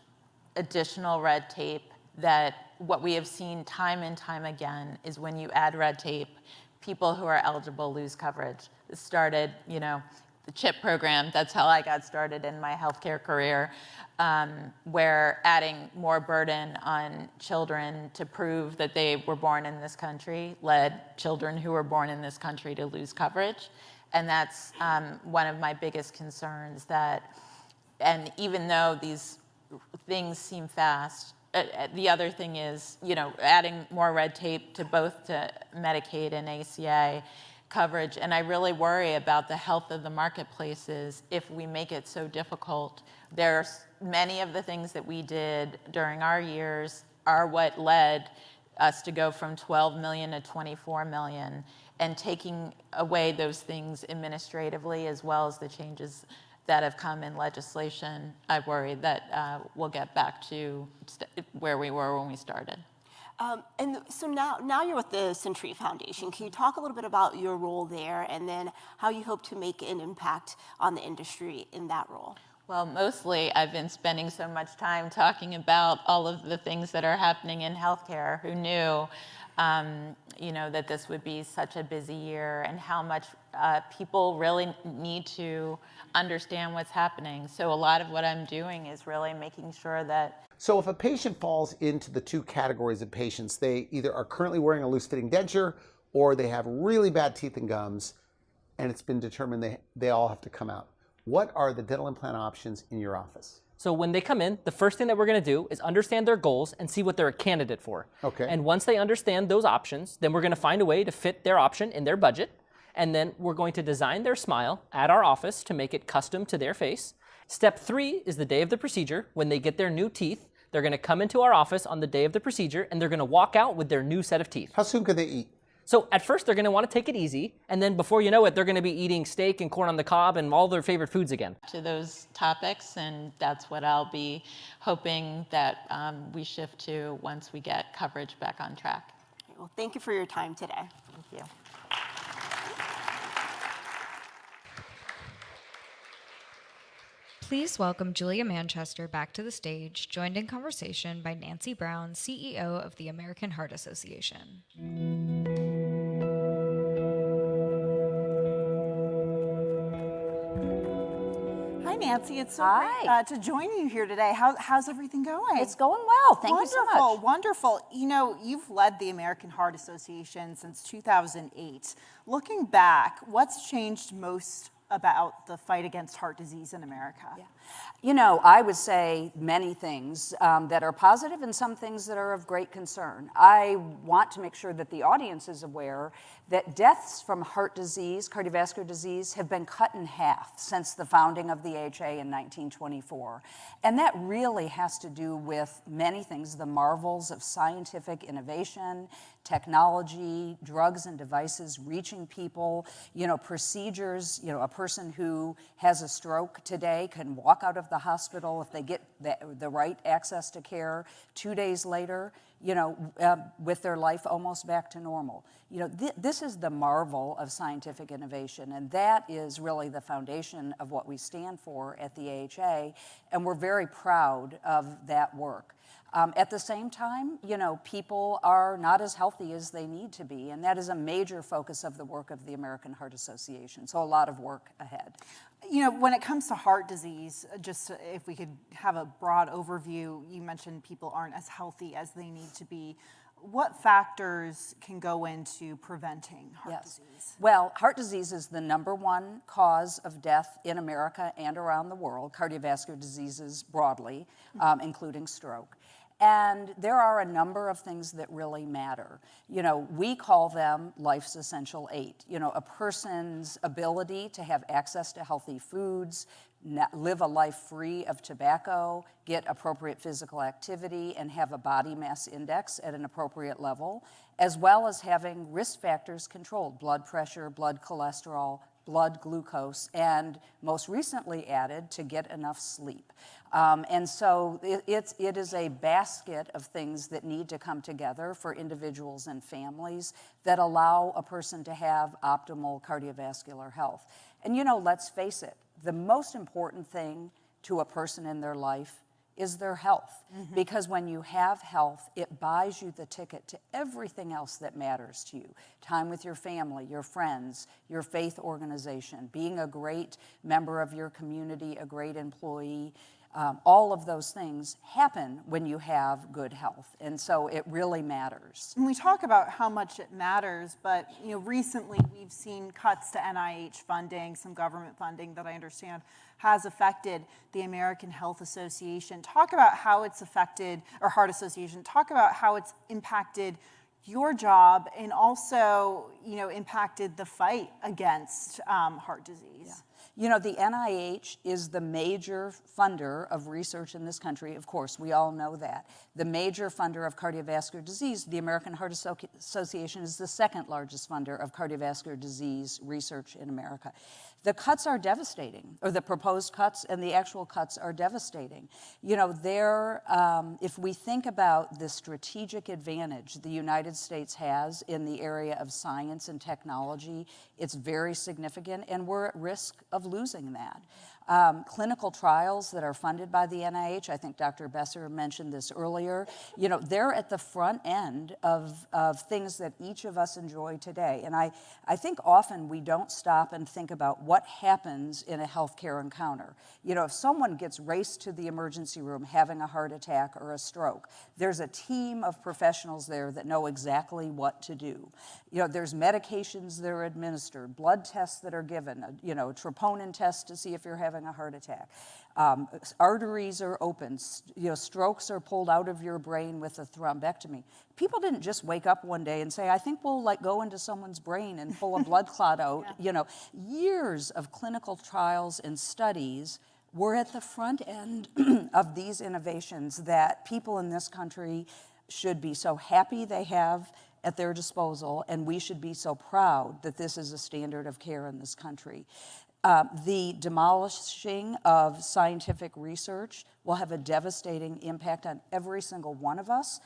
additional red tape that what we have seen time and time again is when you add red tape, people who are eligible lose coverage. It started, you know, the CHIP program, that's how I got started in my healthcare career, where adding more burden on children to prove that they were born in this country led children who were born in this country to lose coverage. And that's one of my biggest concerns, that, and even though these things seem fast, the other thing is, you know, adding more red tape to both to Medicaid and ACA coverage. And I really worry about the health of the marketplaces if we make it so difficult. There's many of the things that we did during our years are what led us to go from 12 million to 24 million. And taking away those things administratively, as well as the changes that have come in legislation, I worry that we'll get back to where we were when we started. And so now you're with the Century Foundation. Can you talk a little bit about your role there, and then how you hope to make an impact on the industry in that role? Well, mostly I've been spending so much time talking about all of the things that are happening in healthcare. Who knew, you know, that this would be such a busy year, and how much people really need to understand what's happening. So a lot of what I'm doing is really making sure that. So if a patient falls into the two categories of patients, they either are currently wearing a loose-fitting denture, or they have really bad teeth and gums, and it's been determined they all have to come out. What are the dental implant options in your office? So when they come in, the first thing that we're going to do is understand their goals and see what they're a candidate for. Okay. And once they understand those options, then we're going to find a way to fit their option in their budget. And then we're going to design their smile at our office to make it custom to their face. Step 3 is the day of the procedure. When they get their new teeth, they're going to come into our office on the day of the procedure, and they're going to walk out with their new set of teeth. How soon can they eat? So at first, they're going to want to take it easy, and then before you know it, they're going to be eating steak and corn on the cob and all their favorite foods again. To those topics, and that's what I'll be hoping that we shift to once we get coverage back on track. Well, thank you for your time today. Thank you. Please welcome Julia Manchester back to the stage, joined in conversation by Nancy Brown, CEO of the American Heart Association. Hi, Nancy. It's so great to join you here today. How's everything going? It's going well. Thank you so much. Wonderful, wonderful. You know, you've led the American Heart Association since 2008. Looking back, what's changed most about the fight against heart disease in America? Yeah. You know, I would say many things that are positive and some things that are of great concern. I want to make sure that the audience is aware that deaths from heart disease, cardiovascular disease, have been cut in half since the founding of the AHA in 1924. And that really has to do with many things, the marvels of scientific innovation, technology, drugs and devices reaching people, you know, procedures. You know, a person who has a stroke today can walk walk out of the hospital, if they get the right access to care, 2 days later, with their life almost back to normal. This is the marvel of scientific innovation, and that is really the foundation of what we stand for at the AHA, and we're very proud of that work. At the same time, people are not as healthy as they need to be, and that is a major focus of the work of the American Heart Association, so a lot of work ahead. When it comes to heart disease, just if we could have a broad overview, you mentioned people aren't as healthy as they need to be. What factors can go into preventing heart disease? Well, heart disease is the #1 cause of death in America and around the world, cardiovascular diseases broadly, including stroke. And there are a number of things that really matter. We call them life's essential 8. A person's ability to have access to healthy foods, live a life free of tobacco, get appropriate physical activity, and have a body mass index at an appropriate level, as well as having risk factors controlled, blood pressure, blood cholesterol, blood glucose, and most recently added to get enough sleep. And so it is a basket of things that need to come together for individuals and families that allow a person to have optimal cardiovascular health. And let's face it, the most important thing to a person in their life is their health. Because when you have health, it buys you the ticket to everything else that matters to you. Time with your family, your friends, your faith organization, being a great member of your community, a great employee. All of those things happen when you have good health. And so it really matters. And we talk about how much it matters, but recently we've seen cuts to NIH funding, some government funding that I understand has affected the American Health Association. Talk about how it's affected, or Heart Association, talk about how it's impacted your job and also, impacted the fight against heart disease. The NIH is the major funder of research in this country. Of course, we all know that. The major funder of cardiovascular disease, the American Heart Association, is the second largest funder of cardiovascular disease research in America. The cuts are devastating, or the proposed cuts and the actual cuts are devastating. If we think about the strategic advantage the United States has in the area of science and technology, it's very significant, and we're at risk of losing that. Clinical trials that are funded by the NIH, I think Dr. Besser mentioned this earlier, they're at the front end of things that each of us enjoy today. And I think often we don't stop and think about what happens in a healthcare encounter. If someone gets raced to the emergency room having a heart attack or a stroke, there's a team of professionals there that know exactly what to do. There's medications that are administered, blood tests that are given, a troponin test to see if you're having a heart attack. Arteries are opened, strokes are pulled out of your brain with a thrombectomy. People didn't just wake up one day and say, I think we'll go into someone's brain and pull a blood clot out. Years of clinical trials and studies were at the front end of these innovations that people in this country should be so happy they have at their disposal, and we should be so proud that this is a standard of care in this country. The demolishing of scientific research will have a devastating impact on every single one of us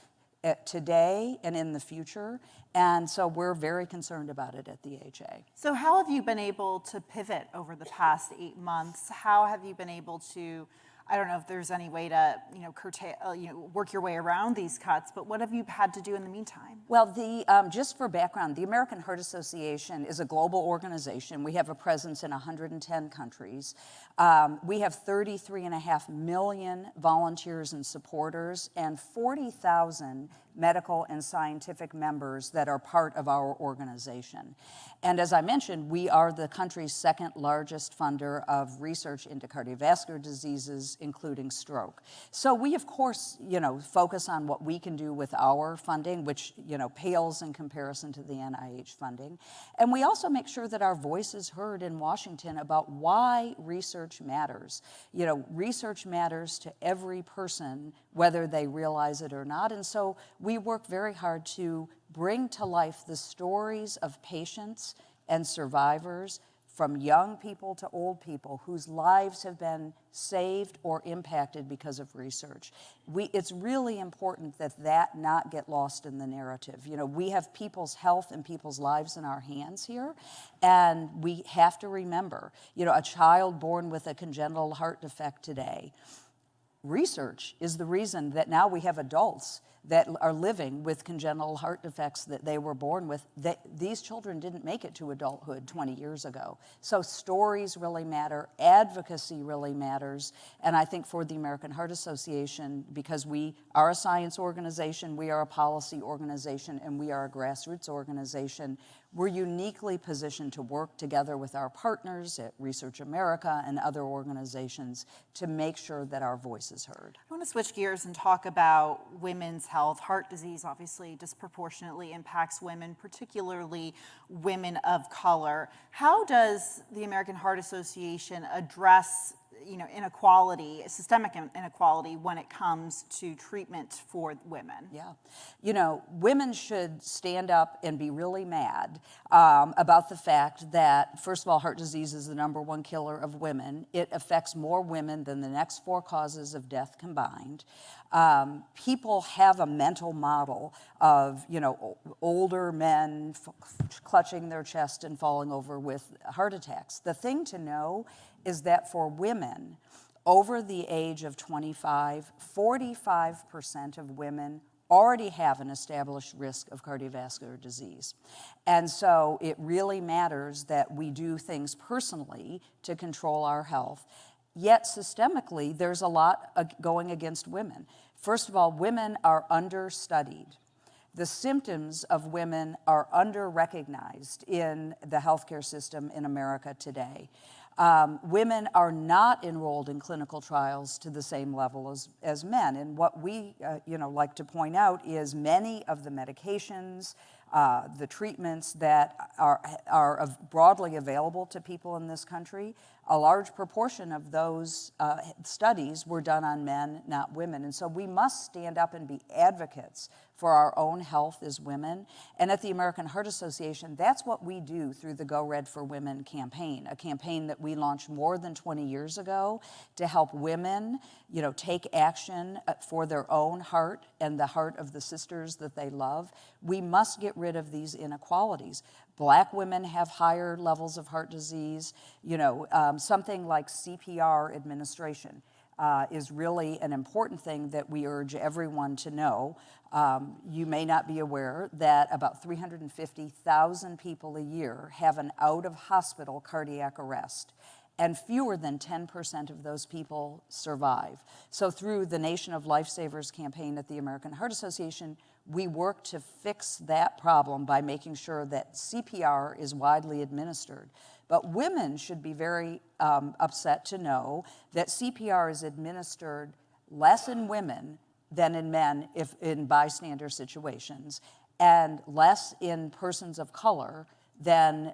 today and in the future, and so we're very concerned about it at the AHA. So how have you been able to pivot over the past 8 months? How have you been able to, I don't know if there's any way to, curtail, work your way around these cuts, but what have you had to do in the meantime? Well, just for background, the American Heart Association is a global organization. We have a presence in 110 countries. We have 33.5 million volunteers and supporters and 40,000 medical and scientific members that are part of our organization. And as I mentioned, we are the country's second largest funder of research into cardiovascular diseases, including stroke. So we, of course, focus on what we can do with our funding, which, pales in comparison to the NIH funding. And we also make sure that our voice is heard in Washington about why research matters. Research matters to every person, whether they realize it or not. And so we work very hard to bring to life the stories of patients and survivors from young people to old people whose lives have been saved or impacted because of research. It's really important that that not get lost in the narrative. You know, we have people's health and people's lives in our hands here, and we have to remember, you know, a child born with a congenital heart defect today, research is the reason that now we have adults that are living with congenital heart defects that they were born with. These children didn't make it to adulthood 20 years ago. So stories really matter, advocacy really matters, and I think for the American Heart Association, because we are a science organization, we are a policy organization, and we are a grassroots organization, we're uniquely positioned to work together with our partners at Research America and other organizations to make sure that our voice is heard. I want to switch gears and talk about women's health. Heart disease obviously disproportionately impacts women, particularly women of color. How does the American Heart Association address inequality, systemic inequality when it comes to treatment for women? Yeah. You know, women should stand up and be really mad about the fact that, first of all, heart disease is the #1 killer of women. It affects more women than the next 4 causes of death combined. People have a mental model of, older men clutching their chest and falling over with heart attacks. The thing to know is that for women over the age of 25, 45% of women already have an established risk of cardiovascular disease. And so it really matters that we do things personally to control our health. Yet systemically, there's a lot going against women. First of all, women are understudied. The symptoms of women are under-recognized in the healthcare system in America today. Women are not enrolled in clinical trials to the same level as men. And what we like to point out is many of the medications, the treatments that are broadly available to people in this country, a large proportion of those studies were done on men, not women. And so we must stand up and be advocates for our own health as women. And at the American Heart Association, that's what we do through the Go Red for Women campaign, a campaign that we launched more than 20 years ago to help women, take action for their own heart and the heart of the sisters that they love. We must get rid of these inequalities. Black women have higher levels of heart disease. Something like CPR administration is really an important thing that we urge everyone to know. You may not be aware that about 350,000 people a year have an out-of-hospital cardiac arrest, and fewer than 10% of those people survive. So through the Nation of Lifesavers campaign at the American Heart Association, we work to fix that problem by making sure that CPR is widely administered. But women should be very upset to know that CPR is administered less in women than in men if in bystander situations, and less in persons of color than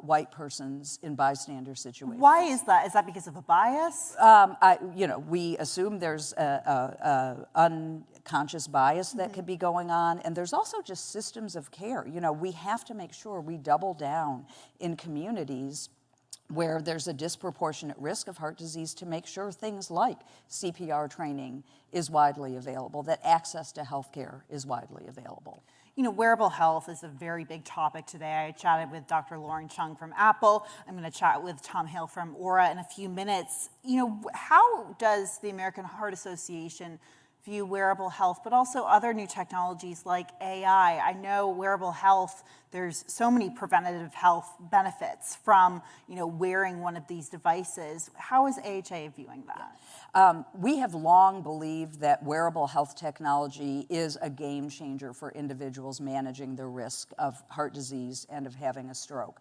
white persons in bystander situations. Why is that? Is that because of a bias? We assume there's a unconscious bias that could be going on, and there's also just systems of care. We have to make sure we double down in communities where there's a disproportionate risk of heart disease to make sure things like CPR training is widely available, that access to health care is widely available. Wearable health is a very big topic today. I chatted with Dr. Lauren Chung from Apple. I'm going to chat with Tom Hale from Aura in a few minutes. How does the American Heart Association view wearable health, but also other new technologies like AI? I know wearable health, there's so many preventative health benefits from, wearing one of these devices. How is AHA viewing that? We have long believed that wearable health technology is a game changer for individuals managing the risk of heart disease and of having a stroke.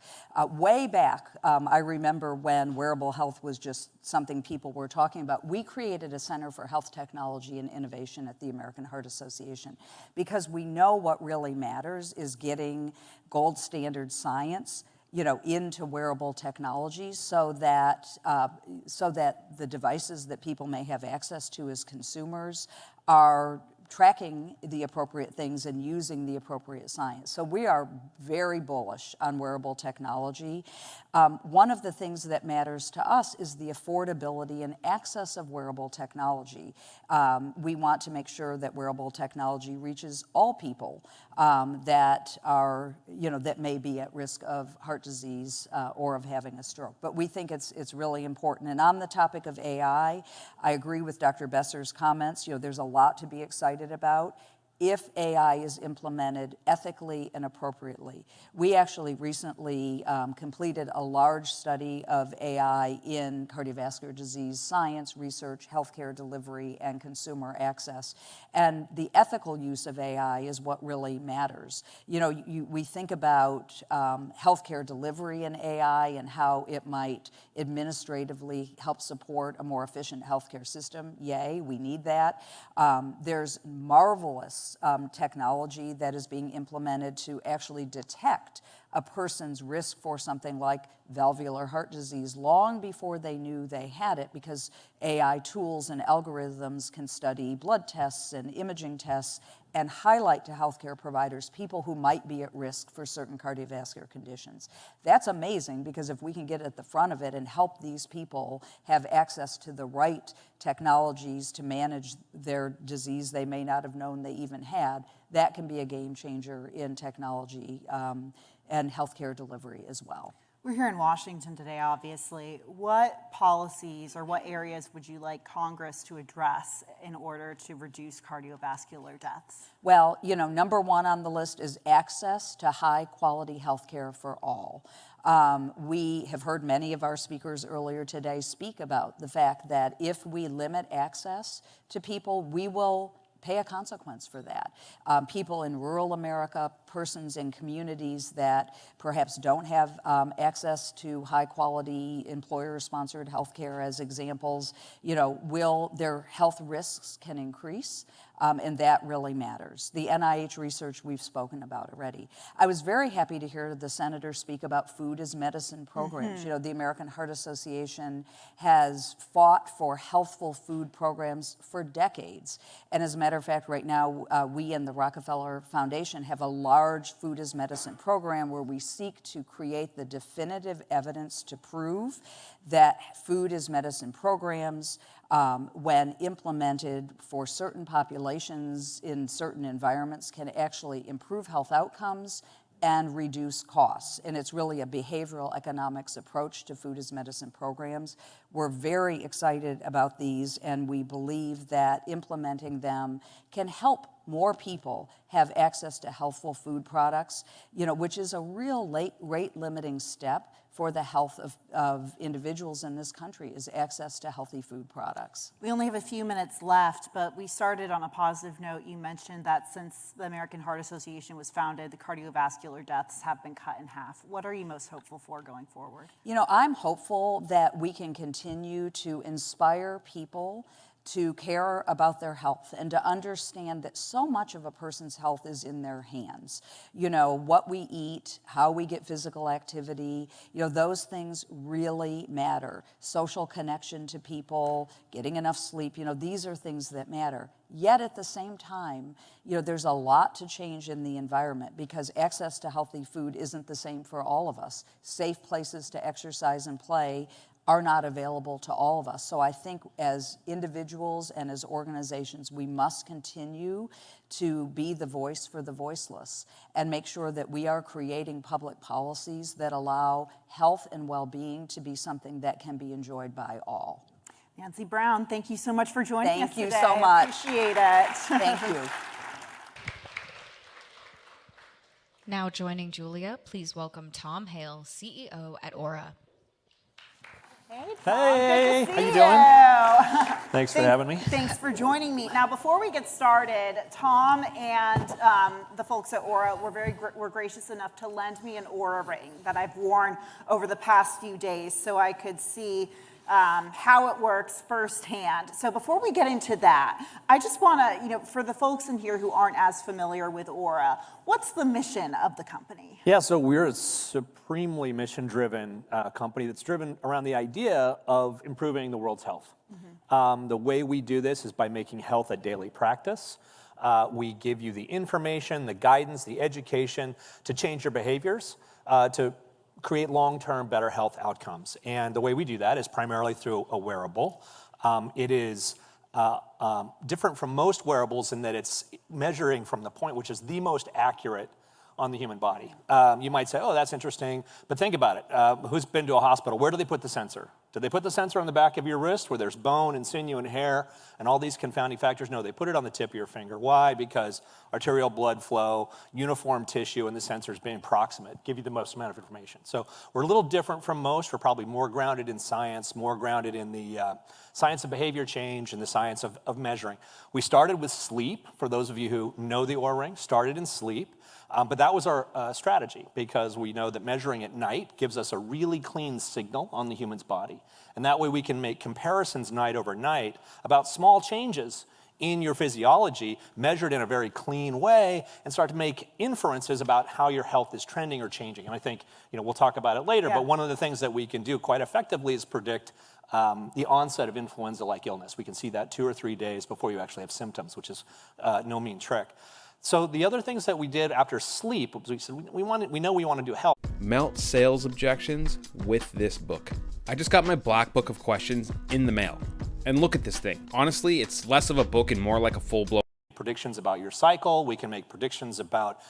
Way back, I remember when wearable health was just something people were talking about, we created a Center for Health Technology and Innovation at the American Heart Association because we know what really matters is getting gold standard science into wearable technologies so that the devices that people may have access to as consumers are tracking the appropriate things and using the appropriate science. So we are very bullish on wearable technology. One of the things that matters to us is the affordability and access of wearable technology. We want to make sure that wearable technology reaches all people that are, that may be at risk of heart disease or of having a stroke. But we think it's really important. And on the topic of AI, I agree with Dr. Besser's comments. There's a lot to be excited about if AI is implemented ethically and appropriately. We actually recently completed a large study of AI in cardiovascular disease science, research, healthcare delivery, and consumer access. And the ethical use of AI is what really matters. We think about healthcare delivery in AI and how it might administratively help support a more efficient healthcare system. Yay, we need that. There's marvelous technology that is being implemented to actually detect a person's risk for something like valvular heart disease long before they knew they had it, because AI tools and algorithms can study blood tests and imaging tests and highlight to healthcare providers people who might be at risk for certain cardiovascular conditions. That's amazing, because if we can get at the front of it and help these people have access to the right technologies to manage their disease they may not have known they even had, that can be a game changer in technology and healthcare delivery as well. We're here in Washington today, obviously. What policies or what areas would you like Congress to address in order to reduce cardiovascular deaths? Well, number one on the list is access to high-quality health care for all. We have heard many of our speakers earlier today speak about the fact that if we limit access to people, we will pay a consequence for that. People in rural America, persons in communities that perhaps don't have access to high-quality employer-sponsored health care, as examples, their health risks can increase. And that really matters. The NIH research we've spoken about already. I was very happy to hear the senator speak about food as medicine programs. The American Heart Association has fought for healthful food programs for decades. And as a matter of fact, right now, we and the Rockefeller Foundation have a large food as medicine program where we seek to create the definitive evidence to prove that food as medicine programs, when implemented for certain populations in certain environments, can actually improve health outcomes and reduce costs. And it's really a behavioral economics approach to food as medicine programs. We're very excited about these, and we believe that implementing them can help more people have access to healthful food products, which is a real rate-limiting step for the health of individuals in this country, is access to healthy food products. We only have a few minutes left, but we started on a positive note. You mentioned that since the American Heart Association was founded, the cardiovascular deaths have been cut in half. What are you most hopeful for going forward? I'm hopeful that we can continue to inspire people to care about their health and to understand that so much of a person's health is in their hands. What we eat, how we get physical activity, those things really matter. Social connection to people, getting enough sleep, these are things that matter. Yet at the same time, there's a lot to change in the environment, because access to healthy food isn't the same for all of us. Safe places to exercise and play are not available to all of us. So I think as individuals and as organizations, we must continue to be the voice for the voiceless and make sure that we are creating public policies that allow health and well-being to be something that can be enjoyed by all. Nancy Brown, thank you so much for joining us today. Thank you so much. Appreciate it. Thank you. Now joining Julia, please welcome Tom Hale, CEO at Aura. Hey, Tom. Hey, good to see how you doing? you. Thanks for having me. Thanks for joining me. Now, before we get started, Tom and the folks at Aura were gracious enough to lend me an Aura ring that I've worn over the past few days so I could see how it works firsthand. So before we get into that, I just want to, for the folks in here who aren't as familiar with Aura, what's the mission of the company? Yeah, so we're a supremely mission-driven company that's driven around the idea of improving the world's health. The way we do this is by making health a daily practice. We give you the information, the guidance, the education to change your behaviors, to create long-term better health outcomes. And the way we do that is primarily through a wearable. It is different from most wearables in that it's measuring from the point which is the most accurate on the human body. You might say, oh, that's interesting, but think about it. Who's been to a hospital? Where do they put the sensor? Do they put the sensor on the back of your wrist where there's bone and sinew and hair and all these confounding factors? No, they put it on the tip of your finger. Why? Because arterial blood flow, uniform tissue, and the sensors being proximate give you the most amount of information. So we're a little different from most. We're probably more grounded in science, more grounded in the science of behavior change and the science of measuring. We started with sleep. For those of you who know the Oura Ring, started in sleep. But that was our strategy because we know that measuring at night gives us a really clean signal on the human's body. And that way we can make comparisons night over night about small changes in your physiology measured in a very clean way and start to make inferences about how your health is trending or changing. And I think, we'll talk about it later, but one of the things that we can do quite effectively is predict the onset of influenza-like illness. We can see that 2 or 3 days before you actually have symptoms, which is no mean trick. So the other things that we did after sleep, we said we know we want to do health. Melt sales objections with this book. I just got my black book of questions in the mail. And look at this thing. Honestly, it's less of a book and more like a full-blown predictions about your cycle. We can make predictions about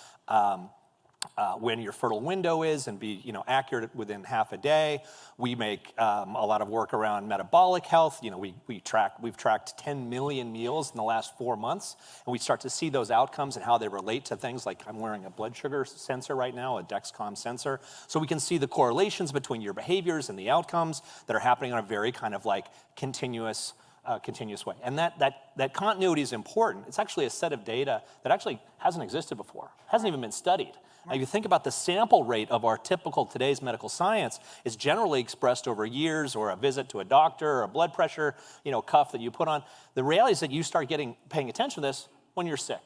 when your fertile window is and be accurate within half a day. We make a lot of work around metabolic health. We've tracked 10 million meals in the last 4 months, and we start to see those outcomes and how they relate to things like I'm wearing a blood sugar sensor right now, a Dexcom sensor. So we can see the correlations between your behaviors and the outcomes that are happening on a very kind of like continuous way. And that continuity is important. It's actually a set of data that actually hasn't existed before, hasn't even been studied. Now, if you think about the sample rate of our typical today's medical science is generally expressed over years or a visit to a doctor or a blood pressure, cuff that you put on. The reality is that you start paying attention to this when you're sick.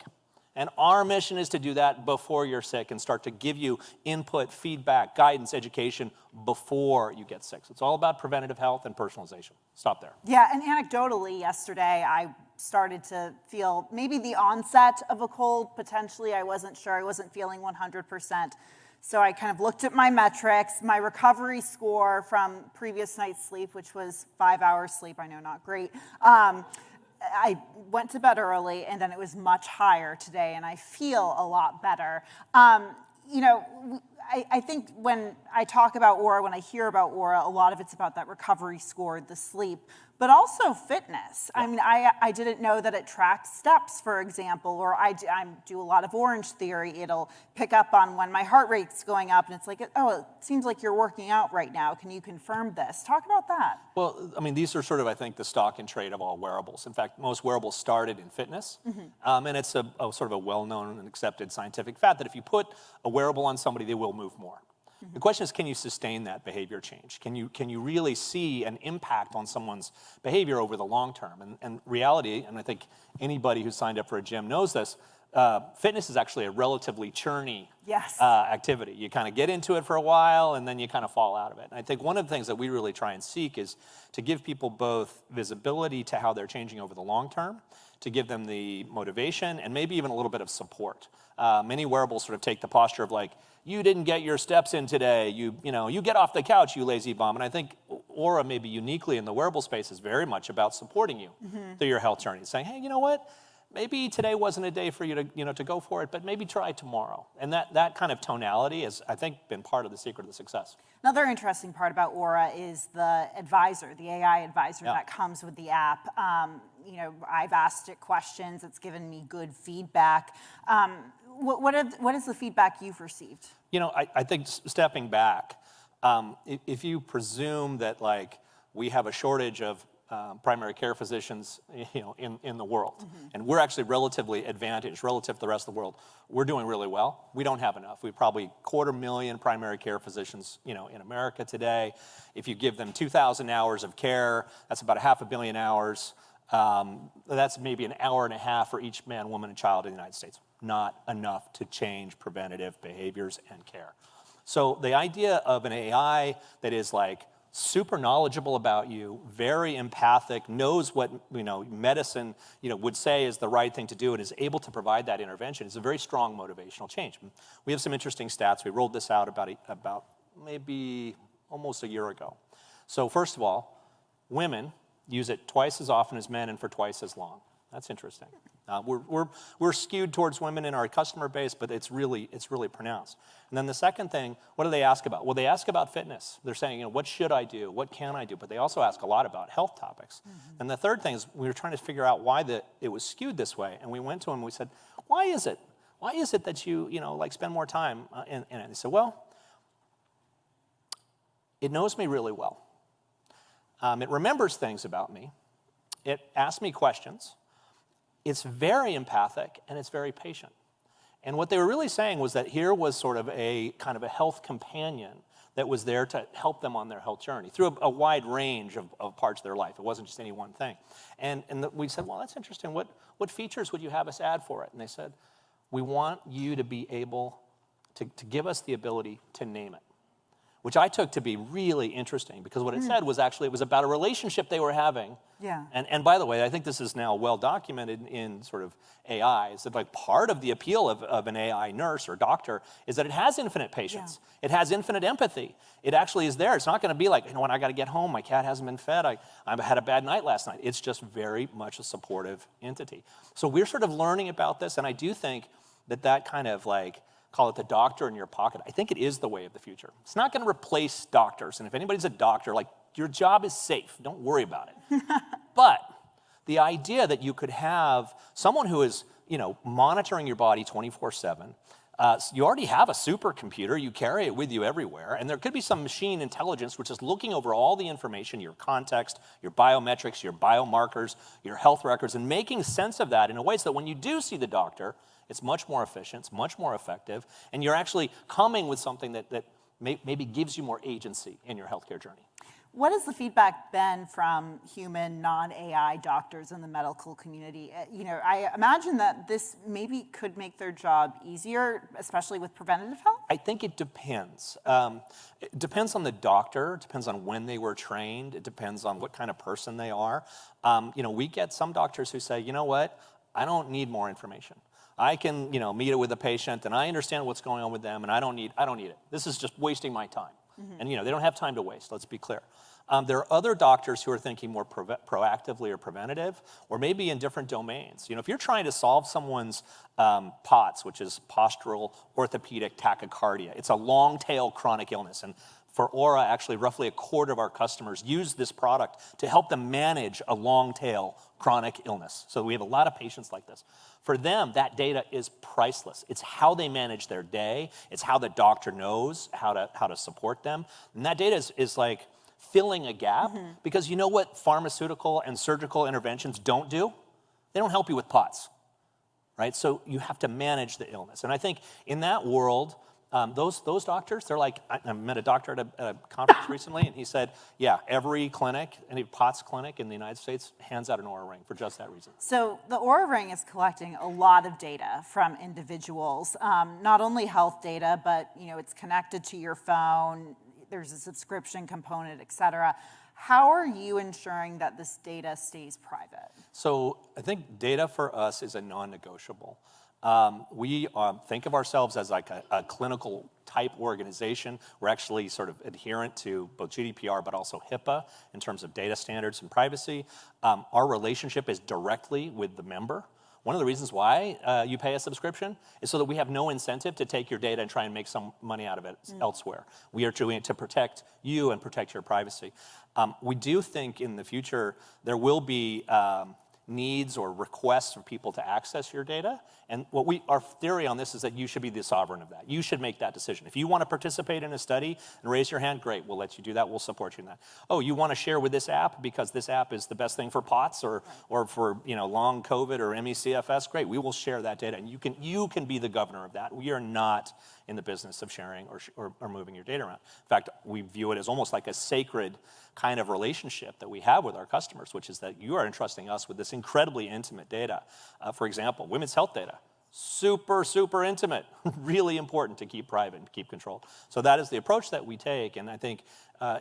And our mission is to do that before you're sick and start to give you input, feedback, guidance, education before you get sick. So it's all about preventative health and personalization. Stop there. Yeah, and anecdotally, yesterday, I started to feel maybe the onset of a cold, potentially. I wasn't sure. I wasn't feeling 100%. So I kind of looked at my metrics, my recovery score from previous night's sleep, which was 5 hours sleep. I know, not great. I went to bed early, and then it was much higher today, and I feel a lot better. I think when I talk about Oura, when I hear about Oura, a lot of it's about that recovery score, the sleep, but also fitness. Yeah. I mean, I didn't know that it tracks steps, for example, or I do a lot of Orange Theory. It'll pick up on when my heart rate's going up, and it's like, oh, it seems like you're working out right now. Can you confirm this? Talk about that. Well, I mean, these are sort of, I think, the stock and trade of all wearables. In fact, most wearables started in fitness, and it's a sort of a well-known and accepted scientific fact that if you put a wearable on somebody, they will move more. The question is, can you sustain that behavior change? Can you really see an impact on someone's behavior over the long term? And reality, and I think anybody who's signed up for a gym knows this, fitness is actually a relatively churny activity. You kind of get into it for a while, and then you kind of fall out of it. And I think one of the things that we really try and seek is to give people both visibility to how they're changing over the long term, to give them the motivation, and maybe even a little bit of support. Many wearables sort of take the posture of like, you didn't get your steps in today. You get off the couch, you lazy bum. And I think Oura, maybe uniquely in the wearable space, is very much about supporting you through your health journey, saying, hey, you know what? Maybe today wasn't a day for you to go for it, but maybe try tomorrow. And that kind of tonality has, I think, been part of the secret of the success. Another interesting part about Oura is the advisor, the AI advisor that comes with the app. I've asked it questions. It's given me good feedback. What is the feedback you've received? I think stepping back, if you presume that we have a shortage of primary care physicians, in the world, and we're actually relatively advantaged relative to the rest of the world, we're doing really well. We don't have enough. We've probably 250,000 primary care physicians, in America today. If you give them 2,000 hours of care, that's about 500 million hours. That's maybe an hour and a half for each man, woman, and child in the United States. Not enough to change preventative behaviors and care. So the idea of an AI that is like super knowledgeable about you, very empathic, knows what medicine would say is the right thing to do, and is able to provide that intervention. It's a very strong motivational change. We have some interesting stats. We rolled this out about maybe almost a year ago. So first of all, women use it twice as often as men and for twice as long. That's interesting. We're skewed towards women in our customer base, but it's really pronounced. And then the second thing, what do they ask about? Well, they ask about fitness. They're saying, what should I do? What can I do? But they also ask a lot about health topics. And the third thing is we were trying to figure out why it was skewed this way. And we went to them and we said, why is it? Why is it that you spend more time in it? And they said, well, it knows me really well. It remembers things about me. It asks me questions. It's very empathic, and it's very patient. And what they were really saying was that here was sort of a kind of a health companion that was there to help them on their health journey through a wide range of parts of their life. It wasn't just any one thing. And we said, well, that's interesting. What features would you have us add for it? And they said, we want you to be able to give us the ability to name it, which I took to be really interesting, because what it said was actually it was about a relationship they were having. Yeah. And by the way, I think this is now well documented in sort of AI, is that like part of the appeal of an AI nurse or doctor is that it has infinite patience. Yeah. It has infinite empathy. It actually is there. It's not going to be like, when I got to get home, my cat hasn't been fed, I had a bad night last night. It's just very much a supportive entity. So we're sort of learning about this, and I do think that kind of like, call it the doctor in your pocket, I think it is the way of the future. It's not going to replace doctors. And if anybody's a doctor, like, your job is safe. Don't worry about it. But the idea that you could have someone who is, monitoring your body 24/7, you already have a supercomputer. You carry it with you everywhere. And there could be some machine intelligence which is looking over all the information, your context, your biometrics, your biomarkers, your health records, and making sense of that in a way so that when you do see the doctor, it's much more efficient, it's much more effective, and you're actually coming with something that maybe gives you more agency in your healthcare journey. What has the feedback been from human, non-AI doctors in the medical community? I imagine that this maybe could make their job easier, especially with preventative health? I think it depends. It depends on the doctor. It depends on when they were trained. It depends on what kind of person they are. We get some doctors who say, you know what, I don't need more information. I can, meet it with a patient, and I understand what's going on with them, and I don't need it. This is just wasting my time. And they don't have time to waste, let's be clear. There are other doctors who are thinking more proactively or preventative, or maybe in different domains. If you're trying to solve someone's POTS, which is postural orthopedic tachycardia, it's a long-tail chronic illness. And for Aura, actually, roughly a quarter of our customers use this product to help them manage a long-tail chronic illness. So we have a lot of patients like this. For them, that data is priceless. It's how they manage their day. It's how the doctor knows how to support them. And that data is like filling a gap, because you know what pharmaceutical and surgical interventions don't do? They don't help you with POTS, right? So you have to manage the illness. And I think in that world, those doctors, they're like, I met a doctor at a conference recently, and he said, yeah, every clinic, any POTS clinic in the United States hands out an Aura ring for just that reason. So the Aura ring is collecting a lot of data from individuals, not only health data, but it's connected to your phone, there's a subscription component, et cetera. How are you ensuring that this data stays private? So I think data for us is a non-negotiable. We think of ourselves as like a clinical type organization. We're actually sort of adherent to both GDPR but also HIPAA in terms of data standards and privacy. Our relationship is directly with the member. One of the reasons why you pay a subscription is so that we have no incentive to take your data and try and make some money out of it elsewhere. We are doing it to protect you and protect your privacy. We do think in the future there will be needs or requests for people to access your data. And our theory on this is that you should be the sovereign of that. You should make that decision. If you want to participate in a study and raise your hand, great, we'll let you do that. We'll support you in that. Oh, you want to share with this app because this app is the best thing for POTS or for long COVID or ME/CFS, great, we will share that data. And you can be the governor of that. We are not in the business of sharing or moving your data around. In fact, we view it as almost like a sacred kind of relationship that we have with our customers, which is that you are entrusting us with this incredibly intimate data. For example, women's health data. super, super intimate, really important to keep private and keep controlled. So that is the approach that we take, and I think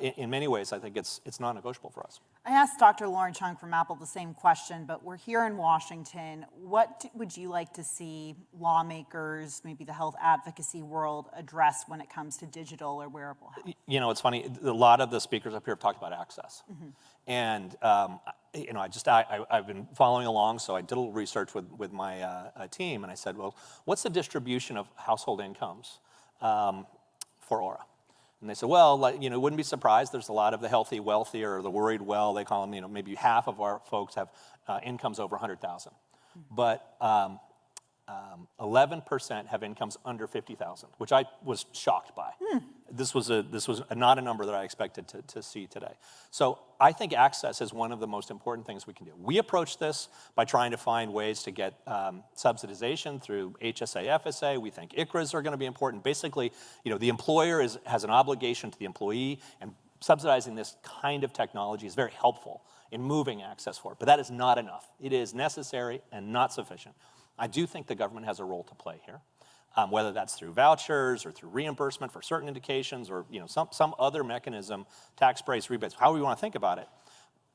in many ways, I think it's non-negotiable for us. I asked Dr. Lauren Chung from Apple the same question, but we're here in Washington. What would you like to see lawmakers, maybe the health advocacy world, address when it comes to digital or wearable health? You know, it's funny, a lot of the speakers up here have talked about access. And, you know, I've been following along, so I did a little research with my team, and I said, well, what's the distribution of household incomes for Aura? And they said, well, like, you know, wouldn't be surprised. There's a lot of the healthy, wealthier, or the worried well, they call them, you know, maybe half of our folks have incomes over 100,000. But 11% have incomes under 50,000, which I was shocked by. This was not a number that I expected to see today. So I think access is one of the most important things we can do. We approach this by trying to find ways to get subsidization through HSA, FSA. We think ICRAs are going to be important. Basically, you know, the employer has an obligation to the employee, and subsidizing this kind of technology is very helpful in moving access forward. But that is not enough. It is necessary and not sufficient. I do think the government has a role to play here, whether that's through vouchers or through reimbursement for certain indications, or, you know, some other mechanism, tax breaks, rebates, however you want to think about it.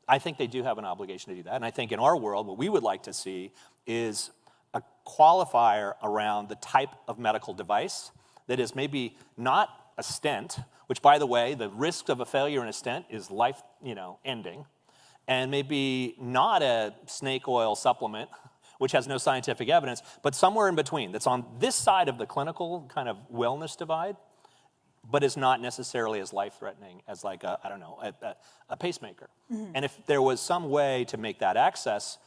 I think they do have an obligation to do that. And I think in our world, what we would like to see is a qualifier around the type of medical device that is maybe not a stent, which, by the way, the risk of a failure in a stent is life, you know, ending, and maybe not a snake oil supplement, which has no scientific evidence, but somewhere in between, that's on this side of the clinical kind of wellness divide, but is not necessarily as life-threatening as, like, I don't know, a pacemaker. And if there was some way to make that access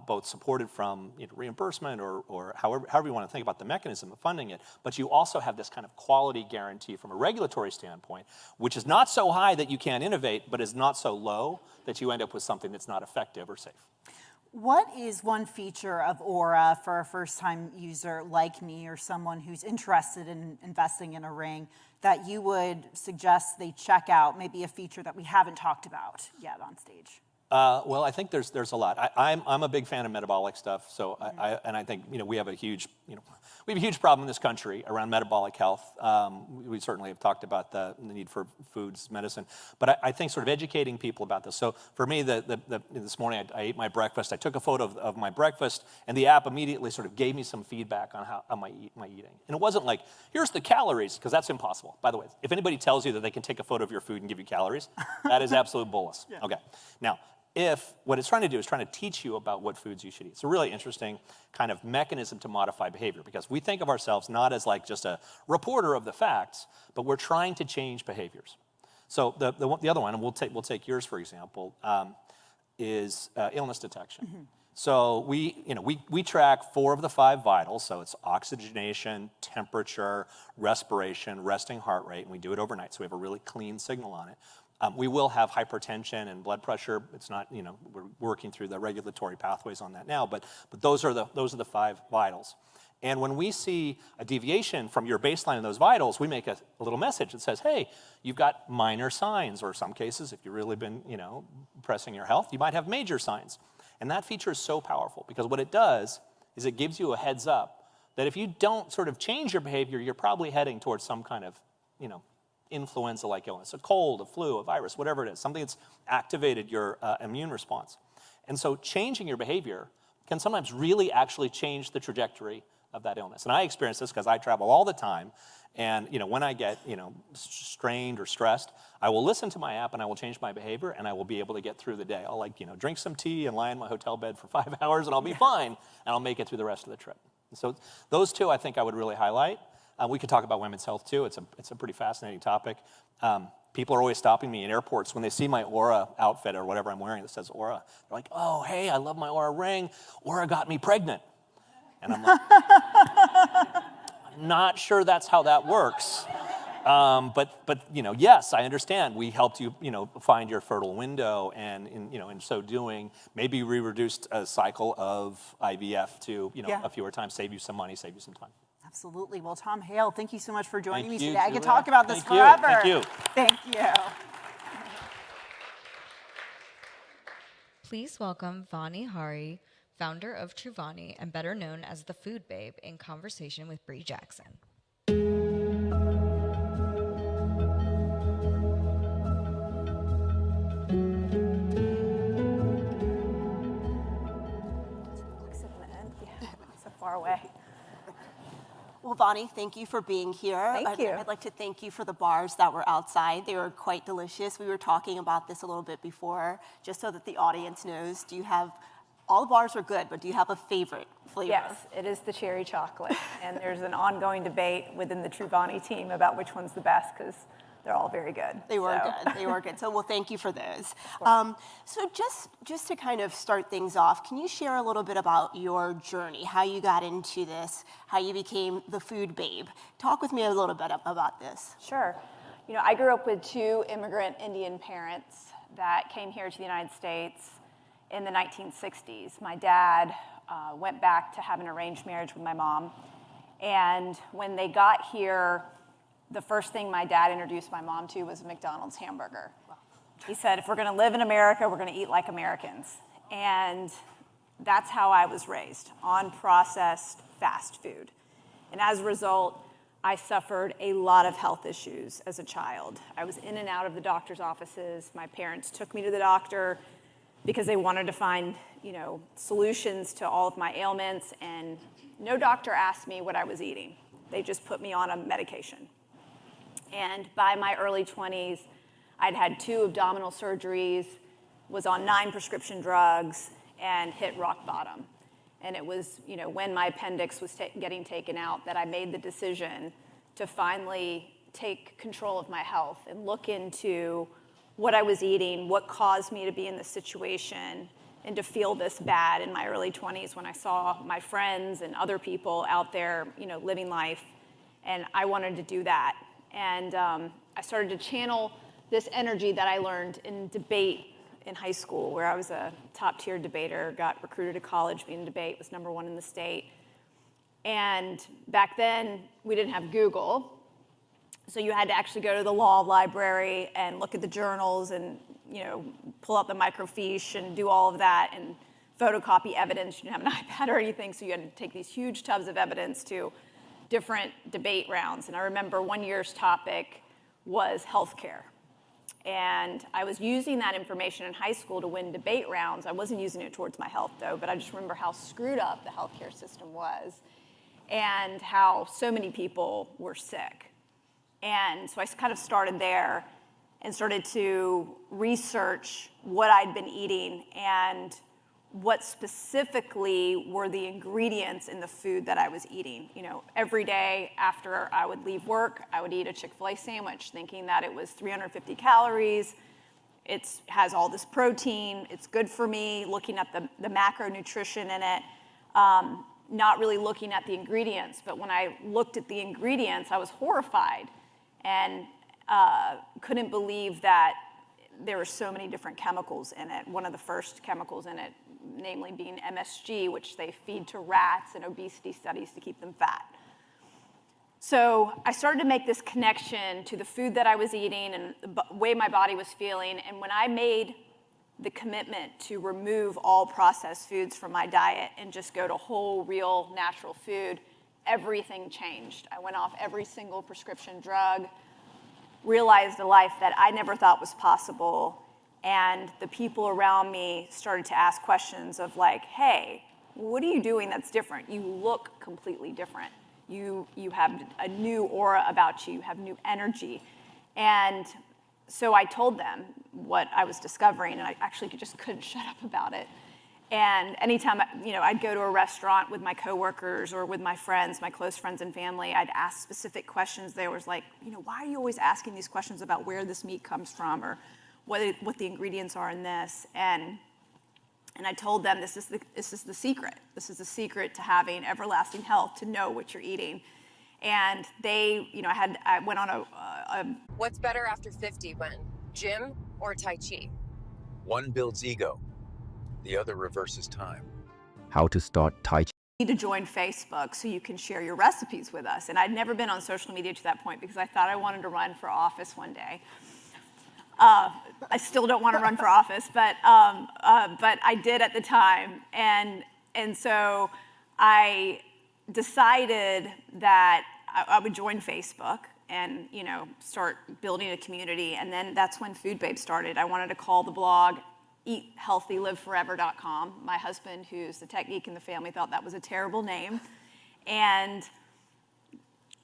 both supported from, you know, reimbursement or however you want to think about the mechanism of funding it, but you also have this kind of quality guarantee from a regulatory standpoint, which is not so high that you can't innovate, but is not so low that you end up with something that's not effective or safe. What is one feature of Aura for a first-time user like me or someone who's interested in investing in a ring that you would suggest they check out, maybe a feature that we haven't talked about yet on stage? Well, I think there's a lot. I'm a big fan of metabolic stuff, so I think, you know, we have a huge problem in this country around metabolic health. We certainly have talked about the need for foods, medicine, but I think sort of educating people about this. So for me, this morning I ate my breakfast. I took a photo of my breakfast, and the app immediately sort of gave me some feedback on how my eating. And it wasn't like, here's the calories, because that's impossible. By the way, if anybody tells you that they can take a photo of your food and give you calories, that is absolute bullis. Yeah. Okay, now, if what it's trying to do is trying to teach you about what foods you should eat. It's a really interesting kind of mechanism to modify behavior, because we think of ourselves not as like just a reporter of the facts, but we're trying to change behaviors. So the other one, and we'll take yours for example, is illness detection. So we track 4 of the 5 vitals. So it's oxygenation, temperature, respiration, resting heart rate, and we do it overnight. So we have a really clean signal on it. We will have hypertension and blood pressure. It's not, you know, we're working through the regulatory pathways on that now, but those are the 5 vitals. And when we see a deviation from your baseline in those vitals, we make a little message that says, hey, you've got minor signs, or in some cases, if you've really been, you know, pressing your health, you might have major signs. And that feature is so powerful, because what it does is it gives you a heads up that if you don't sort of change your behavior, you're probably heading towards some kind of, you know, influenza-like illness, a cold, a flu, a virus, whatever it is, something that's activated your immune response. And so changing your behavior can sometimes really actually change the trajectory of that illness. And I experience this because I travel all the time, and, you know, when I get, you know, strained or stressed, I will listen to my app and I will change my behavior, and I will be able to get through the day. I'll, like, you know, drink some tea and lie in my hotel bed for 5 hours, and I'll be fine, and I'll make it through the rest of the trip. And so those 2 I think I would really highlight. We could talk about women's health too. It's a pretty fascinating topic. People are always stopping me in airports when they see my Aura outfit or whatever I'm wearing that says Aura. They're like, oh, hey, I love my Aura ring. Aura got me pregnant. And I'm like, I'm not sure that's how that works. But you know, yes, I understand. We helped you, you know, find your fertile window, and in so doing, maybe we reduced a cycle of IVF to, you know, a fewer times, save you some money, save you some time. Absolutely. Well, Tom Hale, thank you so much for joining me Thank you, today. I could Julia. talk about this Thank you. forever. Thank you. Thank you. Please welcome Vani Hari, founder of Truvani and better known as the Food Babe, in conversation with Bree Jackson. So far away. Well, Bonnie, thank you for being here. Thank you. I'd like to thank you for the bars that were outside. They were quite delicious. We were talking about this a little bit before, just so that the audience knows. Do you have, all the bars are good, but do you have a favorite flavor? Yes, it is the cherry chocolate. And there's an ongoing debate within the Truvani team about which one's the best, because they're all very good. They were good. They were good. So, well, thank you for those. So just to kind of start things off, can you share a little bit about your journey, how you got into this, how you became the Food Babe? Talk with me a little bit about this. Sure. You know, I grew up with two immigrant Indian parents that came here to the United States in the 1960s. My dad went back to have an arranged marriage with my mom. And when they got here, the first thing my dad introduced my mom to was a McDonald's hamburger. He said, if we're gonna live in America, we're gonna eat like Americans. And that's how I was raised, on processed fast food. And as a result, I suffered a lot of health issues as a child. I was in and out of the doctor's offices. My parents took me to the doctor because they wanted to find, solutions to all of my ailments, and no doctor asked me what I was eating. They just put me on a medication. And by my early 20s, I'd had 2 abdominal surgeries, was on 9 prescription drugs, and hit rock bottom. And it was, when my appendix was getting taken out, that I made the decision to finally take control of my health and look into what I was eating, what caused me to be in this situation, and to feel this bad in my early 20s when I saw my friends and other people out there, living life. And I wanted to do that. And I started to channel this energy that I learned in debate in high school, where I was a top-tier debater, got recruited to college, being in debate, was #1 in the state. And back then, we didn't have Google, so you had to actually go to the law library and look at the journals and, pull out the microfiche and do all of that and photocopy evidence. You didn't have an iPad or anything, so you had to take these huge tubs of evidence to different debate rounds. And I remember one year's topic was healthcare. And I was using that information in high school to win debate rounds. I wasn't using it towards my health, though, but I just remember how screwed up the healthcare system was and how so many people were sick. And so I kind of started there and started to research what I'd been eating and what specifically were the ingredients in the food that I was eating. Every day after I would leave work, I would eat a Chick-fil-A sandwich, thinking that it was 350 calories. It has all this protein. It's good for me, looking at the macronutrition in it, not really looking at the ingredients. But when I looked at the ingredients, I was horrified and couldn't believe that there were so many different chemicals in it. One of the first chemicals in it, namely being MSG, which they feed to rats in obesity studies to keep them fat. So I started to make this connection to the food that I was eating and the way my body was feeling. And when I made the commitment to remove all processed foods from my diet and just go to whole, real, natural food, everything changed. I went off every single prescription drug, realized a life that I never thought was possible. And the people around me started to ask questions of like, hey, what are you doing that's different? You look completely different. You have a new aura about you. You have new energy. And so I told them what I was discovering, and I actually just couldn't shut up about it. And anytime, I'd go to a restaurant with my coworkers or with my friends, my close friends and family, I'd ask specific questions. There was like, why are you always asking these questions about where this meat comes from or what the ingredients are in this? And I told them this is the secret. This is the secret to having everlasting health, to know what you're eating. And they, I went on a What's better after 50, when gym or Tai Chi? One builds ego, the other reverses time. How to start Tai Chi. to join Facebook so you can share your recipes with us. And I'd never been on social media to that point because I thought I wanted to run for office one day. I still don't want to run for office, but I did at the time. And And so I decided that I would join Facebook and, you know, start building a community. And then that's when Food Babe started. I wanted to call the blog eathealthyliveforever.com. My husband, who's the tech geek in the family, thought that was a terrible name and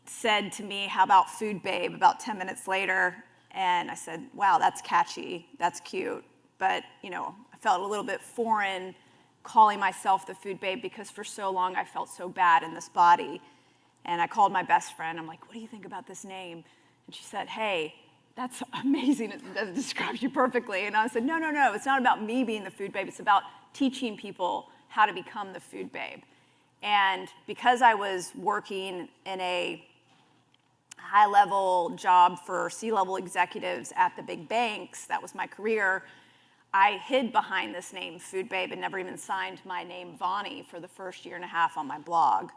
said to me, how about Food Babe, about 10 minutes later. And I said, wow, that's catchy, that's cute. But, you know, I felt a little bit foreign calling myself the Food Babe because for so long I felt so bad in this body. And I called my best friend. I'm like, what do you think about this name? And she said, hey, that's amazing. It describes you perfectly. And I said, no, no, no. It's not about me being the Food Babe. It's about teaching people how to become the Food Babe. And because I was working in a high-level job for C-level executives at the big banks, that was my career, I hid behind this name, Food Babe, and never even signed my name, Vonnie, for the first year and a half on my blog.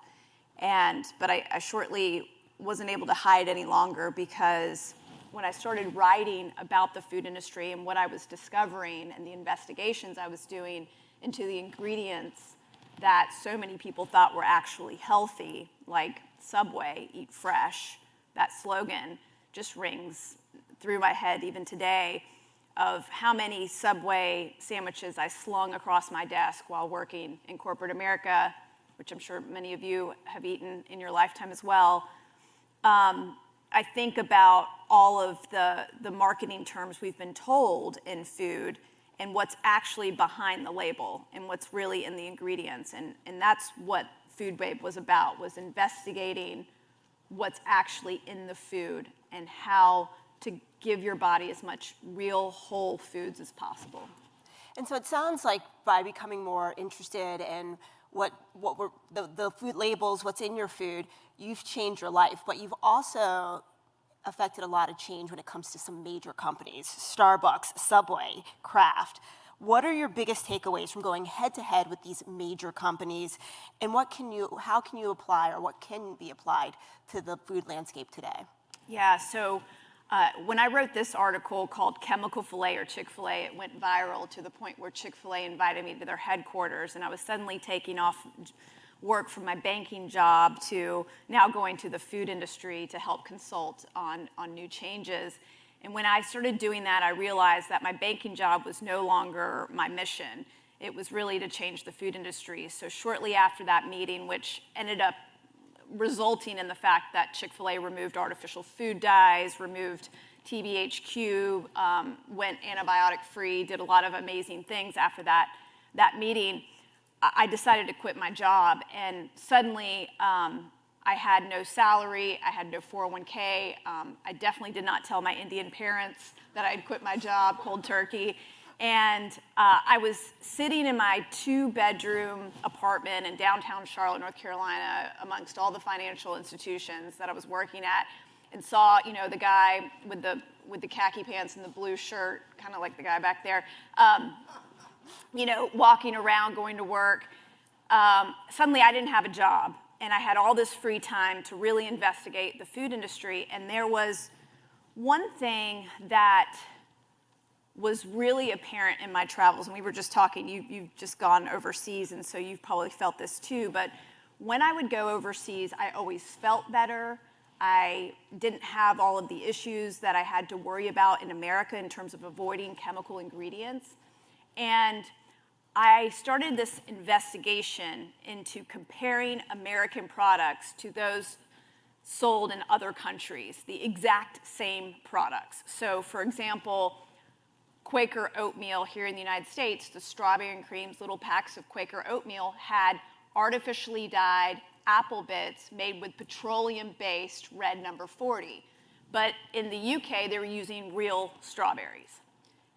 But I shortly wasn't able to hide any longer because when I started writing about the food industry and what I was discovering and the investigations I was doing into the ingredients that so many people thought were actually healthy, like Subway, Eat Fresh, that slogan just rings through my head even today of how many Subway sandwiches I slung across my desk while working in corporate America, which I'm sure many of you have eaten in your lifetime as well. I think about all of the marketing terms we've been told in food and what's actually behind the label and what's really in the ingredients. And that's what Food Babe was about, was investigating what's actually in the food and how to give your body as much real whole foods as possible. And so it sounds like by becoming more interested in what were the food labels, what's in your food, you've changed your life, but you've also affected a lot of change when it comes to some major companies, Starbucks, Subway, Kraft. What are your biggest takeaways from going head to head with these major companies, and how can you apply, or what can be applied to the food landscape today? Yeah, so when I wrote this article called Chemical Filet or Chick-fil-A, it went viral to the point where Chick-fil-A invited me to their headquarters, and I was suddenly taking off work from my banking job to now going to the food industry to help consult on new changes. And when I started doing that, I realized that my banking job was no longer my mission. It was really to change the food industry. So shortly after that meeting, which ended up resulting in the fact that Chick-fil-A removed artificial food dyes, removed TBHQ, went antibiotic-free, did a lot of amazing things after that meeting, I decided to quit my job. And suddenly, I had no salary, I had no 401k. I definitely did not tell my Indian parents that I had quit my job cold turkey. And I was sitting in my 2-bedroom apartment in downtown Charlotte, North Carolina, amongst all the financial institutions that I was working at, and saw, you know, the guy with the khaki pants and the blue shirt, kind of like the guy back there, you know, walking around, going to work. Suddenly, I didn't have a job, and I had all this free time to really investigate the food industry. And there was one thing that was really apparent in my travels, and we were just talking, you've just gone overseas, and so you've probably felt this too, but when I would go overseas, I always felt better. I didn't have all of the issues that I had to worry about in America in terms of avoiding chemical ingredients. And I started this investigation into comparing American products to those sold in other countries, the exact same products. So for example, Quaker oatmeal here in the United States, the strawberry and creams, little packs of Quaker oatmeal had artificially dyed apple bits made with petroleum-based red number 40. But in the UK, they were using real strawberries.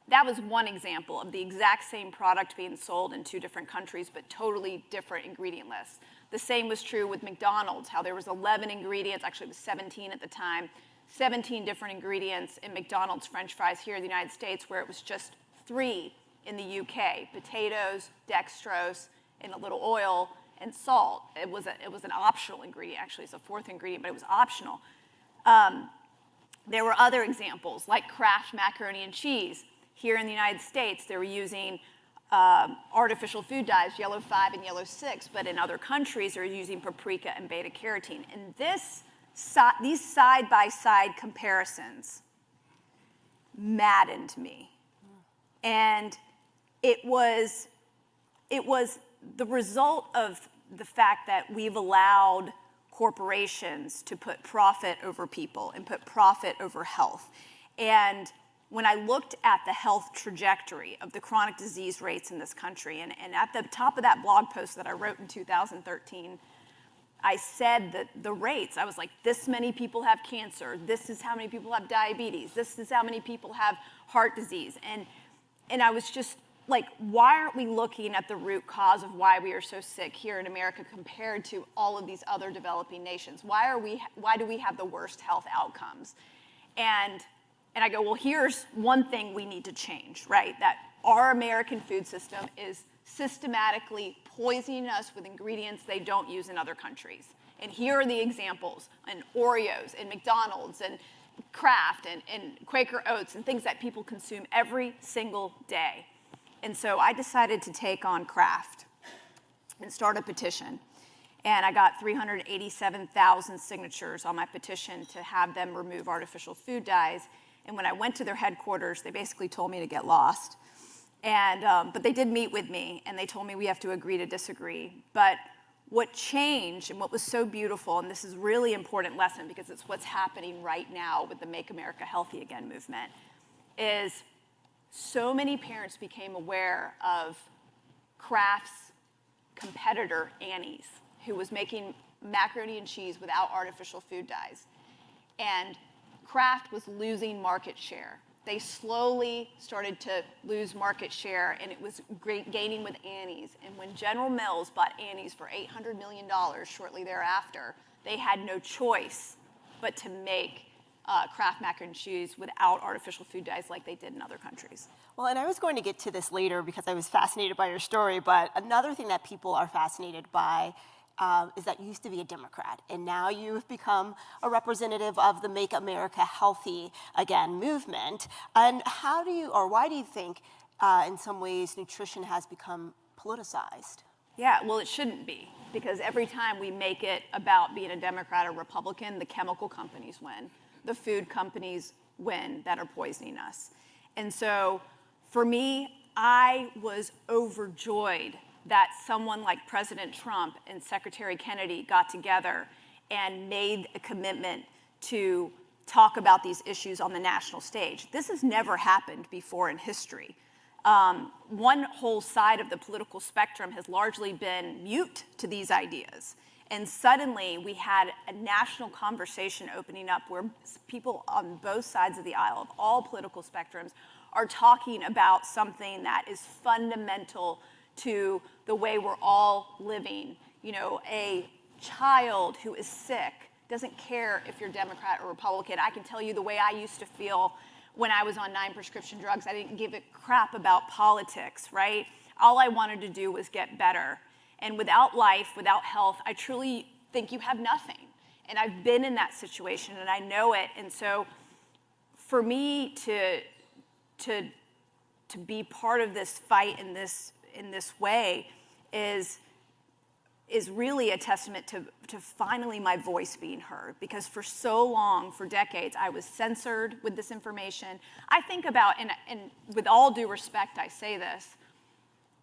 That was one example of the exact same product being sold in 2 different countries, but totally different ingredient lists. The same was true with McDonald's, how there was 11 ingredients, actually it was 17 at the time, 17 different ingredients in McDonald's French fries here in the United States, where it was just 3 in the UK: potatoes, dextrose, and a little oil and salt. It was an optional ingredient. Actually, it's a 4th ingredient, but it was optional. There were other examples, like Kraft macaroni and cheese. Here in the United States, they were using artificial food dyes, yellow 5 and yellow 6, but in other countries they're using paprika and beta carotene. And these side-by-side comparisons maddened me. And it was the result of the fact that we've allowed corporations to put profit over people and put profit over health. And when I looked at the health trajectory of the chronic disease rates in this country, and at the top of that blog post that I wrote in 2013, I said that the rates, I was like, this many people have cancer, this is how many people have diabetes, this is how many people have heart disease. And I was just like, why aren't we looking at the root cause of why we are so sick here in America compared to all of these other developing nations? Why do we have the worst health outcomes? And I go, well, here's one thing we need to change, right? That our American food system is systematically poisoning us with ingredients they don't use in other countries. And here are the examples, and Oreos, and McDonald's, and Kraft, and Quaker Oats, and things that people consume every single day. And so I decided to take on Kraft and start a petition. And I got 387,000 signatures on my petition to have them remove artificial food dyes. And when I went to their headquarters, they basically told me to get lost. But they did meet with me, and they told me we have to agree to disagree. But what changed, and what was so beautiful, and this is a really important lesson because it's what's happening right now with the Make America Healthy Again movement, is so many parents became aware of Kraft's competitor, Annie's, who was making macaroni and cheese without artificial food dyes. And Kraft was losing market share. They slowly started to lose market share, and it was gaining with Annie's. And when General Mills bought Annie's for $800 million shortly thereafter, they had no choice but to make Kraft macaroni and cheese without artificial food dyes like they did in other countries. Well, and I was going to get to this later because I was fascinated by your story, but another thing that people are fascinated by is that you used to be a Democrat, and now you have become a representative of the Make America Healthy Again movement. And why do you think, in some ways, nutrition has become politicized? Yeah, well, it shouldn't be, because every time we make it about being a Democrat or Republican, the chemical companies win. The food companies win that are poisoning us. And so, for me, I was overjoyed that someone like President Trump and Secretary Kennedy got together and made a commitment to talk about these issues on the national stage. This has never happened before in history. One whole side of the political spectrum has largely been mute to these ideas. And suddenly we had a national conversation opening up where people on both sides of the aisle of all political spectrums are talking about something that is fundamental to the way we're all living. You know, a child who is sick doesn't care if you're Democrat or Republican. I can tell you the way I used to feel when I was on 9 prescription drugs. I didn't give a crap about politics, right? All I wanted to do was get better. And without life, without health, I truly think you have nothing. And I've been in that situation, and I know it. And so for me to be part of this fight in this way is really a testament to finally my voice being heard. Because for so long, for decades, I was censored with this information. I think about, and with all due respect, I say this,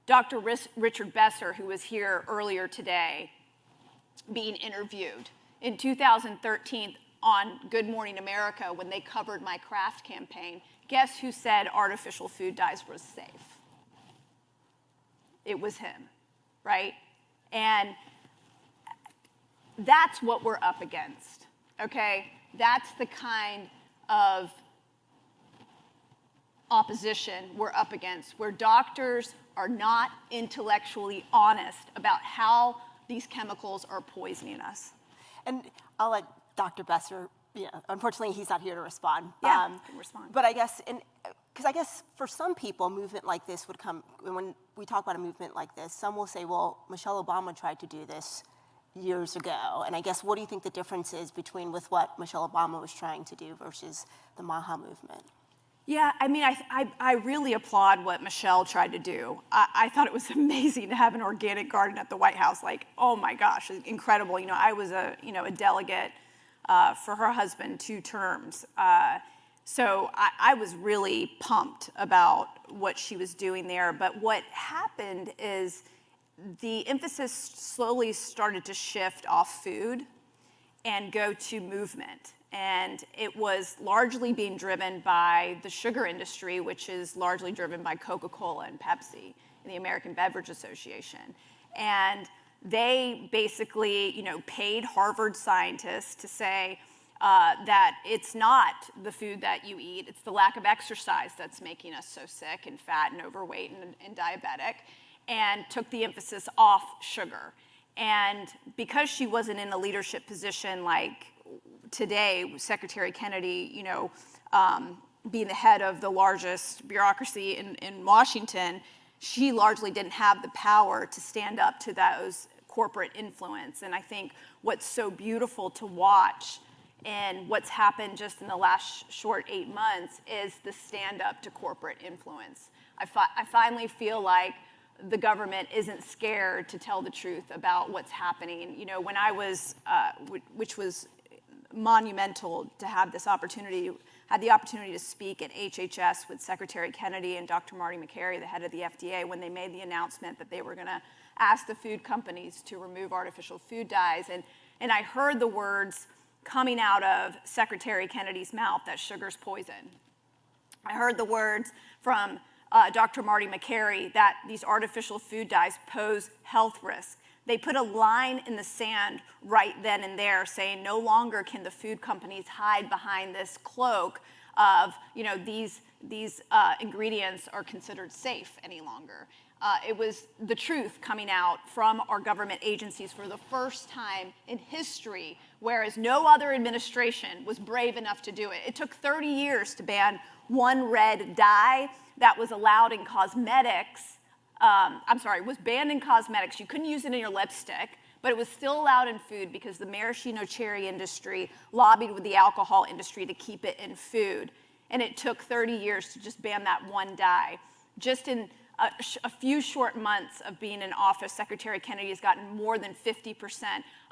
Dr. Richard Besser, who was here earlier today, being interviewed in 2013 on Good Morning America when they covered my Kraft campaign, guess who said artificial food dyes was safe? It was him, right? And that's what we're up against, okay? That's the kind of opposition we're up against, where doctors are not intellectually honest about how these chemicals are poisoning us. And I'll let Dr. Besser, unfortunately he's not here to respond. Yeah, can respond. But I guess, because I guess for some people, a movement like this would come, when we talk about a movement like this, some will say, well, Michelle Obama tried to do this years ago. And I guess, what do you think the difference is between with what Michelle Obama was trying to do versus the MAHA movement? Yeah, I mean, I really applaud what Michelle tried to do. I thought it was amazing to have an organic garden at the White House. Like, oh my gosh, incredible. You know, I was a delegate for her husband 2 terms. So I was really pumped about what she was doing there. But what happened is the emphasis slowly started to shift off food and go to movement. And it was largely being driven by the sugar industry, which is largely driven by Coca-Cola and Pepsi and the American Beverage Association. And they basically, you know, paid Harvard scientists to say that it's not the food that you eat, it's the lack of exercise that's making us so sick and fat and overweight and diabetic, and took the emphasis off sugar. And because she wasn't in a leadership position like today, Secretary Kennedy, you know, being the head of the largest bureaucracy in Washington, she largely didn't have the power to stand up to those corporate influence. And I think what's so beautiful to watch and what's happened just in the last short 8 months is the stand up to corporate influence. I finally feel like the government isn't scared to tell the truth about what's happening. You know, when I was, which was monumental to have this opportunity, had the opportunity to speak at HHS with Secretary Kennedy and Dr. Marty Makary, the head of the FDA, when they made the announcement that they were gonna ask the food companies to remove artificial food dyes. And I heard the words coming out of Secretary Kennedy's mouth that sugar's poison. I heard the words from Dr. Marty Makary that these artificial food dyes pose health risks. They put a line in the sand right then and there saying no longer can the food companies hide behind this cloak of, you know, these ingredients are considered safe any longer. It was the truth coming out from our government agencies for the first time in history, whereas no other administration was brave enough to do it. It took 30 years to ban one red dye that was allowed in cosmetics. Was banned in cosmetics. You couldn't use it in your lipstick, but it was still allowed in food because the maraschino cherry industry lobbied with the alcohol industry to keep it in food. And it took 30 years to just ban that one dye. Just in a few short months of being in office, Secretary Kennedy has gotten more than 50%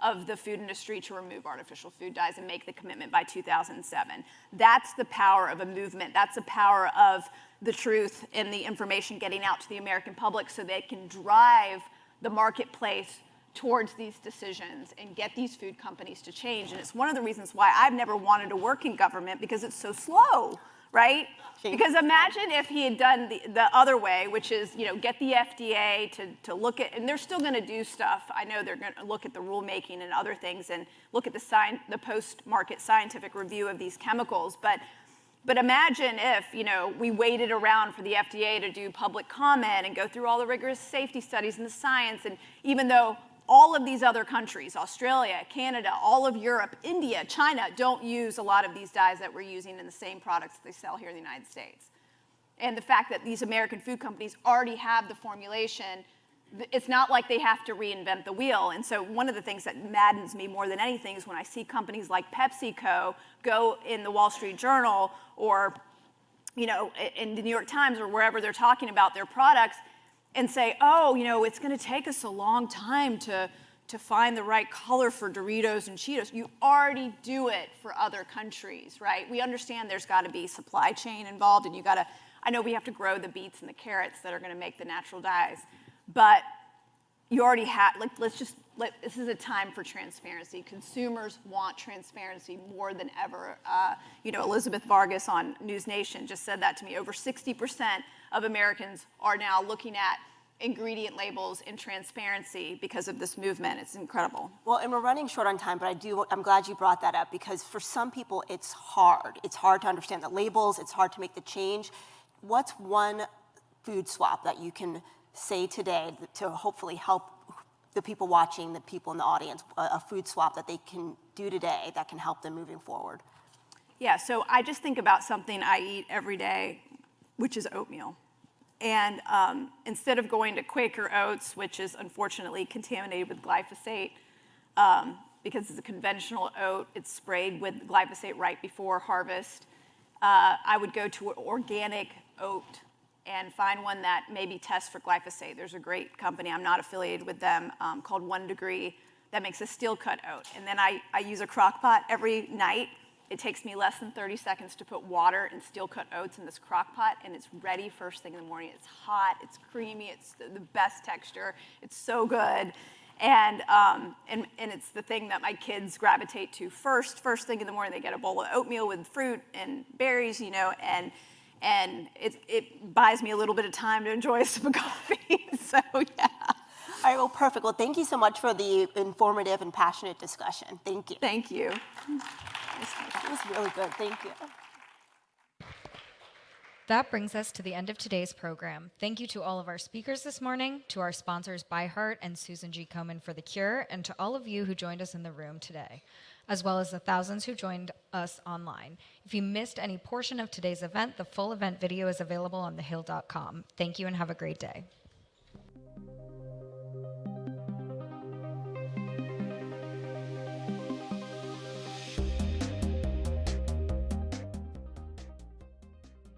of the food industry to remove artificial food dyes and make the commitment by 2007. That's the power of a movement. That's the power of the truth and the information getting out to the American public so they can drive the marketplace towards these decisions and get these food companies to change. And it's one of the reasons why I've never wanted to work in government, because it's so slow, right? Because imagine if he had done the other way, which is, you know, get the FDA to look at, and they're still going to do stuff. I know they're going to look at the rulemaking and other things and look at the post-market scientific review of these chemicals. But imagine if, you know, we waited around for the FDA to do public comment and go through all the rigorous safety studies and the science. And even though all of these other countries, Australia, Canada, all of Europe, India, China, don't use a lot of these dyes that we're using in the same products that they sell here in the United States. And the fact that these American food companies already have the formulation, it's not like they have to reinvent the wheel. And so one of the things that maddens me more than anything is when I see companies like PepsiCo go in the Wall Street Journal or, you know, in the New York Times or wherever they're talking about their products and say, oh, you know, it's going to take us a long time to find the right color for Doritos and Cheetos. You already do it for other countries, right? We understand there's got to be supply chain involved, and I know we have to grow the beets and the carrots that are going to make the natural dyes, but you already have, like, this is a time for transparency. Consumers want transparency more than ever. You know, Elizabeth Vargas on News Nation just said that to me. Over 60% of Americans are now looking at ingredient labels and transparency because of this movement. It's incredible. Well, and we're running short on time, but I'm glad you brought that up, because for some people it's hard. It's hard to understand the labels. It's hard to make the change. What's one food swap that you can say today to hopefully help the people watching, the people in the audience, a food swap that they can do today that can help them moving forward? Yeah, so I just think about something I eat every day, which is oatmeal. And instead of going to Quaker Oats, which is unfortunately contaminated with glyphosate, because it's a conventional oat, it's sprayed with glyphosate right before harvest. I would go to an organic oat and find one that maybe tests for glyphosate. There's a great company, I'm not affiliated with them, called 1 Degree that makes a steel cut oat. And then I use a crock pot every night. It takes me less than 30 seconds to put water and steel cut oats in this crock pot, and it's ready first thing in the morning. It's hot, it's creamy, it's the best texture. It's so good. And it's the thing that my kids gravitate to first thing in the morning. They get a bowl of oatmeal with fruit and berries, you know, and it buys me a little bit of time to enjoy a sip of coffee. So yeah. All right, well, perfect. Well, thank you so much for the informative and passionate discussion. Thank you. Thank you. That was really good. Thank you. That brings us to the end of today's program. Thank you to all of our speakers this morning, to our sponsors ByHeart and Susan G. Komen for The Cure, and to all of you who joined us in the room today, as well as the thousands who joined us online. If you missed any portion of today's event, the full event video is available on thehill.com. Thank you and have a great day.